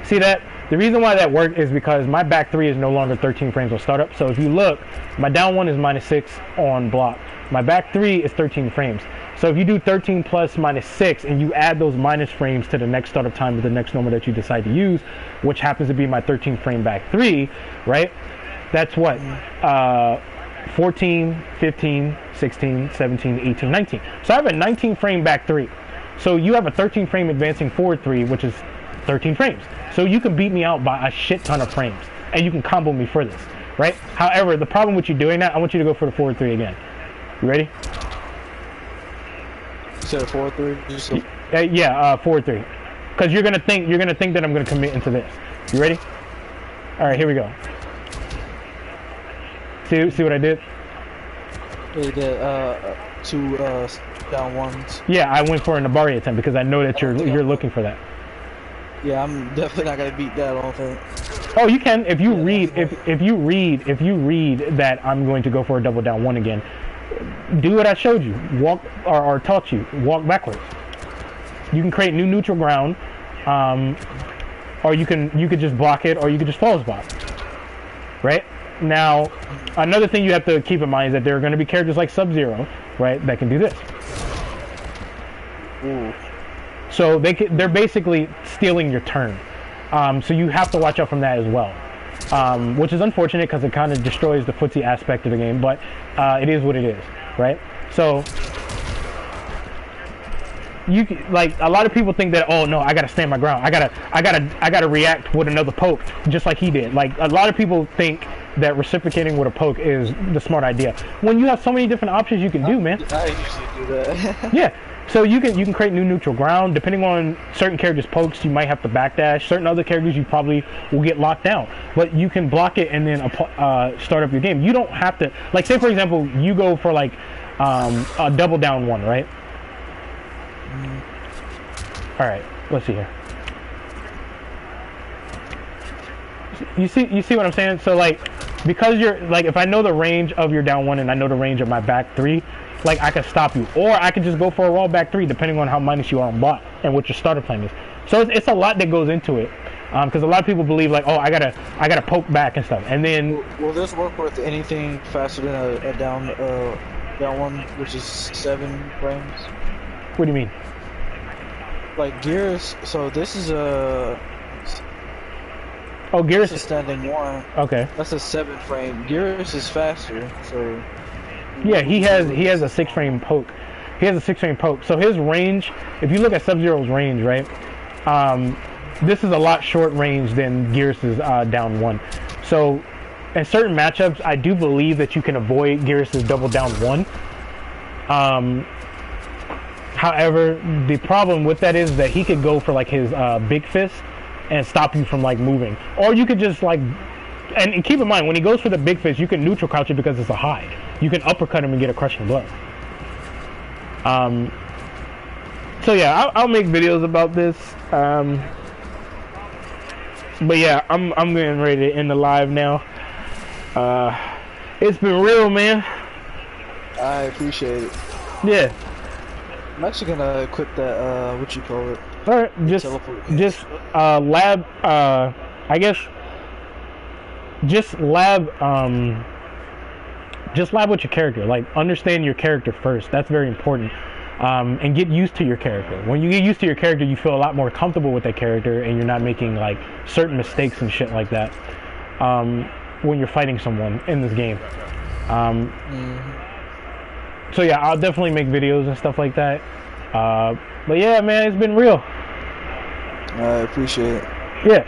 See that? The reason why that worked is because my back three is no longer 13 frames on startup. So if you look, my down one is -6 on block. My back three is 13 frames. So if you do 13 plus -6 and you add those minus frames to the next startup time of the next number that you decide to use, which happens to be my 13 frame back three, right? That's what? 14, 15, 16, 17, 18, 19. So I have a 19 frame back three. So you have a 13 frame advancing forward three, which is 13 frames. So you can beat me out by a shit ton of frames, and you can combo me for this, right? However, the problem with you doing that, I want you to go for the forward three again. You ready? You said forward three? Yeah, forward three. Because you're gonna think that I'm gonna commit into this. You ready? All right, here we go. See what I did? You did two down ones. Yeah, I went for an Nabari attempt because I know that you're looking for that. Yeah, I'm definitely not gonna beat that. I don't think. Oh, you can if you read if you read that I'm going to go for a double down one again. Do what I showed you. Walk or taught you. Walk backwards. You can create new neutral ground, or you could just block it, or you could just false block. Right now, another thing you have to keep in mind is that there are going to be characters like Sub-Zero, right, that can do this. Ooh. So they're basically stealing your turn. So you have to watch out from that as well. Which is unfortunate because it kind of destroys the footsie aspect of the game, but it is what it is, right? So you like a lot of people think that, oh no, I gotta stand my ground. I gotta react with another poke, just like he did. Like a lot of people think that reciprocating with a poke is the smart idea when you have so many different options you can do, man. I usually do that. Yeah. So you can create new neutral ground. Depending on certain characters' pokes, you might have to backdash. Certain other characters, you probably will get locked down. But you can block it and then start up your game. You don't have to, like, say for example, you go for like a double down one, right? All right, let's see here. You see what I'm saying? So like, because you're like, if I know the range of your down one and I know the range of my back three, like I can stop you, or I can just go for a raw back three depending on how minus you are on block and what your starter plan is. So it's a lot that goes into it, because a lot of people believe like, oh, I gotta poke back and stuff, and then will this work with anything faster than a down one, which is 7 frames? What do you mean? Like Gears, so this is a Gears is standing one. Okay, that's a 7 frame. Gears is faster, so. Yeah, he has a 6 frame poke. He has a 6 frame poke. So his range, if you look at Sub-Zero's range, right? This is a lot short range than Gears' down one. So in certain matchups, I do believe that you can avoid Gears' double down one. However, the problem with that is that he could go for like his big fist and stop you from like moving, or you could just like, and keep in mind when he goes for the big fist, you can neutral crouch it because it's a hide. You can uppercut him and get a crushing blow. So yeah, I'll make videos about this. But yeah, I'm getting ready to end the live now. It's been real, man. I appreciate it. Yeah. I'm actually gonna quit that, what you call it. Alright, just lab, I guess, just lab with your character. Like, understand your character first. That's very important. And get used to your character. When you get used to your character, you feel a lot more comfortable with that character, and you're not making like certain mistakes and shit like that when you're fighting someone in this game. So yeah, I'll definitely make videos and stuff like that. But yeah, man, it's been real. I appreciate it. Yeah.